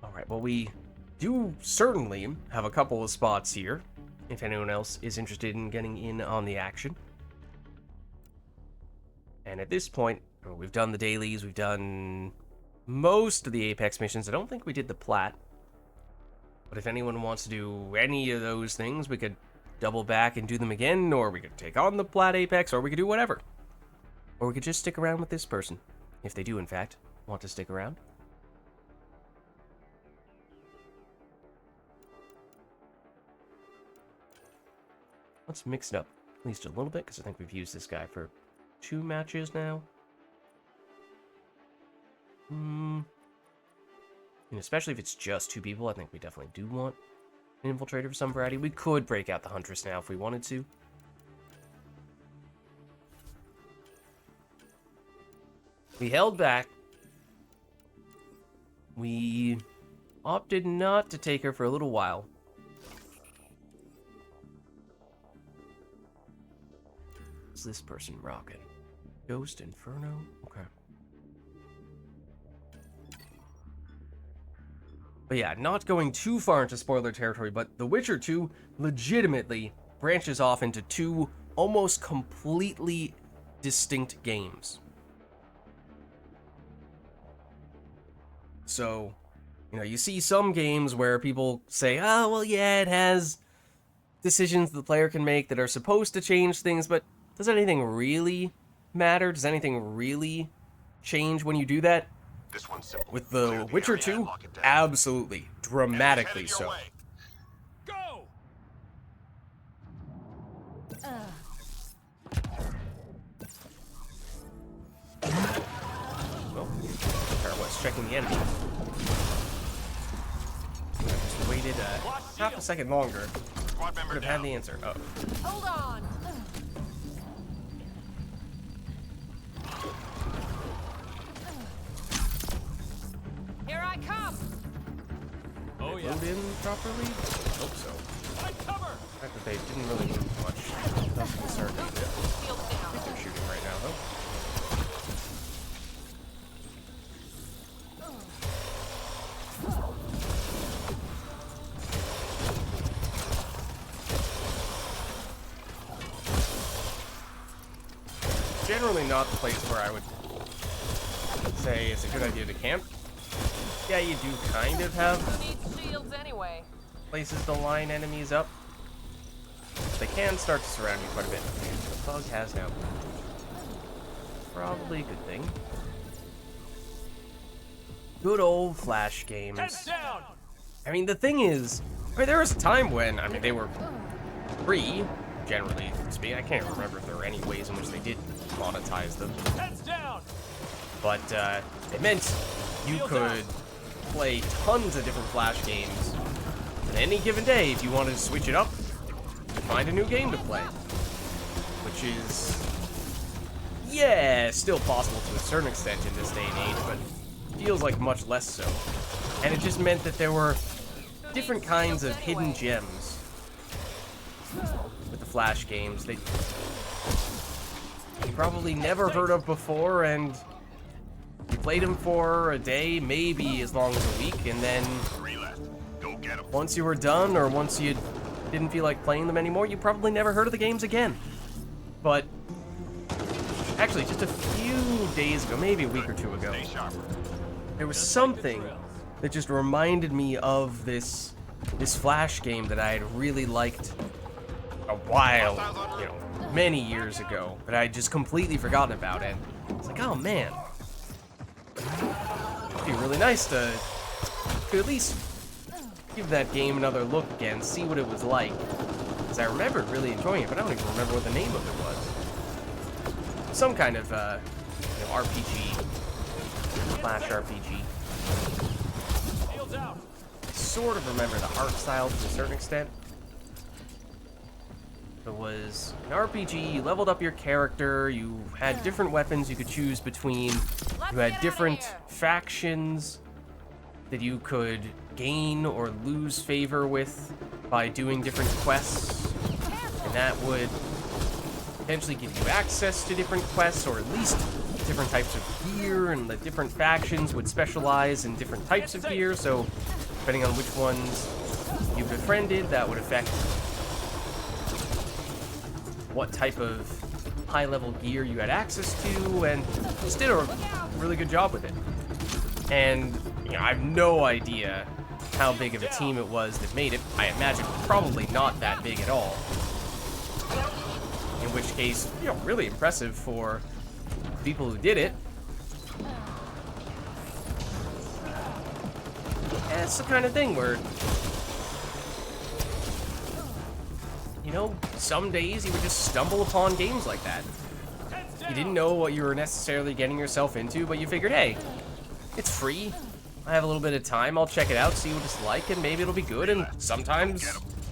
Speaker 1: Alright, well, we do certainly have a couple of spots here, if anyone else is interested in getting in on the action. And at this point, we've done the dailies, we've done most of the Apex missions. I don't think we did the Plat. But if anyone wants to do any of those things, we could double back and do them again, or we could take on the Plat Apex, or we could do whatever. Or we could just stick around with this person, if they do, in fact, want to stick around. Let's mix it up at least a little bit, because I think we've used this guy for 2 matches now. And especially if it's just 2 people, I think we definitely do want an infiltrator of some variety. We could break out the Huntress now if we wanted to. We held back. We opted not to take her for a little while. What's this person rocking? Ghost Inferno? Okay. But yeah, not going too far into spoiler territory, but The Witcher 2 legitimately branches off into 2 almost completely distinct games. So, you know, you see some games where people say, oh, well, yeah, it has decisions the player can make that are supposed to change things, but does anything really matter? Does anything really change when you do that?
Speaker 2: This one's simple.
Speaker 1: With The Witcher 2, absolutely, dramatically so.
Speaker 4: Go!
Speaker 1: Well, Tara was checking the enemy. I just waited half a second longer.
Speaker 2: Squad member
Speaker 1: Could have had the answer. Oh.
Speaker 3: Hold on. Here I come.
Speaker 4: Oh yeah.
Speaker 1: Moved in properly? Hope so.
Speaker 4: Find cover.
Speaker 1: The fact that they didn't really move much doesn't concern me.
Speaker 3: Shield
Speaker 1: I
Speaker 3: down.
Speaker 1: think they're shooting right now, though. Generally not the place where I would say it's a good idea to camp. Yeah, you do kind of have
Speaker 3: Who needs shields anyway?
Speaker 1: places to line enemies up. They can start to surround you quite a bit. The bug has now. Probably a good thing. Good old Flash games.
Speaker 4: Heads down.
Speaker 1: I mean, the thing is, there was a time when, I mean, they were free, generally speaking. I can't remember if there were any ways in which they did monetize them.
Speaker 4: Heads down.
Speaker 1: But it meant you could play tons of different Flash games. And any given day, if you wanted to switch it up, find a new game to play. Which is, yeah, still possible to a certain extent in this day and age, but feels like much less so. And it just meant that there were different kinds of hidden gems with the Flash games that you probably never heard of before, and you played them for a day, maybe as long as a week, and then
Speaker 2: Go get him.
Speaker 1: once you were done, or once you didn't feel like playing them anymore, you probably never heard of the games again. But actually, just a few days ago, maybe a week or 2 ago,
Speaker 2: Stay sharp.
Speaker 1: there was something that just reminded me of this Flash game that I had really liked a while, you know, many years ago, but I had just completely forgotten about it. It's like, oh man, it'd be really nice to to at least give that game another look again, see what it was like. Because I remember really enjoying it, but I don't even remember what the name of it was. Some kind of, RPG. Flash RPG.
Speaker 4: Shields out.
Speaker 1: Sort of remember the art style to a certain extent. It was an RPG, you leveled up your character, you had different weapons you could choose between, you had different factions that you could gain or lose favor with by doing different quests, and that would potentially give you access to different quests, or at least different types of gear, and the different factions would specialize in different types of gear, so depending on which ones you befriended, that would affect what type of high-level gear you had access to, and just did a really good job with it. And, I have no idea how big of a team it was that made it. I imagine probably not that big at all. In which case, really impressive for people who did it. And it's the kind of thing where, some days you would just stumble upon games like that. You didn't know what you were necessarily getting yourself into, but you figured, hey, it's free. I have a little bit of time, I'll check it out, see what it's like, and maybe it'll be good, and sometimes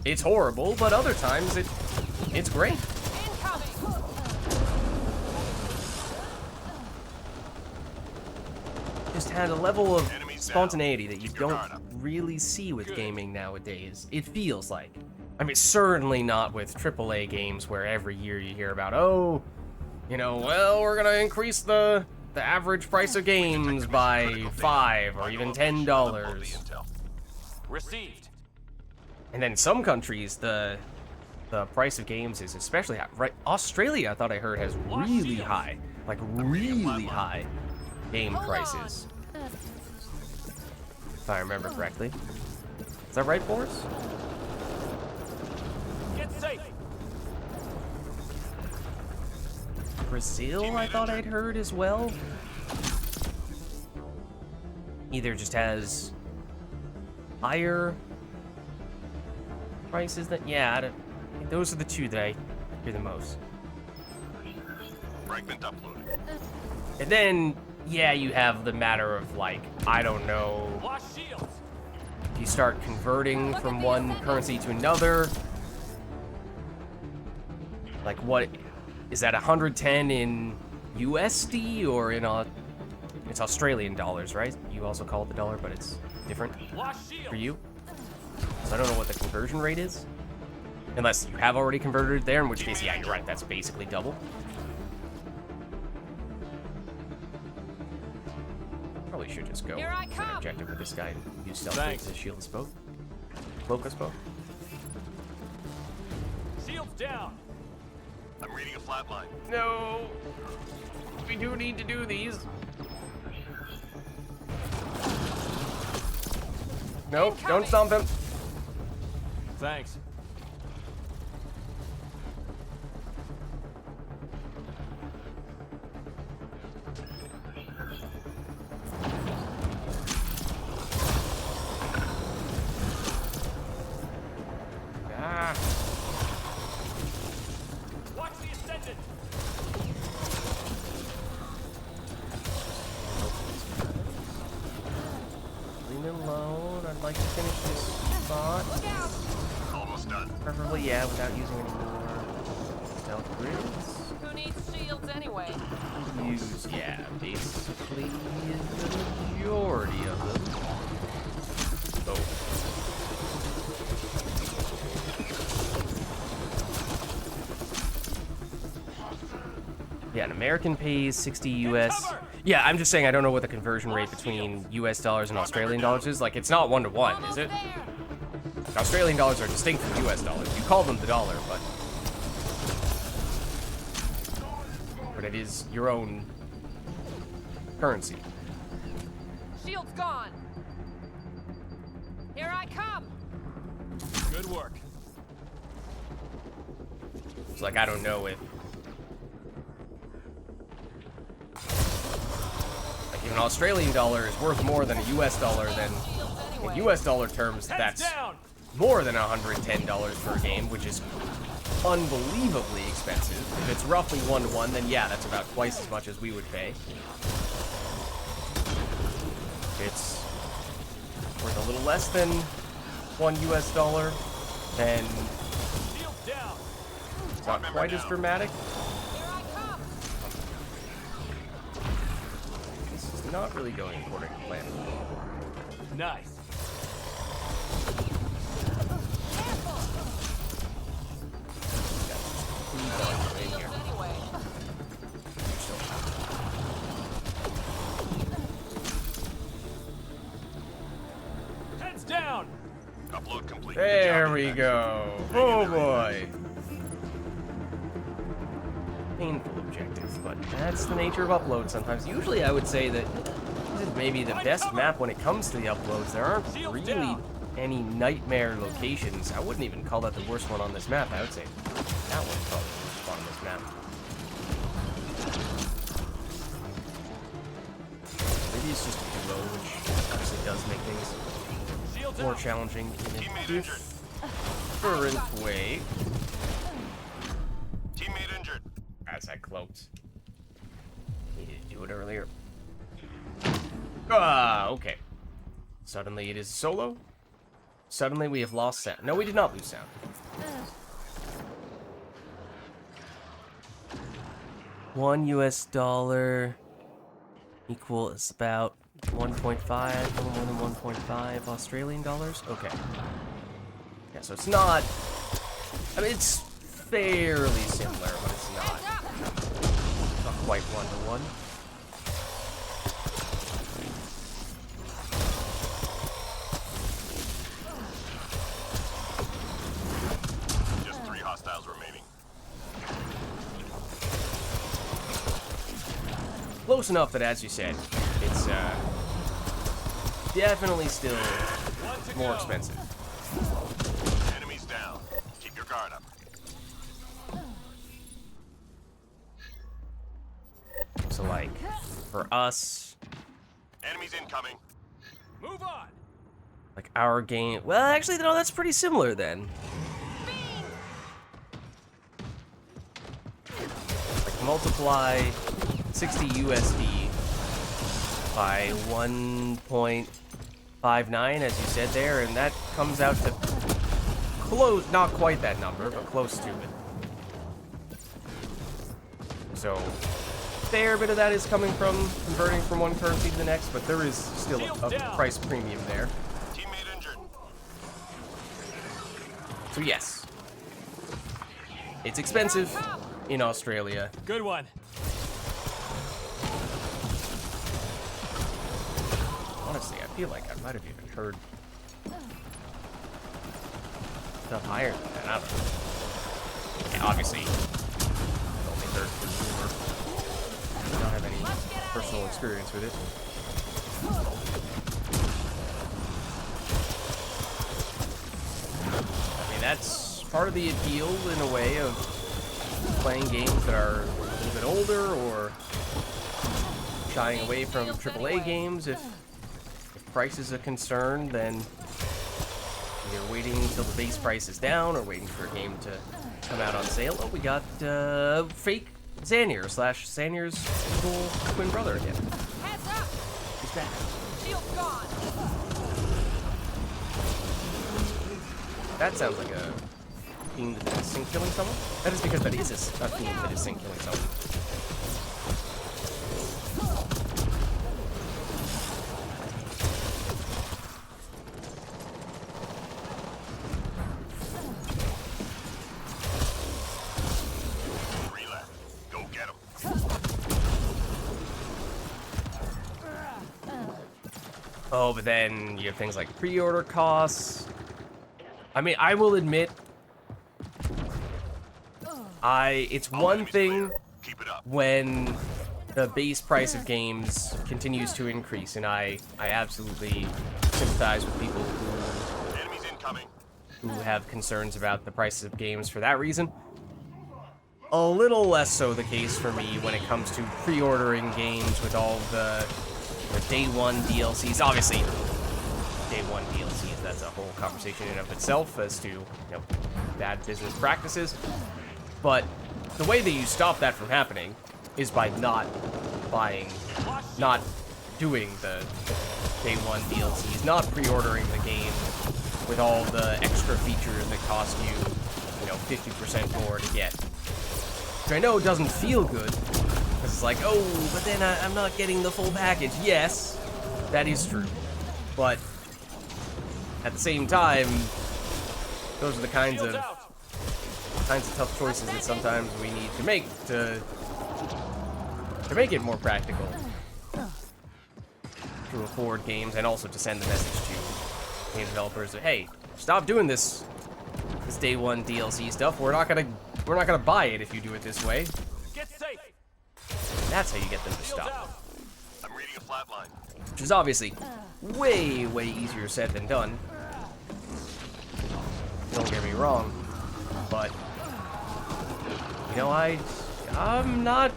Speaker 1: it's horrible, but other times it's great. Just had a level of spontaneity that you don't really see with gaming nowadays. It feels like. I mean, certainly not with AAA games where every year you hear about, well, we're gonna increase the average price of games by $5 or even $10.
Speaker 4: Received.
Speaker 1: And then some countries, the price of games is especially high. Right, Australia, I thought I heard, has really high, like really high game prices. If I remember correctly. Is that right, Boris?
Speaker 4: Get safe.
Speaker 1: Brazil, I thought I'd heard as well. Either just has higher prices than, I think those are the two that I hear the most.
Speaker 2: Fragment uploaded.
Speaker 1: And then, you have the matter of, like, I don't know,
Speaker 4: Lost shields.
Speaker 1: if you start converting from one currency to another, like, what is that, 110 in USD or in it's Australian dollars, right? You also call it the dollar, but it's different for you. So I don't know what the conversion rate is, unless you have already converted it there, in which case, you're right, that's basically double. Probably should just go
Speaker 3: Here I
Speaker 1: for an
Speaker 3: come.
Speaker 1: objective with this guy and use stealth
Speaker 4: Thanks.
Speaker 1: as a shield spoke. Cloak, I suppose.
Speaker 4: Shields down.
Speaker 2: I'm reading a flatline.
Speaker 1: No! We do need to do these. Nope, don't stomp him.
Speaker 4: Thanks.
Speaker 1: Ah.
Speaker 4: Watch the ascendant.
Speaker 1: Leave me alone. I'd like to finish this spot.
Speaker 2: Almost done.
Speaker 1: Preferably, without using any more stealth grids.
Speaker 3: Who needs shields anyway?
Speaker 1: Use, basically the majority of them. Oh. Yeah, an American pays 60 US. Yeah, I'm just saying I don't know what the conversion rate between US dollars and Australian dollars is. Like, it's not 1-to-1, is it? Australian dollars are distinct from US dollars. You call them the dollar, but it is your own currency.
Speaker 3: Shield's gone. Here I come.
Speaker 4: Good work.
Speaker 1: It's like, I don't know if like, if an Australian dollar is worth more than a US dollar, then
Speaker 3: anyway.
Speaker 1: In US dollar terms,
Speaker 4: Heads
Speaker 1: that's
Speaker 4: down.
Speaker 1: more than $110 per game, which is unbelievably expensive. If it's roughly 1-to-1, then yeah, that's about twice as much as we would pay. It's worth a little less than $1 US, then
Speaker 4: Shields down.
Speaker 1: it's not quite as dramatic.
Speaker 3: Here I come.
Speaker 1: This is not really going according to plan.
Speaker 4: Nice.
Speaker 3: Shields anyway.
Speaker 4: Heads down.
Speaker 2: Upload complete.
Speaker 1: There
Speaker 2: Good
Speaker 1: we
Speaker 2: job,
Speaker 1: go. Oh boy. Painful objective, but that's the nature of uploads sometimes. Usually I would say that this is maybe the best map when it comes to the uploads. There aren't really any nightmare locations. I wouldn't even call that the worst one on this map. I would say that one's probably the worst one on this map. Maybe it's just a duo, which obviously does make things
Speaker 4: Shields
Speaker 1: more
Speaker 4: out.
Speaker 1: challenging in a
Speaker 2: Teammate injured.
Speaker 1: different way.
Speaker 2: Teammate injured.
Speaker 1: As I cloaked. Needed to do it earlier. Ah, okay. Suddenly it is solo. Suddenly we have lost sound. No, we did not lose sound. $1 equals about 1.5, a little more than 1.5 Australian dollars. Okay. Yeah, so it's not. I mean, it's fairly similar, but it's not. Not quite 1-to-1.
Speaker 2: Just 3 hostiles remaining.
Speaker 1: Close enough that, as you said, it's definitely still
Speaker 4: One to
Speaker 1: more
Speaker 4: go.
Speaker 1: expensive.
Speaker 2: Enemies down. Keep your guard up.
Speaker 1: So, like, for us,
Speaker 2: Enemies incoming.
Speaker 4: Move on.
Speaker 1: like our game. Well, actually, no, that's pretty similar then. Like, multiply 60 USD by 1.59, as you said there, and that comes out to close, not quite that number, but close to it. So, fair bit of that is coming from converting from one currency to the next, but there is still a price premium there.
Speaker 2: Teammate injured.
Speaker 1: So yes, it's expensive in Australia.
Speaker 4: Good one.
Speaker 1: Honestly, I feel like I might have even heard stuff higher than that. I don't know. Yeah, obviously, I've only heard from rumor. I don't have any personal experience with it. I mean, that's part of the appeal, in a way, of playing games that are a little bit older or shying away from AAA games. If price is a concern, then either waiting until the base price is down or waiting for a game to come out on sale. Oh, we got fake Xanier / Xanier's little twin brother again.
Speaker 3: Heads up.
Speaker 1: He's back.
Speaker 3: Shield's gone.
Speaker 1: That sounds like a fiend that is sync killing someone. That is because that is a fiend that is sync killing someone. Oh, but then you have things like pre-order costs. I mean, I will admit, it's one thing
Speaker 2: Keep it up.
Speaker 1: when the base price of games continues to increase, and I absolutely sympathize with people
Speaker 2: Enemies incoming.
Speaker 1: who have concerns about the prices of games for that reason. A little less so the case for me when it comes to pre-ordering games with all the day one DLCs. Obviously, day one DLCs. That's a whole conversation in and of itself as to, you know, bad business practices. But the way that you stop that from happening is by not doing the day one DLCs, not pre-ordering the game with all the extra features that cost you, you know, 50% more to get. Which I know doesn't feel good, because it's like, oh, but then I'm not getting the full package. Yes, that is true. But at the same time, those are the kinds of tough choices that sometimes we need to make to make it more practical to afford games, and also to send the message to game developers that, hey, stop doing this day one DLC stuff. We're not gonna buy it if you do it this way.
Speaker 4: Get safe.
Speaker 1: That's how you get them to stop.
Speaker 2: I'm reading a flat line.
Speaker 1: Which is obviously way, way easier said than done. Don't get me wrong, but you know, I'm not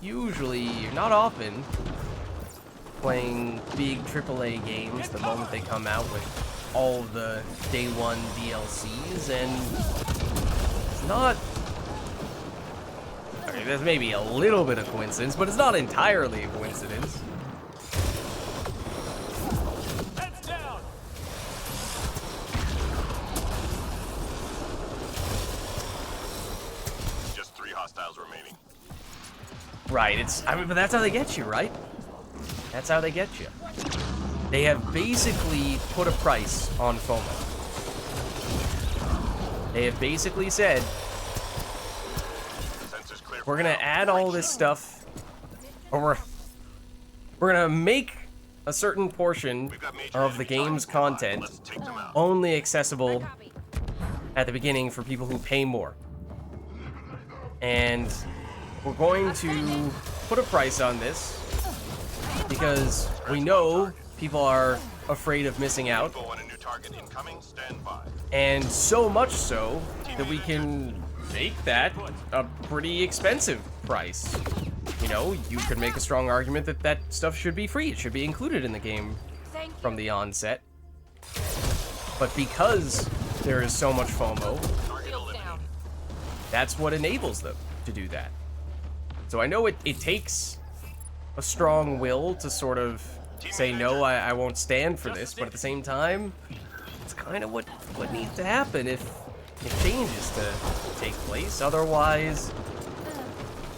Speaker 1: often playing big AAA games the moment they come out with all the day one DLCs, and it's not. Okay, there's maybe a little bit of coincidence, but it's not entirely a coincidence.
Speaker 4: Heads down.
Speaker 2: Just 3 hostiles remaining.
Speaker 1: Right, but that's how they get you, right? That's how they get you. They have basically put a price on FOMO. They have basically said,
Speaker 2: Sensors clear.
Speaker 1: we're gonna add all this stuff, or we're gonna make a certain portion
Speaker 2: We've got major
Speaker 1: of the
Speaker 2: enemy
Speaker 1: game's
Speaker 2: targets.
Speaker 1: content
Speaker 2: Let's take them out.
Speaker 1: only accessible at the beginning for people who pay more. And we're going to put a price on this because we know people are afraid of missing out,
Speaker 2: Go on a new target incoming. Stand by.
Speaker 1: and so much so that we can make that a pretty expensive price. You know, you could make a strong argument that that stuff should be free. It should be included in the game
Speaker 3: Thank
Speaker 1: from the onset. But because there is so much FOMO,
Speaker 3: Shields down.
Speaker 1: that's what enables them to do that. So I know it takes a strong will to sort of say, no, I won't stand for this, but at the same time, it's kind of what needs to happen if change is to take place. Otherwise,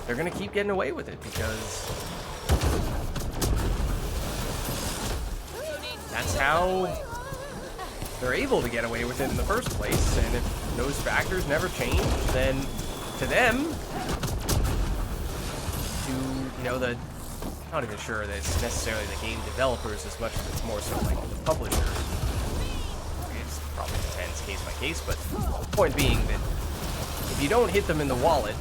Speaker 1: they're going to keep getting away with it because that's how they're able to get away with it in the first place. And if those factors never change, then to them, you know, I'm not even sure that it's necessarily the game developers as much as it's more so like the publishers. It probably depends case by case, but the point being that if you don't hit them in the wallet,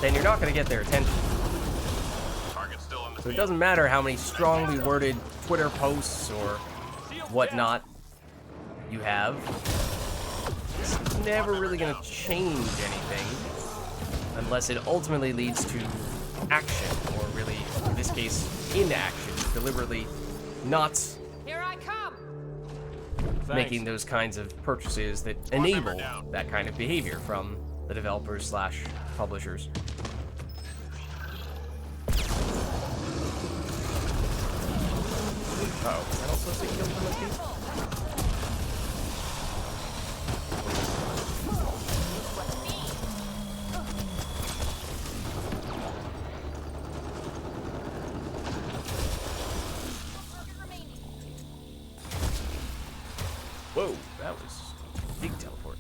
Speaker 1: then you're not going to get their attention.
Speaker 2: Target still in the
Speaker 1: So it
Speaker 2: field.
Speaker 1: doesn't matter how many strongly worded Twitter posts or whatnot you have. It's never really going to change anything unless it ultimately leads to action, or really, in this case, inaction, deliberately not
Speaker 3: Here I come.
Speaker 1: making those kinds of purchases that enable that kind of behavior from the developers slash publishers. Oh, is that also a kill penalty? Whoa, that was a big teleport.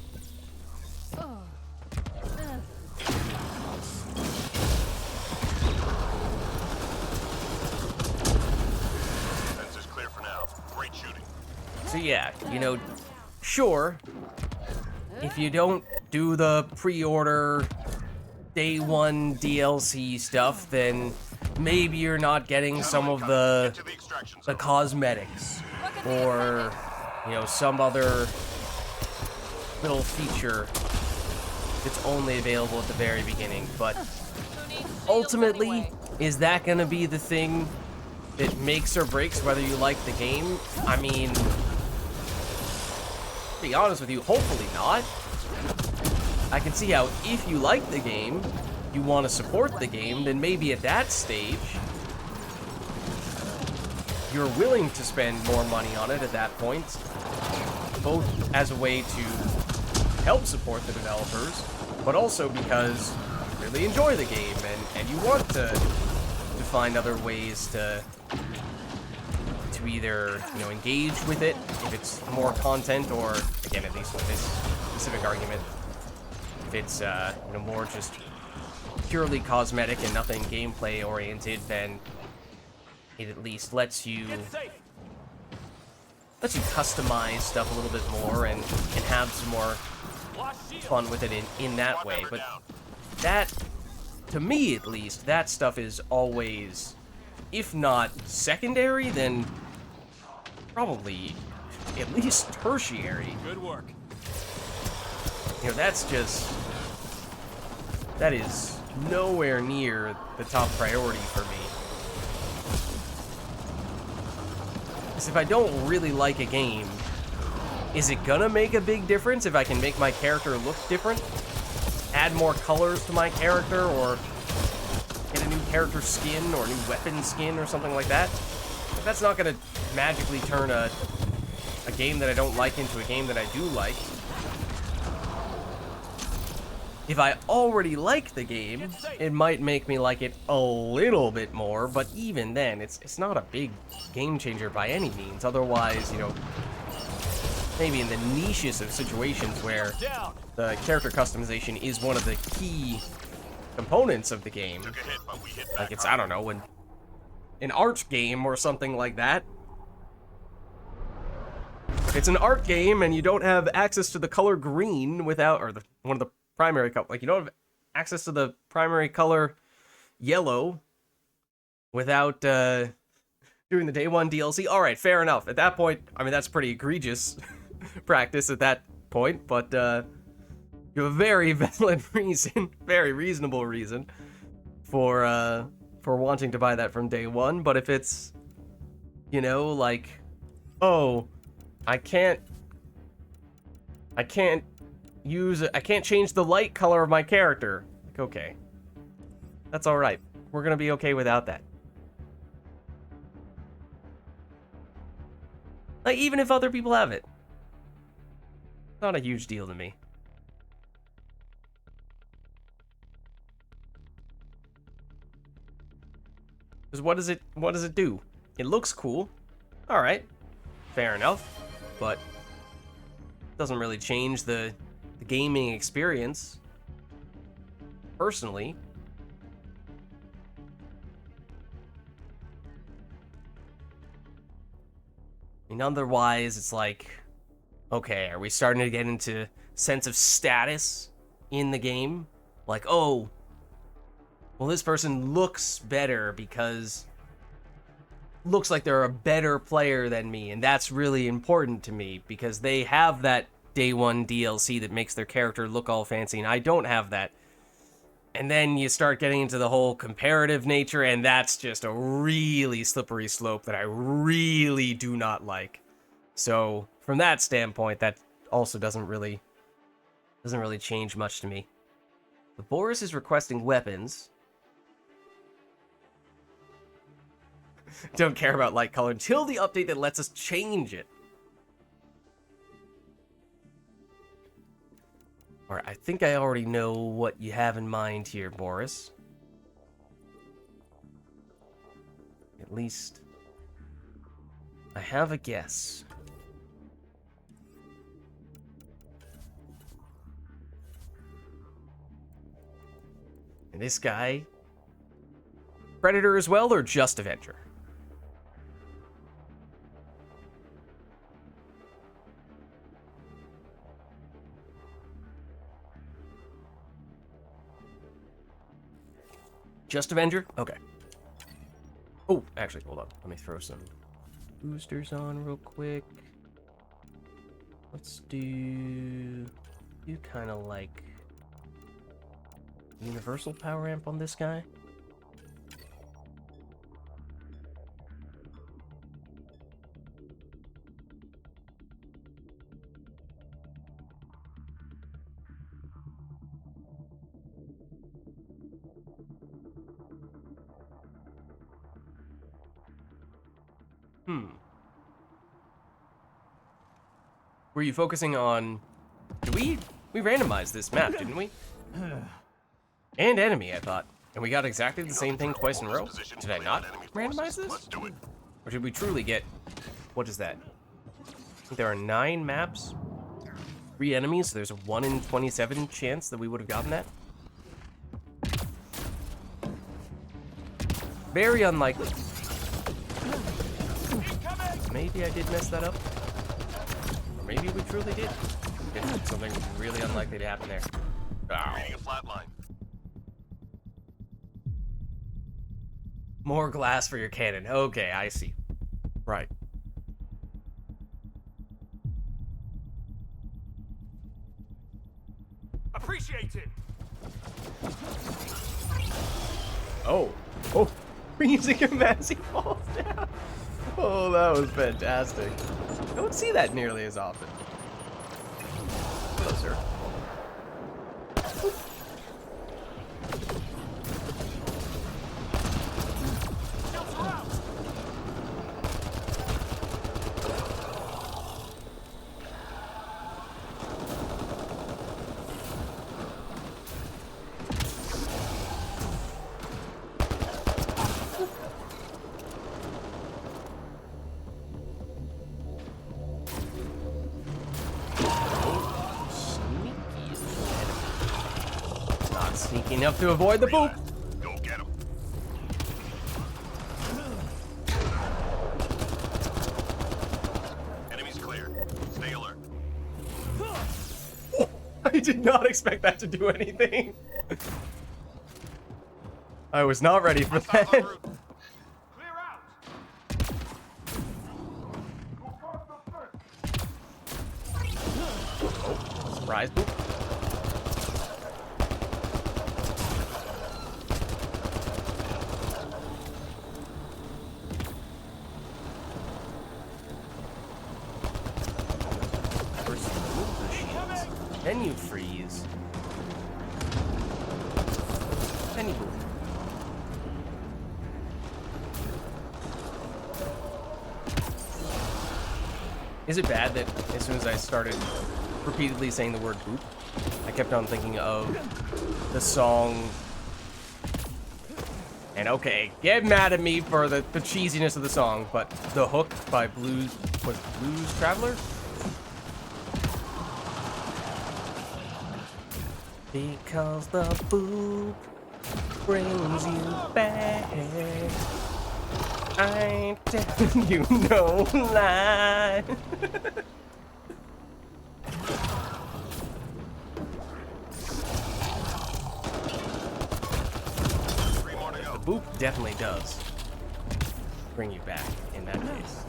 Speaker 2: Sensors clear for now. Great shooting.
Speaker 1: So yeah, you know, sure, if you don't do the pre-order day one DLC stuff, then maybe you're not getting some of the
Speaker 2: Get to the extraction zone.
Speaker 1: cosmetics, or, you know, some other little feature that's only available at the very beginning. But
Speaker 3: Who needs shields
Speaker 1: ultimately,
Speaker 3: anyway?
Speaker 1: is that gonna be the thing that makes or breaks whether you like the game? I mean, to be honest with you, hopefully not. I can see how if you like the game, you want to support the game, then maybe at that stage, you're willing to spend more money on it at that point, both as a way to help support the developers, but also because you really enjoy the game and you want to find other ways to either, you know, engage with it if it's more content, or again, at least with this specific argument, if it's you know, more just purely cosmetic and nothing gameplay oriented, then it at least lets you customize stuff a little bit more and have some more fun with it in that way. But that, to me at least, that stuff is always, if not secondary, then probably at least tertiary.
Speaker 4: Good work.
Speaker 1: You know, that is nowhere near the top priority for me. Because if I don't really like a game, is it gonna make a big difference if I can make my character look different? Add more colors to my character, or get a new character skin, or a new weapon skin, or something like that? That's not gonna magically turn a game that I don't like into a game that I do like. If I already like the game, it might make me like it a little bit more, but even then, it's not a big game changer by any means. Otherwise, you know, maybe in the niches of situations where the character customization is one of the key components of the game, like it's, I don't know, an art game or something like that. If it's an art game and you don't have access to the color green without, or one of the primary color, like you don't have access to the primary color yellow without doing the day one DLC, all right, fair enough. At that point, I mean, that's pretty egregious practice at that point, but you have a very valid reason, very reasonable reason for wanting to buy that from day one. But if it's, you know, like, oh, I can't change the light color of my character. Like, okay. That's alright. We're gonna be okay without that. Like, even if other people have it. Not a huge deal to me. Because what does it do? It looks cool. Alright. Fair enough. But it doesn't really change the gaming experience, personally. I mean, otherwise, it's like, okay, are we starting to get into sense of status in the game? Like, oh, well, this person looks better because looks like they're a better player than me, and that's really important to me because they have that day one DLC that makes their character look all fancy, and I don't have that. And then you start getting into the whole comparative nature, and that's just a really slippery slope that I really do not like. So from that standpoint, that also doesn't really change much to me. But Boris is requesting weapons. Don't care about light color until the update that lets us change it. Alright, I think I already know what you have in mind here, Boris. At least, I have a guess. And this guy, Predator as well, or just Avenger? Just Avenger? Okay. Oh, actually, hold on. Let me throw some boosters on real quick. Let's do kind of like universal power amp on this guy. Were you focusing on... We randomized this map, didn't we? And enemy, I thought. And we got exactly the same thing twice in a row? Did I not randomize this?
Speaker 2: Let's do it.
Speaker 1: Or did we truly get... What is that? I think there are 9 maps, 3 enemies, so there's a 1 in 27 chance that we would have gotten that. Very unlikely. Maybe I did mess that up. Or maybe we truly did. It's something really unlikely to happen there. Ow.
Speaker 2: Reading a flat line.
Speaker 1: More glass for your cannon. Okay, I see. Right.
Speaker 4: Appreciate it.
Speaker 1: Oh. Oh. Music him as he falls down. Oh, that was fantastic. I don't see that nearly as often. Hello, sir. Sneaky enough to avoid the boop.
Speaker 2: Go get him. Enemies clear. Stay alert.
Speaker 1: I did not expect that to do anything. I was not ready for that.
Speaker 4: Clear out.
Speaker 1: Surprise boop. First, remove the shields. Then you freeze. Then you boop. Is it bad that as soon as I started repeatedly saying the word boop, I kept on thinking of the song, and okay, get mad at me for the cheesiness of the song, but The Hook by Blues Traveler? Because the boop brings you back. I ain't telling you no lie.
Speaker 2: Three more to go.
Speaker 1: The boop definitely does bring you back in that case.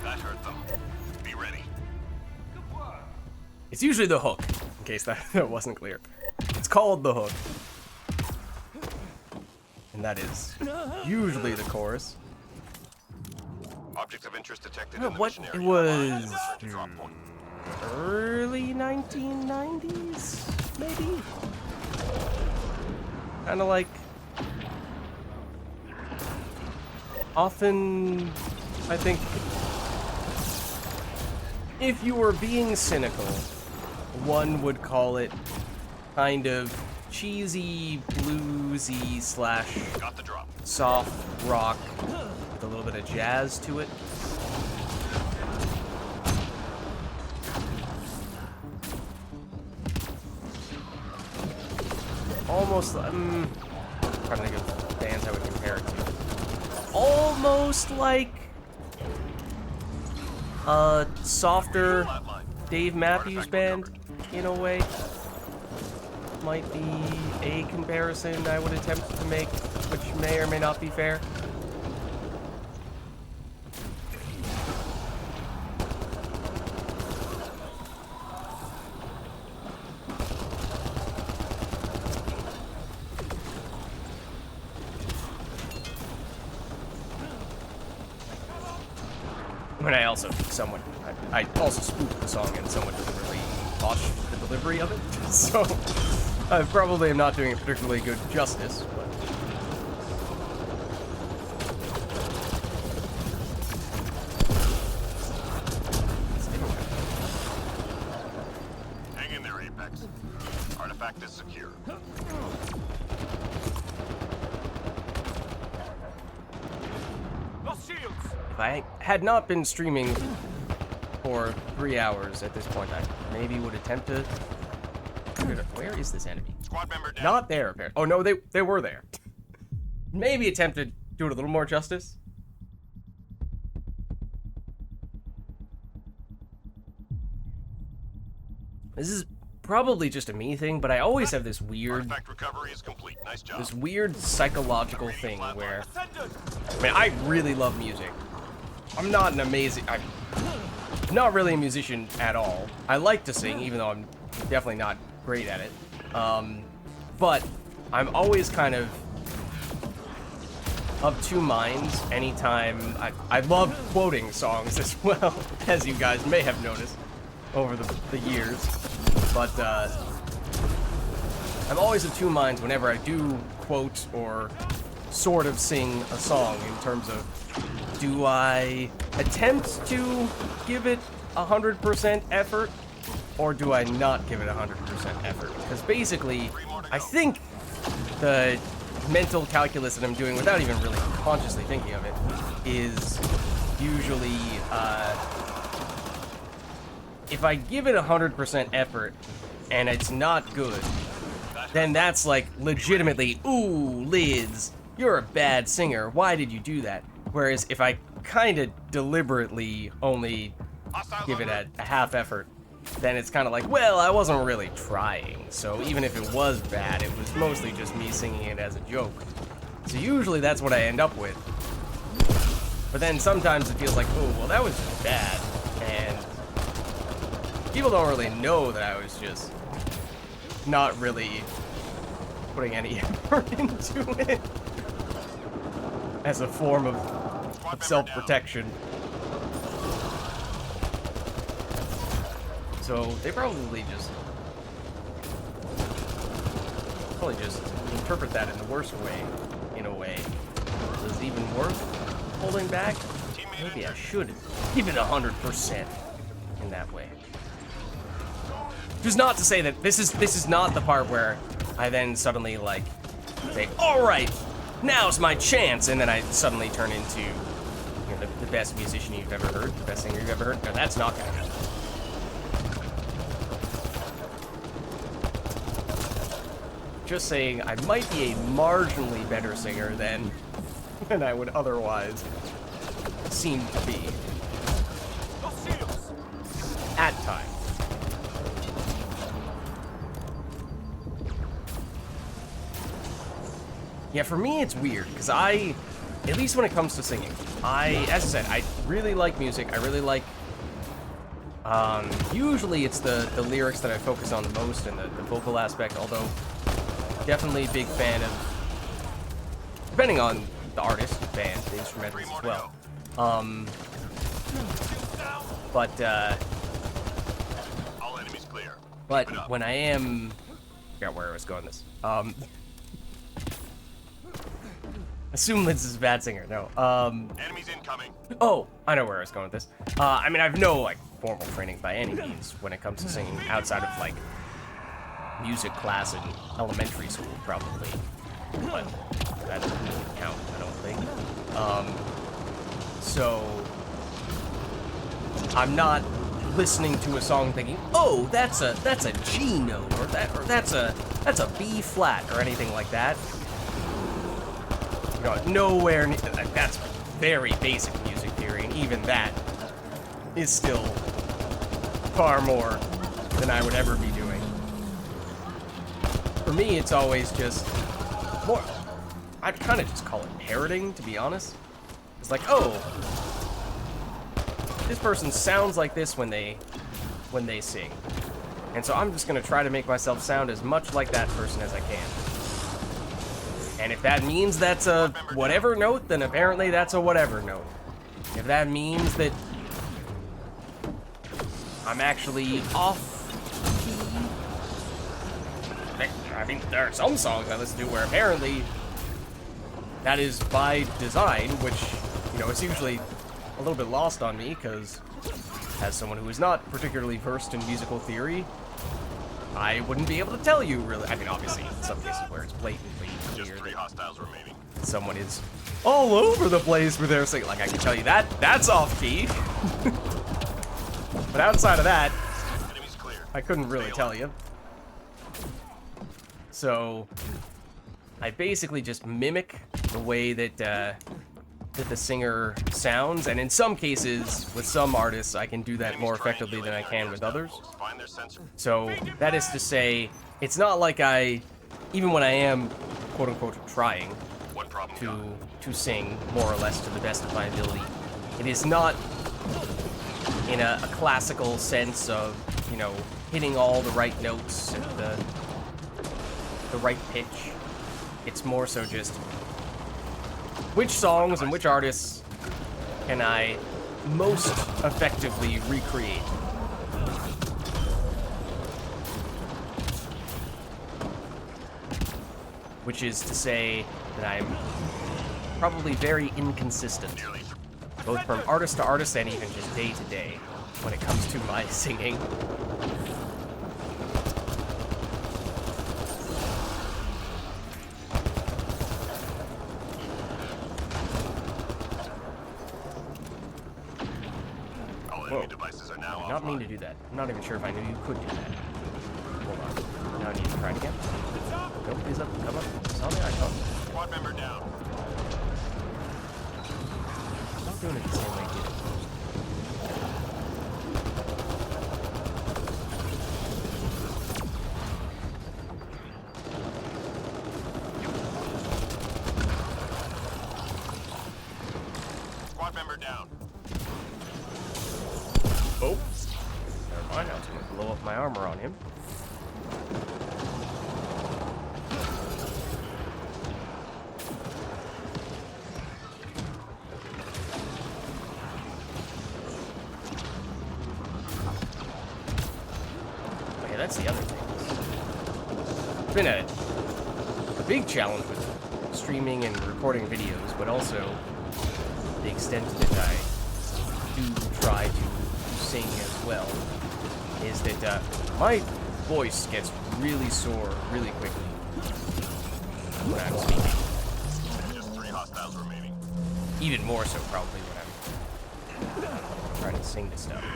Speaker 2: That hurt them. Be ready.
Speaker 1: It's usually the hook, in case that wasn't clear. It's called the hook. And that is usually the chorus.
Speaker 2: Objects of interest detected in the
Speaker 1: What?
Speaker 2: mission
Speaker 1: It
Speaker 2: area.
Speaker 1: was
Speaker 2: Return to drop point.
Speaker 1: early 1990s, maybe? Kind of like... Often, I think... If you were being cynical, one would call it kind of cheesy, bluesy slash
Speaker 2: Got the drop.
Speaker 1: soft rock with a little bit of jazz to it. Almost, trying to think of bands I would compare it to. Almost like a softer Dave Matthews Band, in a way. Might be a comparison I would attempt to make, which may or may not be fair. When I also somewhat, I also spoofed the song and someone didn't really watch delivery of it. So I probably am not doing it particularly good justice, but
Speaker 2: Hang in there, Apex. Artifact is secure.
Speaker 4: Lost shields.
Speaker 1: if I had not been streaming for 3 hours at this point, I maybe would attempt to... Where is this enemy?
Speaker 2: Squad member down.
Speaker 1: Not there, apparently. Oh, no, they were there. Maybe attempt to do it a little more justice. This is probably just a me thing, but I always have this weird...
Speaker 2: Artifact recovery is complete. Nice job.
Speaker 1: This weird psychological thing where...
Speaker 4: Ascendant.
Speaker 1: I mean, I really love music. I'm not an amazing... I'm not really a musician at all. I like to sing, even though I'm definitely not great at it. But I'm always kind of two minds anytime... I love quoting songs as well, as you guys may have noticed over the years. But I'm always of two minds whenever I do quote or sort of sing a song in terms of, do I attempt to give it 100% effort, or do I not give it 100% effort? Because basically, I think the mental calculus that I'm doing without even really consciously thinking of it is usually, if I give it 100% effort and it's not good, then that's like legitimately, ooh, Lids, you're a bad singer. Why did you do that? Whereas if I kind of deliberately only give it a half effort, then it's kind of like, well, I wasn't really trying. So even if it was bad, it was mostly just me singing it as a joke. So usually that's what I end up with. But then sometimes it feels like, oh, well, that was just bad. And people don't really know that I was just not really putting any effort into it as a form of self-protection. So they probably just interpret that in the worst way, in a way. Is it even worth holding back? Maybe I should give it 100% in that way. Just not to say that this is not the part where I then suddenly like say, all right, now's my chance, and then I suddenly turn into, you know, the best musician you've ever heard, the best singer you've ever heard. No, that's not gonna happen. Just saying, I might be a marginally better singer than I would otherwise seem to be.
Speaker 4: Lost shields.
Speaker 1: At times. Yeah, for me it's weird, because at least when it comes to singing, as I said, I really like music. I really like, usually it's the lyrics that I focus on the most and the vocal aspect, although definitely big fan of, depending on the artist, band, the instrumentals as well.
Speaker 2: All enemies clear.
Speaker 1: But when I am, I forgot where I was going this. Assume Lids is a bad singer. No.
Speaker 2: Enemies incoming.
Speaker 1: Oh, I know where I was going with this. I mean, I've no like formal training by any means when it comes to singing outside of like music class in elementary school, probably. But that doesn't count, I don't think. So I'm not listening to a song thinking, oh, that's a G note, or that's a B flat, or anything like that. You know, nowhere near, that's very basic music theory, and even that is still far more than I would ever be doing. For me, it's always just more, I'd kind of just call it parroting, to be honest. It's like, oh, this person sounds like this when they sing. And so I'm just gonna try to make myself sound as much like that person as I can. And if that means that's a whatever note, then apparently that's a whatever note. If that means that I'm actually off key I mean, there are some songs I listen to where apparently that is by design, which, you know, is usually a little bit lost on me, because as someone who is not particularly versed in musical theory, I wouldn't be able to tell you, really. I mean, obviously, in some cases where it's blatantly
Speaker 2: Just
Speaker 1: clear
Speaker 2: 3
Speaker 1: that
Speaker 2: hostiles remaining.
Speaker 1: someone is all over the place with their singing. Like, I can tell you that's off-key. But outside of that,
Speaker 2: Enemies clear.
Speaker 1: I couldn't really tell you. So, I basically just mimic the way that that the singer sounds, and in some cases, with some artists, I can do that more effectively than I can with others.
Speaker 2: Find their sensor.
Speaker 1: So, that is to say, it's not like even when I am, quote-unquote, trying
Speaker 2: One problem
Speaker 1: to sing more or less to the best of my ability, it is not in a classical sense of, you know, hitting all the right notes at the right pitch. It's more so just which songs and which artists can I most effectively recreate. Which is to say that I'm probably very inconsistent, both from artist to artist and even just day to day when it comes to my singing.
Speaker 2: All enemy devices are now
Speaker 1: Not mean
Speaker 2: offline.
Speaker 1: to do that. I'm not even sure if I knew you could do that. Hold on. Now I need to try it again. Nope, he's up. Come up. Saw the icon.
Speaker 2: Squad member down.
Speaker 1: I'm not doing it the same way he did it.
Speaker 2: Squad member down.
Speaker 1: Oh. Never mind. I was going to blow up my armor on him. Okay, that's the other thing. It's been a big challenge with streaming and recording videos, but also the extent that I do try to sing as well, is that my voice gets really sore really quickly when I'm speaking.
Speaker 2: Just 3 hostiles remaining.
Speaker 1: Even more so probably when I'm trying to sing this stuff. So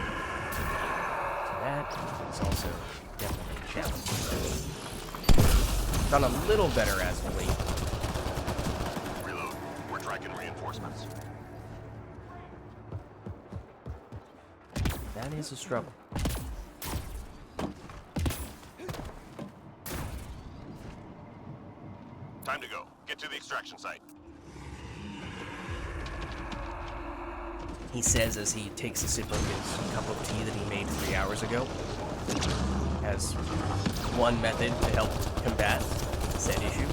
Speaker 1: that is also definitely a challenge. Done a little better as of late.
Speaker 2: Reload. We're tracking reinforcements.
Speaker 1: That is a struggle.
Speaker 2: Time to go. Get to the extraction site.
Speaker 1: He says as he takes a sip of his cup of tea that he made 3 hours ago, as one method to help combat said issue.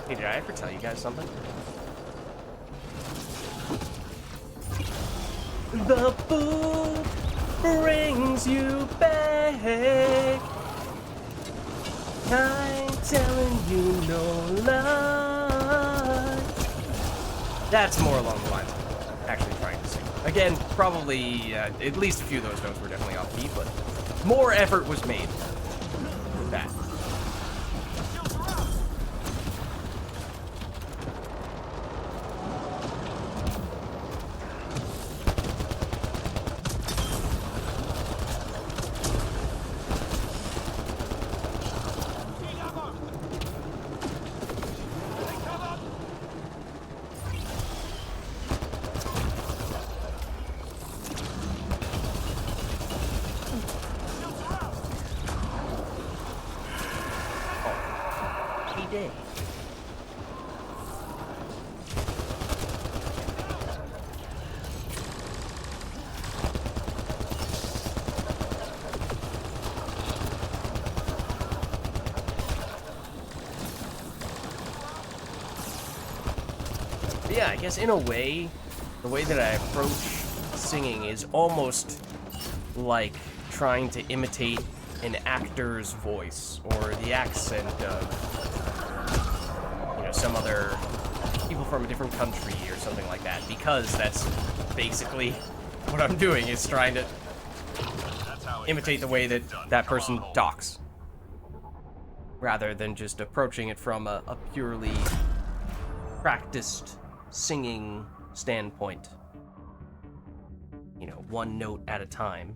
Speaker 1: Hey, did I ever tell you guys something? The food brings you back. I'm telling you no lie. That's more along the lines of actually trying to sing. Again, probably at least a few of those notes were definitely off key, but more effort was made with that. Yeah, I guess in a way, the way that I approach singing is almost like trying to imitate an actor's voice or the accent of, you know, some other people from a different country or something like that, because that's basically what I'm doing, is trying to imitate the way that that person talks, rather than just approaching it from a purely practiced singing standpoint. You know, one note at a time.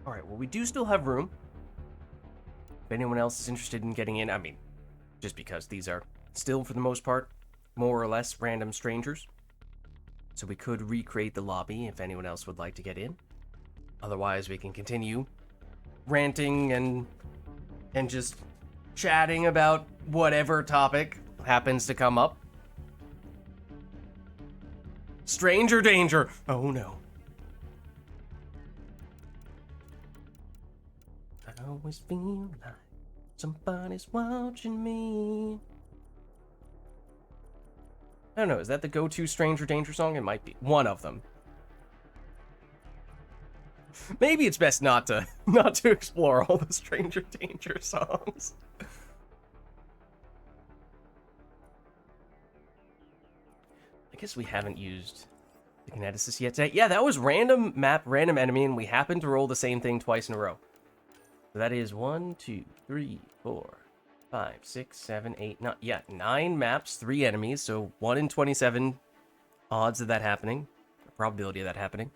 Speaker 1: Alright, well, we do still have room. If anyone else is interested in getting in, I mean, just because these are still, for the most part, more or less random strangers. So we could recreate the lobby if anyone else would like to get in. Otherwise, we can continue ranting and just chatting about whatever topic happens to come up. Stranger danger! Oh no. I always feel like somebody's watching me. I don't know, is that the go-to Stranger Danger song? It might be. One of them. Maybe it's best not to explore all the Stranger Danger songs. I guess we haven't used the kineticist yet today. Yeah, that was random map, random enemy, and we happened to roll the same thing twice in a row. So that is 1, 2, 3, 4, 5, 6, 7, 8, 9. Yeah, 9 maps, 3 enemies. So 1 in 27 odds of that happening. Probability of that happening.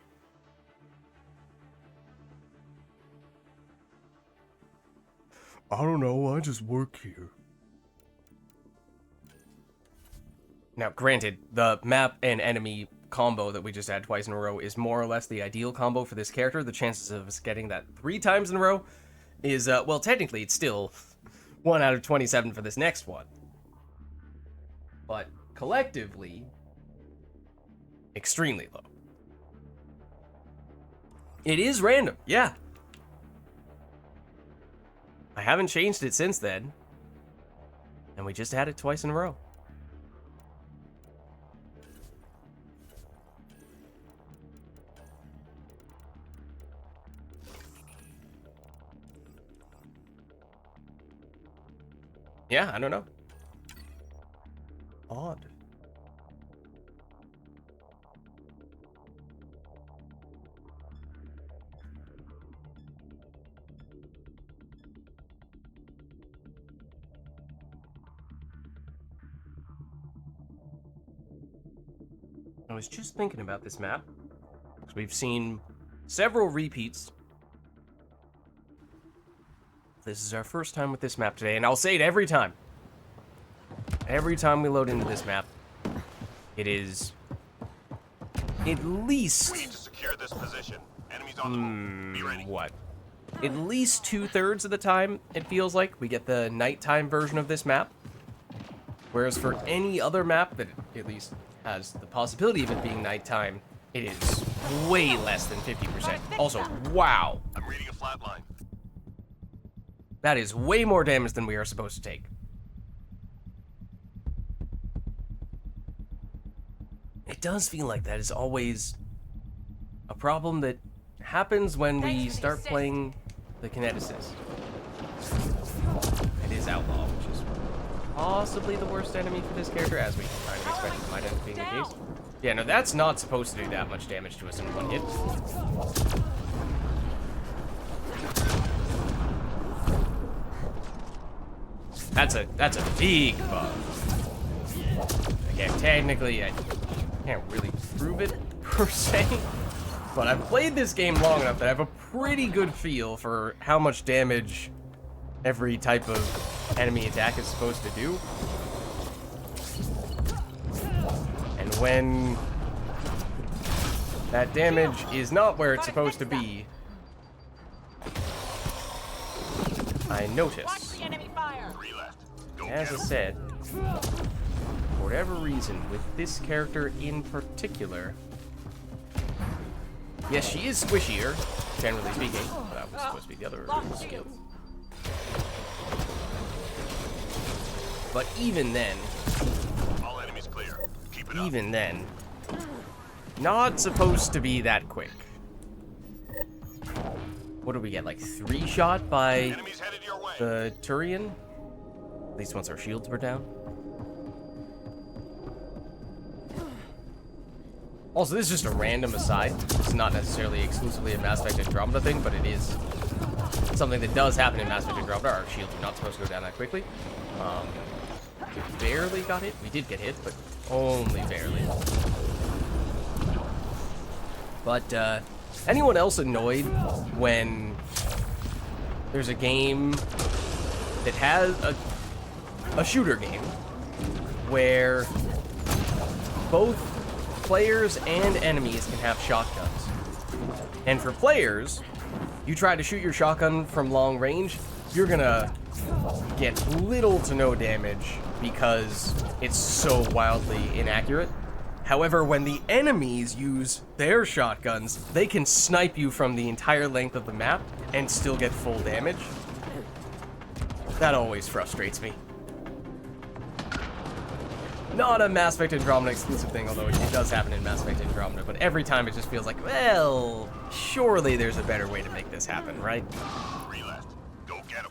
Speaker 1: I don't know, I just work here. Now, granted, the map and enemy combo that we just had twice in a row is more or less the ideal combo for this character. The chances of us getting that 3 times in a row is, well, technically it's still 1 out of 27 for this next one. But collectively, extremely low. It is random, yeah. I haven't changed it since then. And we just had it twice in a row. Yeah, I don't know. Odd. I was just thinking about this map, because we've seen several repeats. This is our first time with this map today, and I'll say it every time. Every time we load into this map, it is at least...
Speaker 2: We need to secure this position. Enemies on the move. Be ready.
Speaker 1: What? At least 2/3 of the time, it feels like, we get the nighttime version of this map. Whereas for any other map that at least has the possibility of it being nighttime, it is way less than 50%. Also, wow.
Speaker 2: I'm reading a flat line.
Speaker 1: That is way more damage than we are supposed to take. It does feel like that is always a problem that happens when we start playing the kineticist. It is Outlaw, which is possibly the worst enemy for this character, as we kind of expected might end up being the case. Yeah, no, that's not supposed to do that much damage to us in one hit. That's a big bug. Again, technically, I can't really prove it, per se. But I've played this game long enough that I have a pretty good feel for how much damage every type of enemy attack is supposed to do. And when that damage is not where it's supposed to be, I notice.
Speaker 3: Watch the enemy fire.
Speaker 2: 3 left. Go
Speaker 1: As I
Speaker 2: get 'em.
Speaker 1: said, for whatever reason, with this character in particular, yes, she is squishier, generally speaking. That was supposed to be the other skill. But even then,
Speaker 2: All enemies clear. Keep it up.
Speaker 1: even then, not supposed to be that quick. What do we get, like 3 shot by
Speaker 2: Enemies headed your way.
Speaker 1: the Turian? At least once our shields were down. Also, this is just a random aside. It's not necessarily exclusively a Mass Effect Andromeda thing, but it is something that does happen in Mass Effect Andromeda. Our shields are not supposed to go down that quickly. We barely got hit. We did get hit, but only barely. But, anyone else annoyed when there's a game that has a shooter game where both players and enemies can have shotguns? And for players, you try to shoot your shotgun from long range, you're gonna get little to no damage because it's so wildly inaccurate. However, when the enemies use their shotguns, they can snipe you from the entire length of the map and still get full damage. That always frustrates me. Not a Mass Effect Andromeda exclusive thing, although it does happen in Mass Effect Andromeda, but every time it just feels like, well, surely there's a better way to make this happen, right?
Speaker 2: 3 left. Go get 'em.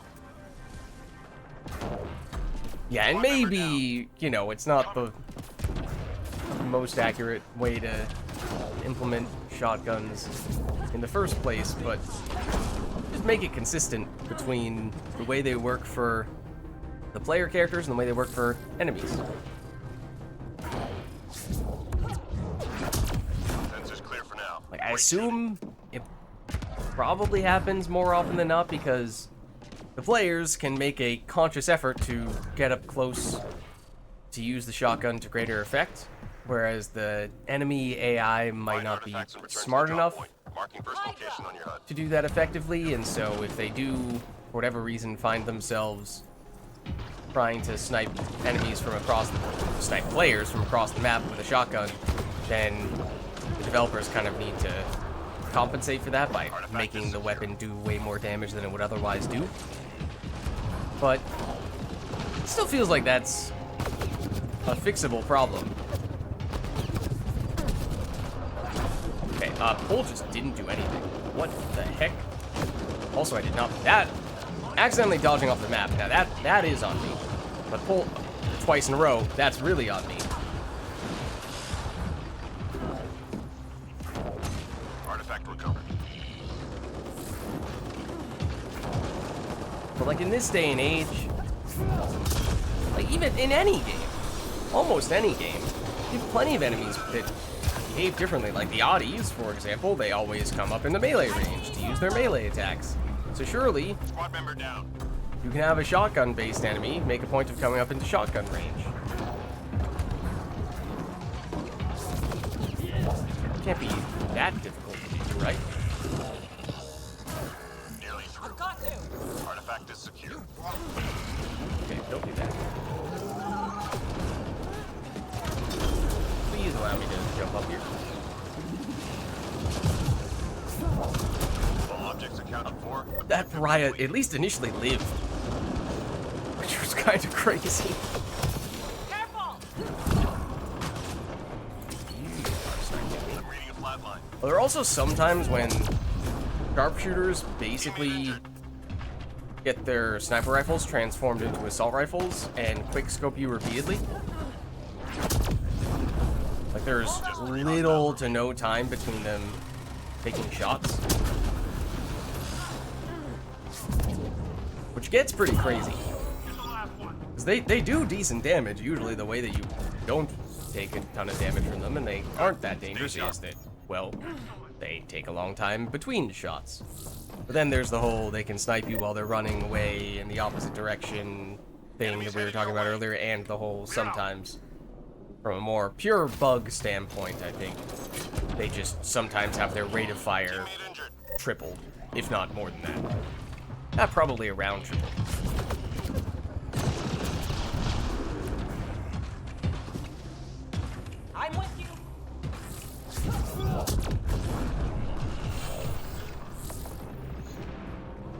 Speaker 1: Yeah, and maybe, you know, it's not the most accurate way to implement shotguns in the first place, but just make it consistent between the way they work for the player characters and the way they work for enemies.
Speaker 2: Sensors clear for now.
Speaker 1: Like, I assume it probably happens more often than not because the players can make a conscious effort to get up close to use the shotgun to greater effect, whereas the enemy AI might
Speaker 2: Find
Speaker 1: not be
Speaker 2: artifacts and return to the
Speaker 1: smart
Speaker 2: drop
Speaker 1: enough
Speaker 2: point. Marking first location on your HUD.
Speaker 1: to do that effectively, and so if they do, for whatever reason, find themselves trying to snipe enemies from across, snipe players from across the map with a shotgun, then the developers kind of need to compensate for that by making the weapon do way more damage than it would otherwise do. But it still feels like that's a fixable problem. Okay, Pull just didn't do anything. What the heck? Also, I did not... That... Accidentally dodging off the map. Now, that is on me. But Pull twice in a row, that's really on me.
Speaker 2: Artifact recovered.
Speaker 1: But, like, in this day and age... Like, even in any game, almost any game, you have plenty of enemies that behave differently. Like the Oddies, for example, they always come up in the melee range to use their melee attacks. So surely,
Speaker 2: Squad member down.
Speaker 1: you can have a shotgun-based enemy make a point of coming up into shotgun range. Can't be that difficult to do, right?
Speaker 2: Nearly through.
Speaker 3: I've got to.
Speaker 2: Artifact is secure.
Speaker 1: Okay, don't do that. Please allow me to jump up here.
Speaker 2: All objects accounted for.
Speaker 1: That pariah at least initially lived, which was kind of crazy.
Speaker 3: Careful!
Speaker 2: I'm reading a flat line.
Speaker 1: Well, there are also some times when sharpshooters basically get their sniper rifles transformed into assault rifles and quick scope you repeatedly. Like there's little to no time between them taking shots, which gets pretty crazy. Because they do decent damage, usually the way that you don't take a ton of damage from them, and they aren't that dangerous is that, well, they take a long time between shots. But then there's the whole, they can snipe you while they're running away in the opposite direction, thing that we were talking about earlier, and the whole sometimes, from a more pure bug standpoint, I think, they just sometimes have their rate of fire tripled, if not more than that. Probably around triple.
Speaker 3: I'm with you.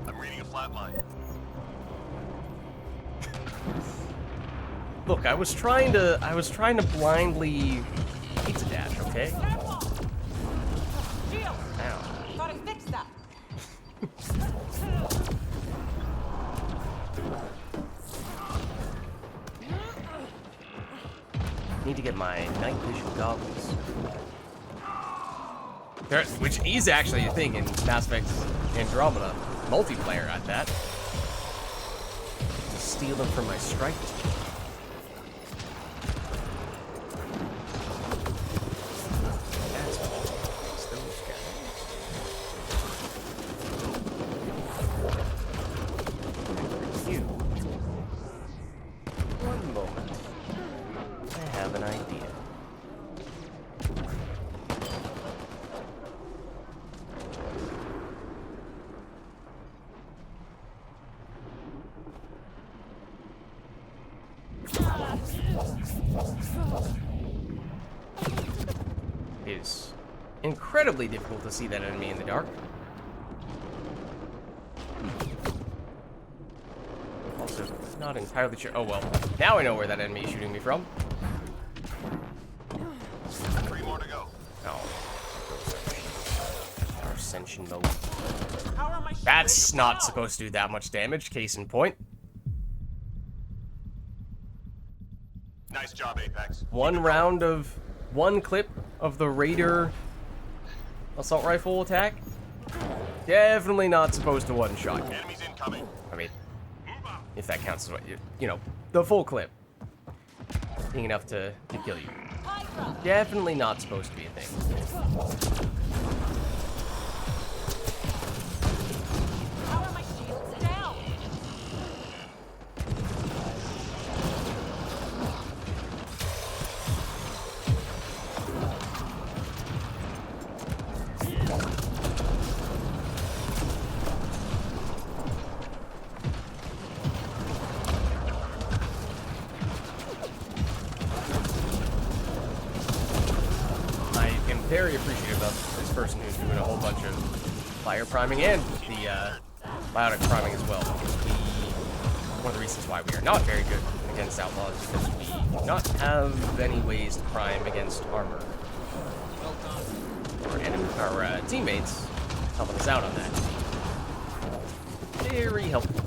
Speaker 2: I'm reading a flat line.
Speaker 1: Look, I was trying to blindly pizza dash, okay?
Speaker 3: Careful! Shield!
Speaker 1: Ow.
Speaker 3: Thought I fixed that.
Speaker 1: Need to get my night vision goggles. Which is actually a thing in Mass Effect Andromeda. Multiplayer at that. Steal them from my strike team. That's what makes those guys. You. One moment. I have an idea. It is incredibly difficult to see that enemy in the dark. Also, not entirely sure. Oh well, now I know where that enemy is shooting me from.
Speaker 2: 3 more to go.
Speaker 1: Oh, our ascension mode.
Speaker 3: How are my
Speaker 1: That's not supposed to do that much damage. Case in point.
Speaker 2: Nice job, Apex.
Speaker 1: One clip of the Raider assault rifle attack. Definitely not supposed to one-shot.
Speaker 2: Enemies incoming.
Speaker 1: I mean, if that counts as what you know, the full clip being enough to kill you.
Speaker 3: Hydra!
Speaker 1: Definitely not supposed to be a thing.
Speaker 3: How are my shields down?
Speaker 1: I am very appreciative of this person who's doing a whole bunch of fire priming and the biotic priming as well. One of the reasons why we are not very good against outlaws is because we do not have any ways to prime against armor. Our teammates helping us out on that. Very helpful.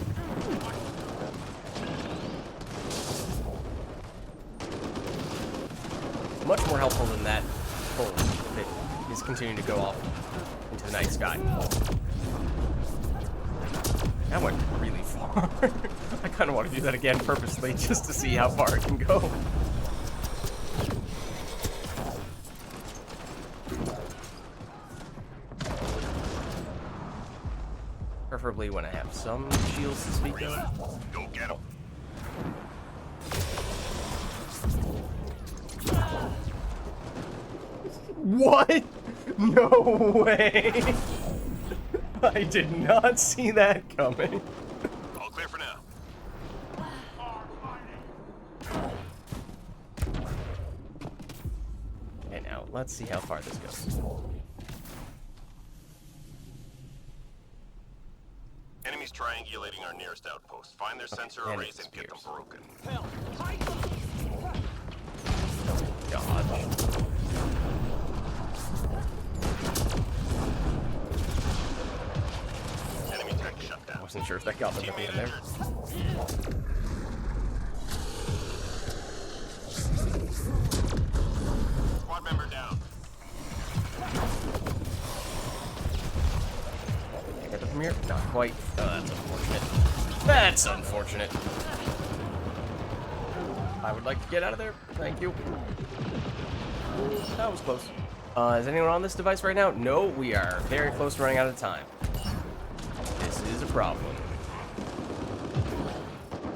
Speaker 1: Much more helpful than that bullet that is continuing to go off into the night sky. That went really far. I kind of want to do that again purposely just to see how far it can go. Preferably when I have some shields to speak of.
Speaker 2: Go get him.
Speaker 1: What? No way! I did not see that coming.
Speaker 2: All clear for now.
Speaker 1: Okay, now let's see how far this goes.
Speaker 2: Enemies triangulating our nearest outpost. Find their sensor
Speaker 1: and
Speaker 2: arrays
Speaker 1: it
Speaker 2: and get them
Speaker 1: disappears.
Speaker 2: broken.
Speaker 3: Hell, Hydra!
Speaker 1: Dodge.
Speaker 2: Enemy tech shut down.
Speaker 1: Wasn't sure if that got them at the end there.
Speaker 2: Squad member down.
Speaker 1: Can I get them from here? Not quite. Oh, that's unfortunate. That's unfortunate. I would like to get out of there. Thank you. That was close. Is anyone on this device right now? No, we are very close to running out of time. This is a problem.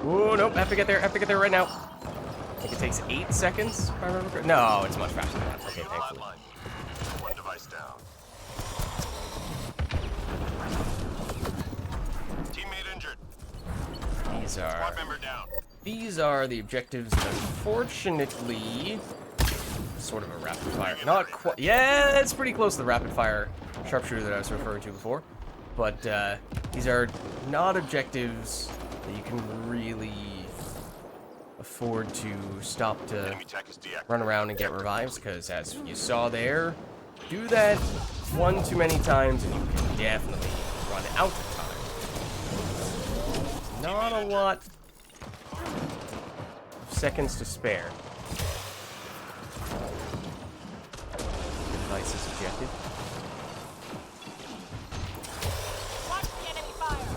Speaker 1: Oh, nope, I have to get there right now. I think it takes 8 seconds, if I remember correctly. No, it's much faster than that. Okay, thankfully.
Speaker 2: Flatline. One device down. Teammate injured. Squad member down.
Speaker 1: These are the objectives that unfortunately sort of a rapid fire. Not quite. Yeah, it's pretty close to the rapid fire sharpshooter that I was referring to before. But these are not objectives that you can really afford to stop to
Speaker 2: Enemy tech is deactivated.
Speaker 1: run around and get revives, because as you saw there, do that one too many times and you can definitely run out of time. Not a lot of seconds to spare. Device's objective.
Speaker 3: Watch the enemy fire.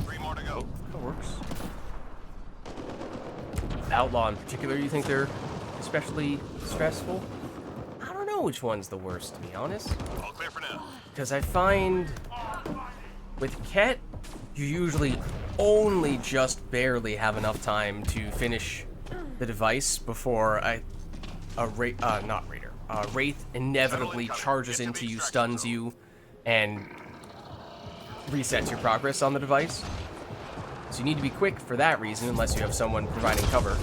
Speaker 2: Three more to go.
Speaker 1: That works. Outlaw in particular, you think they're especially stressful? I don't know which one's the worst, to be honest.
Speaker 2: All clear for now.
Speaker 1: Because I find with Ket, you usually only just barely have enough time to finish the device before a Wraith inevitably charges into you, stuns you, and resets your progress on the device. So you need to be quick for that reason, unless you have someone providing cover.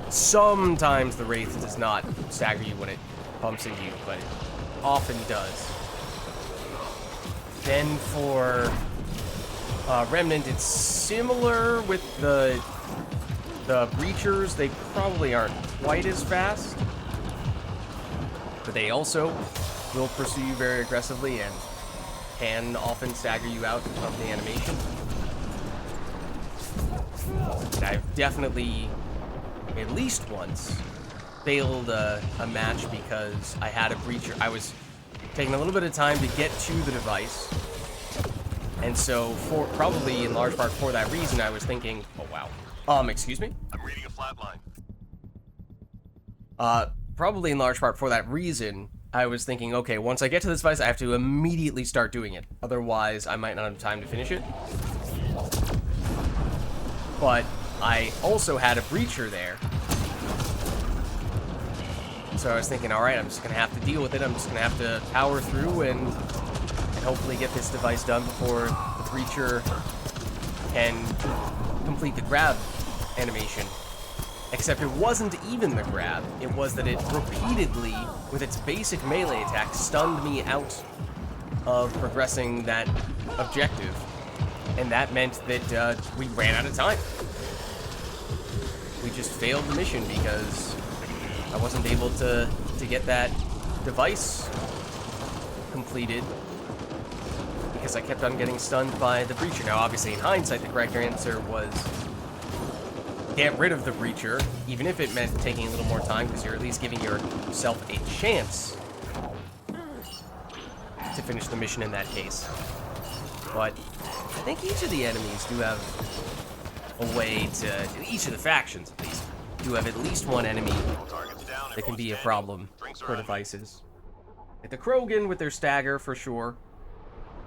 Speaker 1: Sometimes the Wraith does not stagger you when it bumps into you, but it often does. Then for Remnant, it's similar with the Breachers. They probably aren't quite as fast, but they also will pursue you very aggressively and can often stagger you out of the animation. And I've definitely, at least once, failed a match because I had a Breacher. I was taking a little bit of time to get to the device, and so for probably in large part for that reason, I was thinking, oh wow, excuse me?
Speaker 2: I'm reading a flatline.
Speaker 1: Probably in large part for that reason, I was thinking, okay, once I get to this device, I have to immediately start doing it. Otherwise, I might not have time to finish it. But I also had a Breacher there. So I was thinking, alright, I'm just going to have to deal with it. I'm just going to have to power through and hopefully get this device done before the Breacher can complete the grab animation. Except it wasn't even the grab. It was that it repeatedly, with its basic melee attack, stunned me out of progressing that objective. And that meant that we ran out of time. We just failed the mission because I wasn't able to get that device completed because I kept on getting stunned by the Breacher. Now, obviously, in hindsight, the correct answer was get rid of the Breacher, even if it meant taking a little more time, because you're at least giving yourself a chance to finish the mission in that case. But I think each of the enemies do have a way to, each of the factions at least, do have at least one enemy
Speaker 2: Targets down.
Speaker 1: that can be a
Speaker 2: Everyone's
Speaker 1: problem
Speaker 2: Drinks
Speaker 1: for
Speaker 2: are
Speaker 1: devices. Like the Krogan with their stagger, for sure.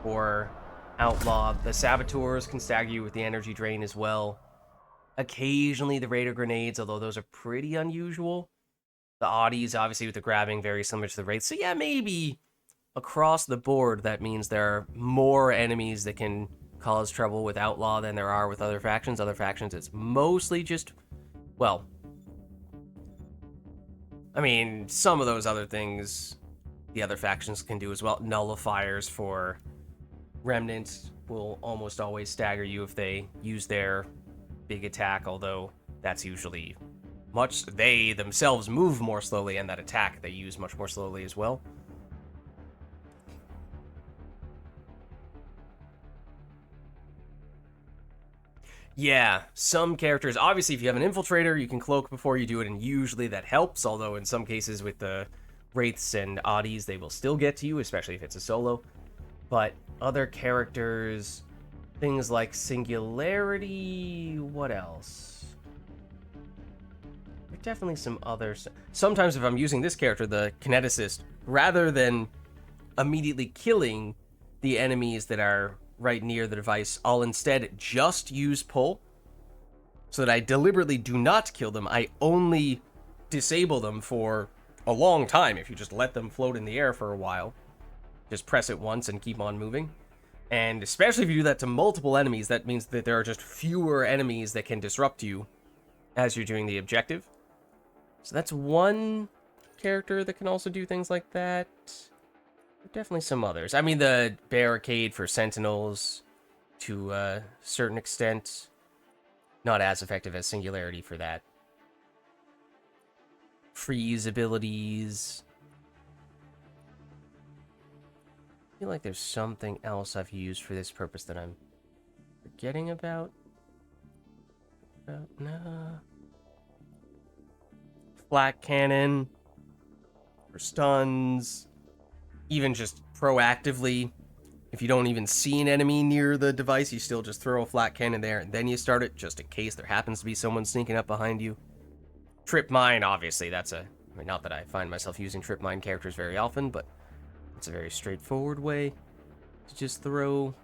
Speaker 1: Or Outlaw. The Saboteurs can stagger you with the energy drain as well. Occasionally the Raider grenades, although those are pretty unusual. The Audis, obviously, with the grabbing, very similar to the Wraith. So yeah, maybe across the board, that means there are more enemies that can cause trouble with Outlaw than there are with other factions. Other factions, it's mostly just, well, I mean, some of those other things the other factions can do as well. Nullifiers for Remnants will almost always stagger you if they use their big attack, although that's usually they themselves move more slowly, and that attack they use much more slowly as well. Yeah, some characters, obviously if you have an infiltrator, you can cloak before you do it, and usually that helps, although in some cases with the Wraiths and Audis, they will still get to you, especially if it's a solo. But other characters, things like Singularity, what else? There are definitely some others. Sometimes if I'm using this character, the Kineticist, rather than immediately killing the enemies that are right near the device, I'll instead just use pull, so that I deliberately do not kill them. I only disable them for a long time if you just let them float in the air for a while. Just press it once and keep on moving. And especially if you do that to multiple enemies, that means that there are just fewer enemies that can disrupt you as you're doing the objective. So that's one character that can also do things like that. Definitely some others. I mean, the barricade for sentinels, to a certain extent, not as effective as singularity for that. Freeze abilities. I feel like there's something else I've used for this purpose that I'm forgetting about. No. Flak cannon for stuns. Even just proactively, if you don't even see an enemy near the device, you still just throw a flak cannon there and then you start it, just in case there happens to be someone sneaking up behind you. Trip mine, obviously, that's a... I mean, not that I find myself using trip mine characters very often, but it's a very straightforward way to just throw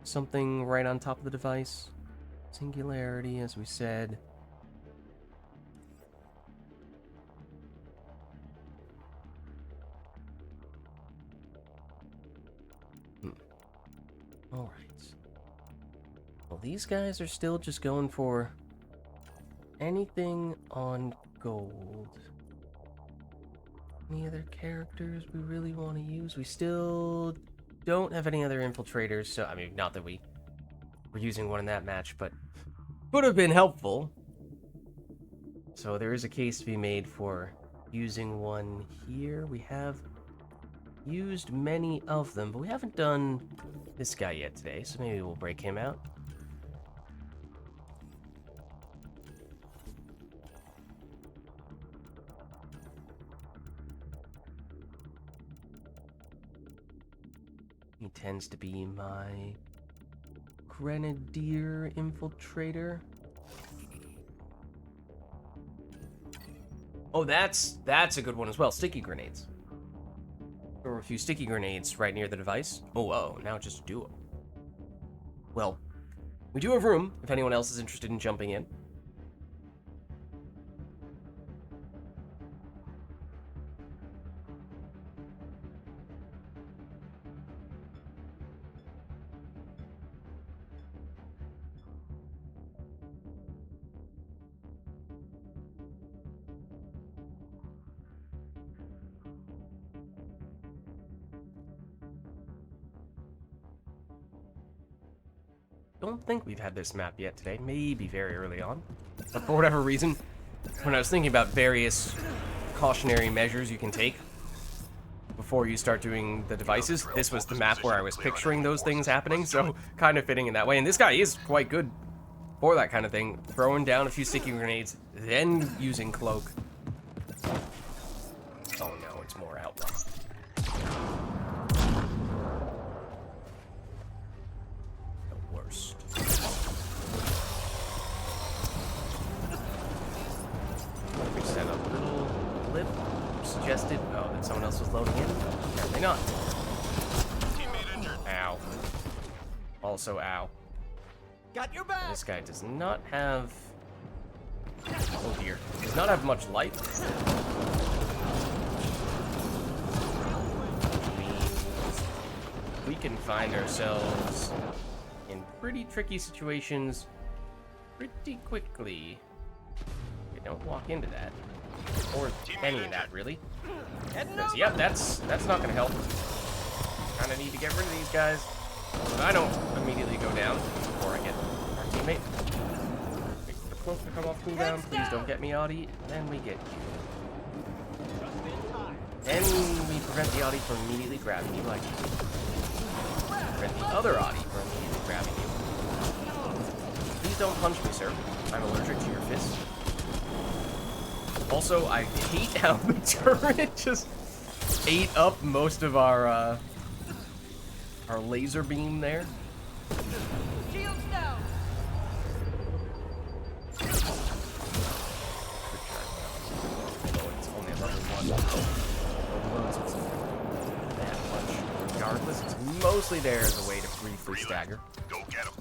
Speaker 1: something right on top of the device. Singularity, as we said. Alright. Well, these guys are still just going for anything on gold. Any other characters we really want to use? We still don't have any other infiltrators, so, I mean, not that we were using one in that match, but would have been helpful. So there is a case to be made for using one here. We have used many of them, but we haven't done this guy yet today, so maybe we'll break him out. He tends to be my Grenadier Infiltrator. Oh, that's a good one as well. Sticky grenades. There were a few sticky grenades right near the device. Oh, now just a duo. Well, we do have room if anyone else is interested in jumping in. Don't think we've had this map yet today. Maybe very early on. But for whatever reason, when I was thinking about various cautionary measures you can take before you start doing the devices, this was the map where I was picturing those things happening, so kind of fitting in that way. And this guy is quite good for that kind of thing. Throwing down a few sticky grenades, then using cloak. Oh no, it's more outlaw. Set up a little blip suggested. Oh, that someone else was loading in? Apparently not.
Speaker 2: Teammate injured.
Speaker 1: Ow. Also, ow.
Speaker 4: Got your back.
Speaker 1: This guy does not have... Oh dear. Does not have much light. We can find ourselves in pretty tricky situations pretty quickly. Okay, don't walk into that. Or any of that, really. Because, yep, that's not going to help. Kind of need to get rid of these guys. But I don't immediately go down before I get our teammate. Wait for the cloak to come off cooldown. Please don't get me, Audie. Then we get you. Then we prevent the Audie from immediately grabbing you like prevent the other Audie from immediately grabbing you. Please don't punch me, sir. I'm allergic to your fists. Also, I hate how the turret just ate up most of our laser beam there.
Speaker 3: Shields down.
Speaker 1: Although it's only a level 1. mostly there as a way to briefly stagger.
Speaker 2: Go get him.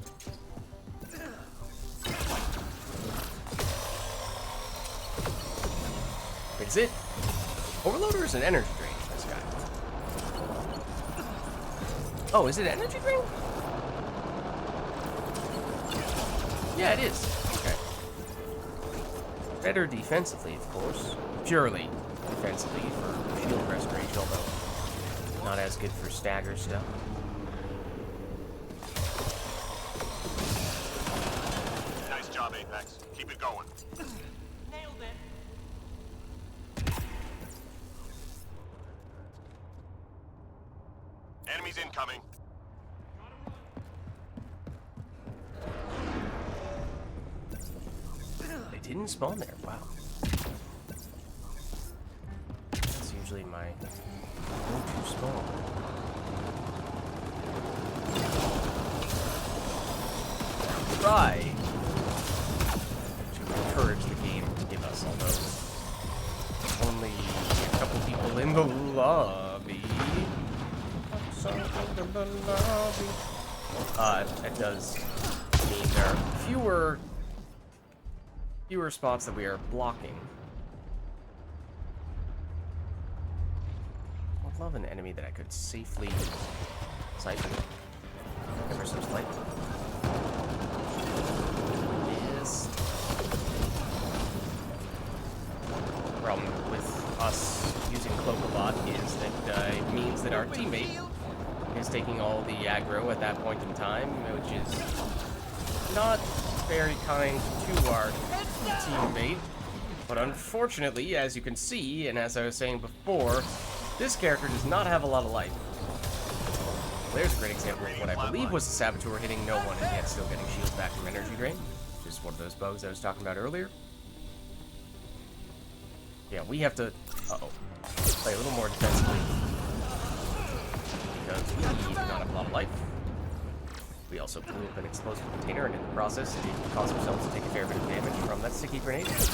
Speaker 1: Is it? Overloader is an energy drain for this guy. Oh, is it energy drain? Yeah, it is. Okay. Better defensively, of course. Purely defensively for shield restoration, although not as good for stagger stuff.
Speaker 2: Nice job, Apex. Keep it going.
Speaker 3: Nailed it.
Speaker 2: Enemies incoming.
Speaker 1: They didn't spawn there. Wow. That's usually my go-to spawn. Try to encourage the game to give us all those. Only a couple people in the lobby. That does mean there are fewer spots that we are blocking. I'd love an enemy that I could safely siphon ever so slightly. Yes. Problem with us using Cloak a lot is that it means that our teammate is taking all the aggro at that point in time, which is not very kind to our teammate. But unfortunately, as you can see, and as I was saying before, this character does not have a lot of life. There's a great example of what I believe was the Saboteur hitting no one and yet still getting shields back from energy drain, which is one of those bugs I was talking about earlier. Yeah, we have to play a little more defensively because we do not have a lot of life. We also blew up an explosive container, and in the process, it caused ourselves to take a fair bit of damage from that sticky grenade. Was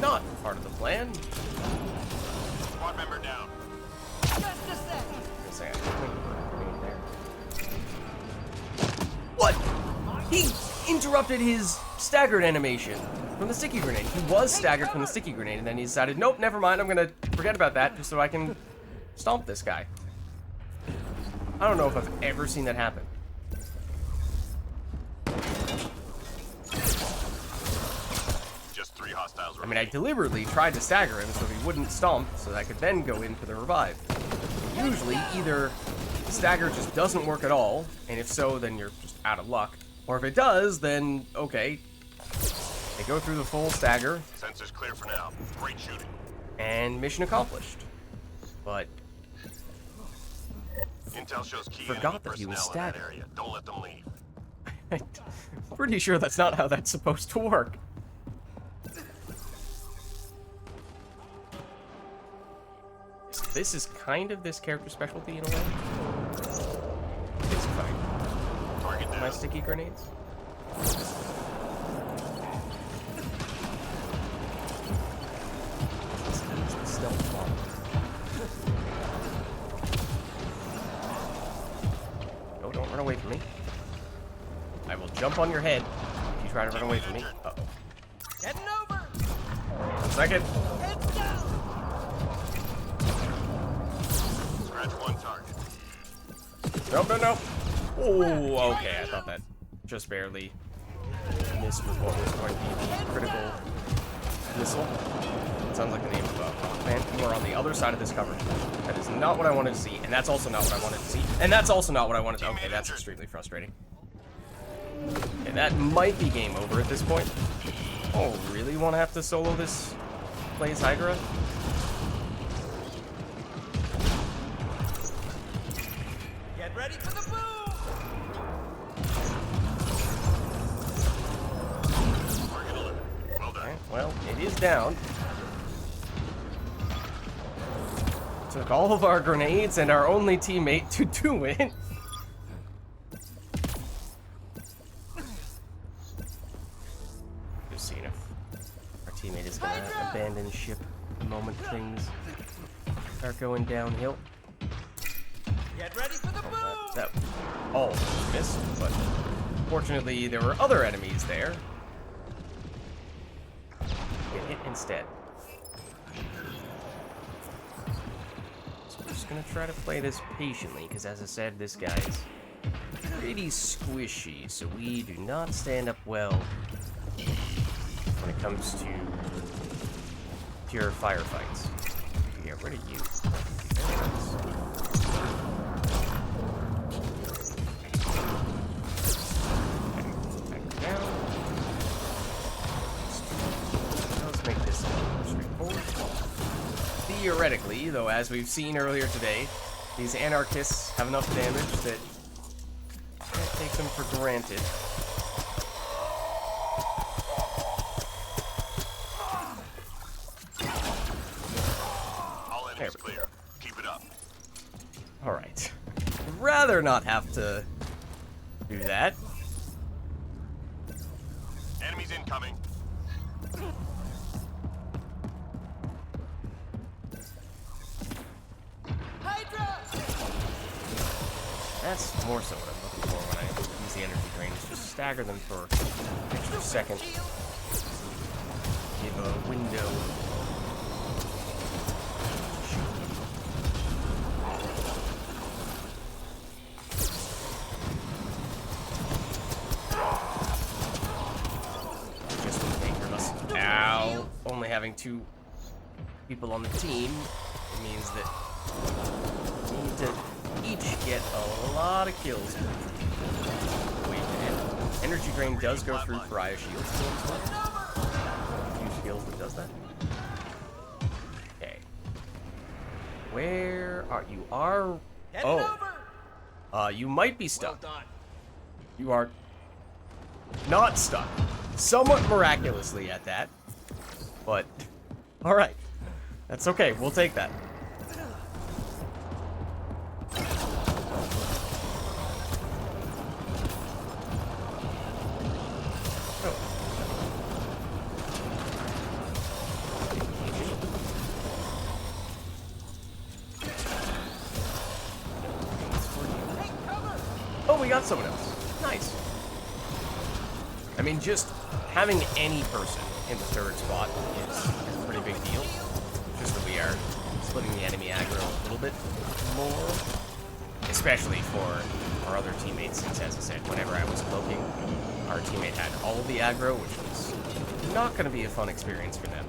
Speaker 1: not part of the plan.
Speaker 2: Squad member down.
Speaker 3: Just a sec.
Speaker 1: What? He interrupted his staggered animation from the sticky grenade. He was staggered from the sticky grenade, and then he decided, nope, never mind, I'm gonna forget about that just so I can stomp this guy. I don't know if I've ever seen that happen.
Speaker 2: Just 3 hostiles
Speaker 1: I mean, I deliberately tried to stagger him so he wouldn't stomp so that I could then go in for the revive. Usually, either the stagger just doesn't work at all, and if so, then you're just out of luck. Or if it does, then, okay, they go through the full stagger.
Speaker 2: Sensors clear for now. Great shooting.
Speaker 1: And mission accomplished. But
Speaker 2: Intel shows key
Speaker 1: forgot
Speaker 2: enemy
Speaker 1: that he was
Speaker 2: personnel in that
Speaker 1: staggered.
Speaker 2: area. Don't let them leave.
Speaker 1: I'm pretty sure that's not how that's supposed to work. This is kind of this character's specialty in a way. It's fine.
Speaker 2: Target down.
Speaker 1: My sticky grenades. This is the stealth bomb. No, don't run away from me. I will jump on your head if you try to run away from me. Uh-oh.
Speaker 3: Heading over.
Speaker 1: 1 second.
Speaker 3: Heads down.
Speaker 2: Scratch 1 target.
Speaker 1: Nope, no, no. Oh, okay. I thought that just barely missed with what was going to be the critical missile. It sounds like the name of a man. You are on the other side of this cover. That is not what I wanted to see, and that's also not what I wanted to see, and that's also not what I wanted to. Okay, that's extremely frustrating. Okay, that might be game over at this point. Oh, really want to have to solo this Blaze Hydra?
Speaker 4: Get ready for the boom!
Speaker 2: Target eliminated. Well done.
Speaker 1: Okay, well, it is down. Took all of our grenades and our only teammate to do it. Just seeing if our teammate is gonna abandon ship the moment things start going downhill.
Speaker 4: Get ready for the boom!
Speaker 1: That all missed, but fortunately there were other enemies there. Get hit instead. So we're just gonna try to play this patiently, because as I said, this guy is pretty squishy, so we do not stand up well when it comes to pure firefights. Get rid of you. Back down. Let's make this more straightforward. Theoretically, though, as we've seen earlier today, these anarchists have enough damage that you can't take them for granted.
Speaker 2: All enemies clear. Keep it up.
Speaker 1: Alright. I'd rather not have to do that.
Speaker 2: Enemies incoming.
Speaker 3: Hydra!
Speaker 1: That's more so what I'm looking for when I use the energy drain, is just stagger them for an extra second. Give a window. Just anchorless. Ow! Only having 2 people on the team means that we need to each get a lot of kills. Wait a minute. Energy drain does go through Pariah shields. Few skills that does that. Okay. Where are you? You might be stuck.
Speaker 4: Well done.
Speaker 1: You are not stuck. Somewhat miraculously at that. But, alright. That's okay. We'll take that. Oh, we got someone else. Nice. I mean, just having any person in the third spot is a pretty big deal. Just that we are splitting the enemy aggro a little bit more. Especially for our other teammates, since, as I said, whenever I was cloaking, our teammate had all of the aggro, which was not going to be a fun experience for them.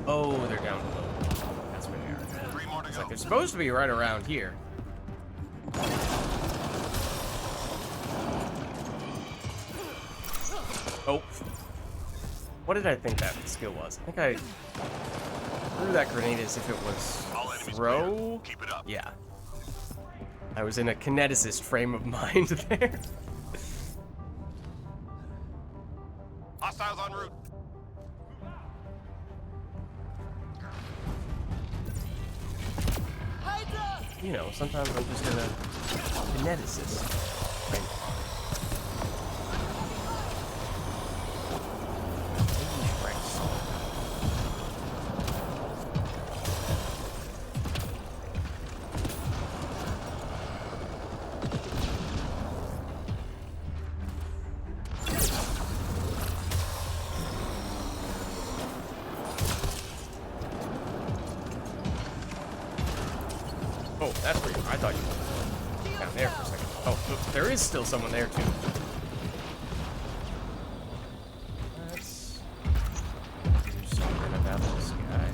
Speaker 1: Oh, they're down below. That's where they are.
Speaker 2: 3 more to
Speaker 1: It's
Speaker 2: go.
Speaker 1: like they're supposed to be right around here. Oh. What did I think that skill was? I think I threw that grenade as if it was
Speaker 2: All enemies
Speaker 1: throw.
Speaker 2: clear. Keep it up.
Speaker 1: Yeah. I was in a kineticist frame of mind there.
Speaker 2: Hostiles en route.
Speaker 3: Hydra!
Speaker 1: You know, sometimes I'm just in a kineticist frame of mind. Oh, that's where you are. I thought you were down there for a second. Oh, look, there is still someone there, too. Let's do something about this guy.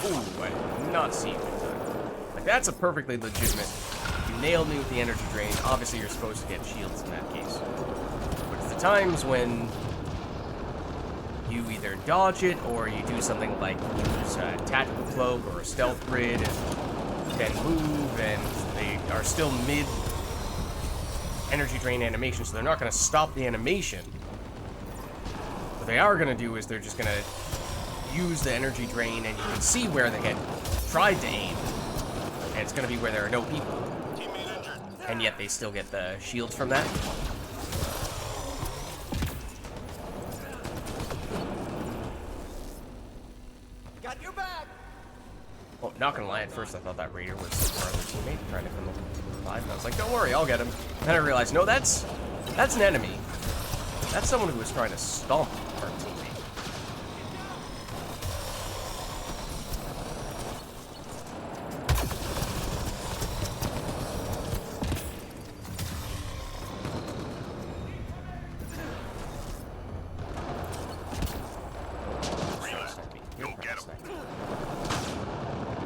Speaker 1: Ooh, I did not see you in time. Like, that's a perfectly legitimate. You nailed me with the energy drain. Obviously, you're supposed to get shields in that case. But it's the times when you either dodge it or you do something like use a tactical cloak or a stealth grid and then move, and they are still mid energy drain animation, so they're not going to stop the animation. What they are going to do is they're just going to use the energy drain, and you can see where they had tried to aim, and it's going to be where there are no people, and yet they still get the shields from that.
Speaker 3: Got your back.
Speaker 1: Well, not gonna lie, at first I thought that raider was our other teammate trying to come alive, and I was like, don't worry, I'll get him. Then I realized, no, that's an enemy. That's someone who was trying to stomp our teammate.
Speaker 2: Go get him.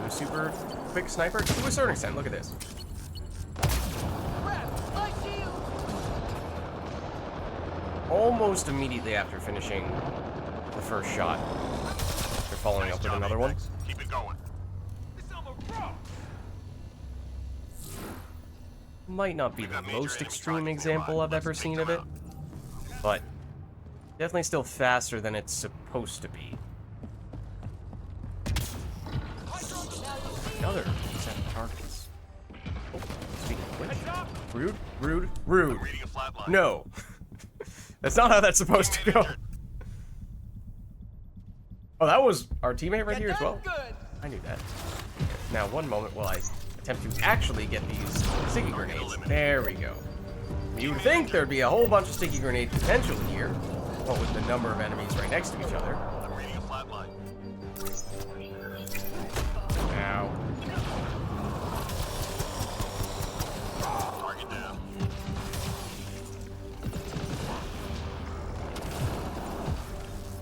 Speaker 1: Super quick sniper to a certain extent. Look at this.
Speaker 3: Crap, my shield.
Speaker 1: Almost immediately after finishing the first shot, they're following up with another one.
Speaker 2: Keep it going.
Speaker 1: Might not be the most extreme example I've ever seen of it, but definitely still faster than it's supposed to be. Another set of targets. Oh, speaking of which, rude, rude, rude.
Speaker 2: Reading a flat line.
Speaker 1: No, that's not how that's supposed to go. Oh, that was our teammate right here as well.
Speaker 3: Good.
Speaker 1: I knew that. Now, one moment while I attempt to actually get these sticky grenades. There we go. You would think there'd be a whole bunch of sticky grenade potential here, well, with the number of enemies right next to each other.
Speaker 2: I'm reading a flat line.
Speaker 1: Now,
Speaker 2: Target down.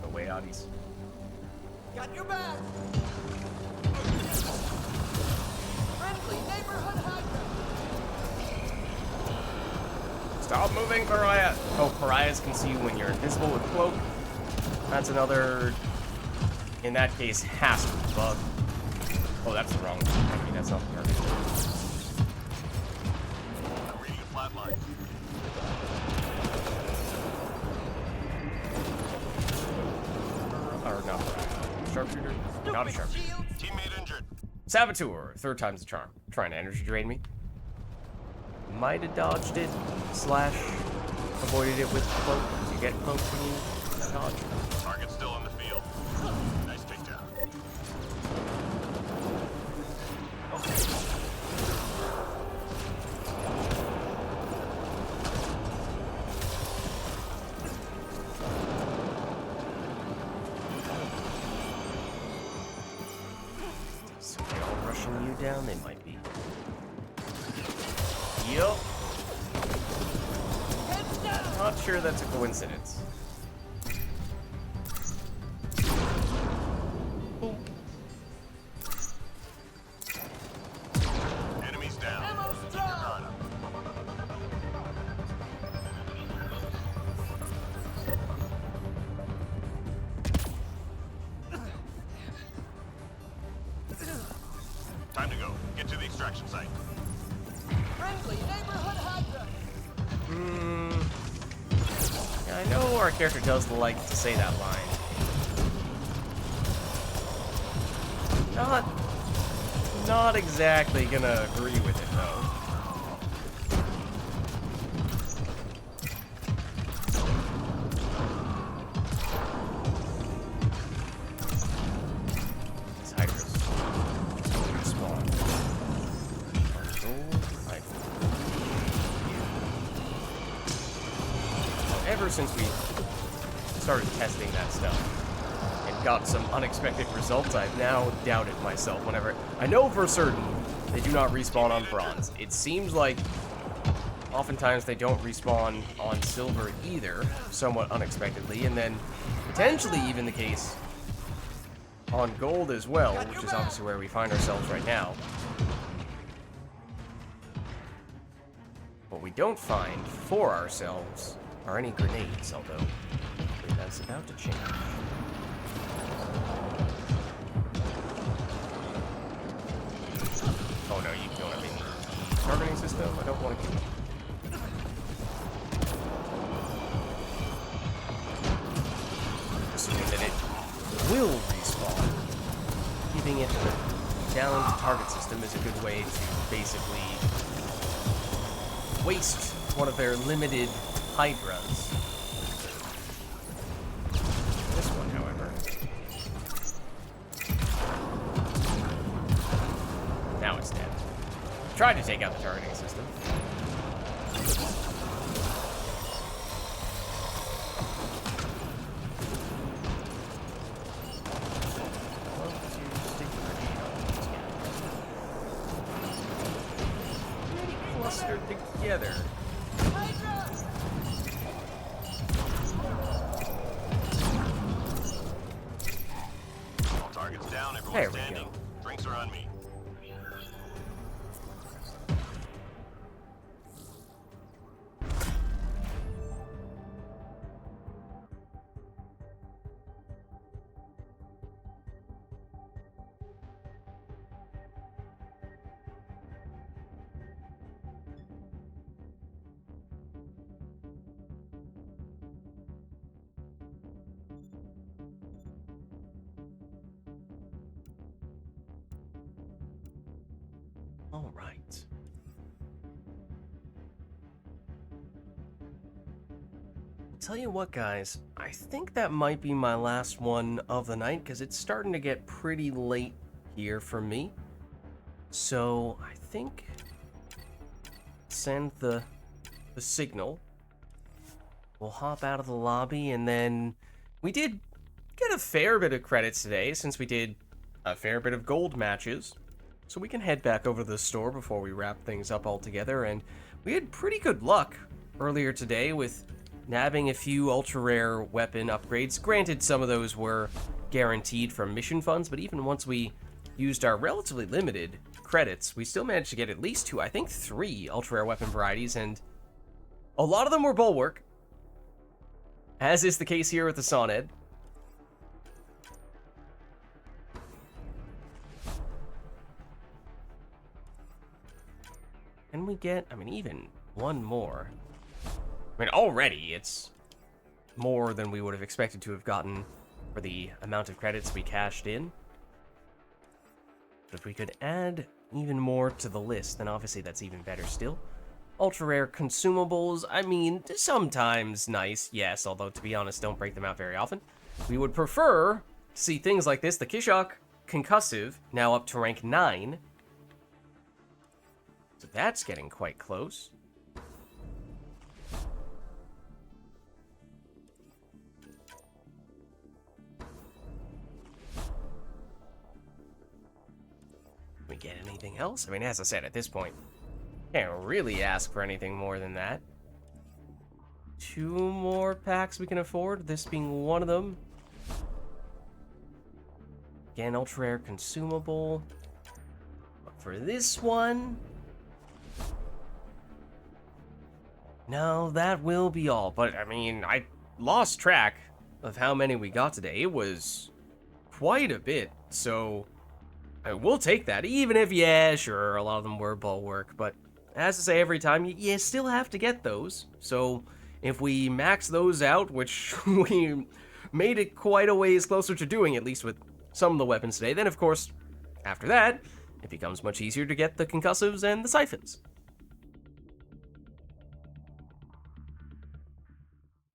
Speaker 1: no way, Audis.
Speaker 3: Got your back. Friendly neighborhood hydra.
Speaker 1: Stop moving, Pariah! Oh, Pariahs can see you when you're invisible with cloak. That's another, in that case, has to be bug. Oh, that's the wrong enemy. That's not the target.
Speaker 2: I'm reading a flat line.
Speaker 1: Or not Pariah. Sharpshooter? Not a sharpshooter.
Speaker 3: Shield.
Speaker 2: Teammate injured.
Speaker 1: Saboteur, third time's the charm. Trying to energy drain me. Might have dodged it, slash avoided it with cloak. You get cloak when you dodge.
Speaker 2: Target still in the field. Nice takedown.
Speaker 1: So they all rushing you down? They might be. Yup.
Speaker 3: Heads down.
Speaker 1: Not sure that's a coincidence. Boom.
Speaker 2: Enemies down.
Speaker 3: Ammo
Speaker 2: Keep your
Speaker 3: strong.
Speaker 2: guard up. Time to go. Get to the extraction site.
Speaker 3: Friendly neighborhood hydra.
Speaker 1: Yeah, I know our character does like to say that line. Not exactly gonna agree with it though. These hydras respawn. Ever since we started testing that stuff and got some unexpected results, I've now doubted myself whenever. I know for certain they do not respawn on bronze. It seems like oftentimes they don't respawn on silver either, somewhat unexpectedly, and then potentially even the case on gold as well, which is obviously where we find ourselves right now. don't find for ourselves are any grenades, although that's about to change. Oh no, you don't have any targeting system? I don't want to kill you. Assuming that it will respawn. Keeping it down to target system is a good way to basically waste one of their limited hydras. This one, however. Now it's dead. Tried to take out the targeting system. Clustered together.
Speaker 2: All targets down, everyone
Speaker 1: There we
Speaker 2: standing.
Speaker 1: go.
Speaker 2: Drinks are on me.
Speaker 1: All right. Tell you what, guys, I think that might be my last one of the night because it's starting to get pretty late here for me. So I think send the signal. We'll hop out of the lobby, and then we did get a fair bit of credits today since we did a fair bit of gold matches. So we can head back over to the store before we wrap things up altogether, and we had pretty good luck earlier today with nabbing a few ultra-rare weapon upgrades. Granted, some of those were guaranteed from mission funds, but even once we used our relatively limited credits, we still managed to get at least 2, I think 3 ultra-rare weapon varieties, and a lot of them were Bulwark, as is the case here with the Soned. Can we get, I mean, even one more? I mean, already it's more than we would have expected to have gotten for the amount of credits we cashed in. But if we could add even more to the list, then obviously that's even better still. Ultra rare consumables, I mean, sometimes nice, yes, although to be honest, don't break them out very often. We would prefer to see things like this. The Kishok Concussive, now up to rank 9. So that's getting quite close. Can we get anything else? I mean, as I said, at this point, can't really ask for anything more than that. 2 more packs we can afford, this being one of them. Again, ultra rare consumable. But for this one, no, that will be all. But I mean, I lost track of how many we got today. It was quite a bit, so I will take that, even if, yeah, sure, a lot of them were Bulwark, but as I say every time, you still have to get those. So if we max those out, which we made it quite a ways closer to doing, at least with some of the weapons today, then of course, after that, it becomes much easier to get the concussives and the siphons.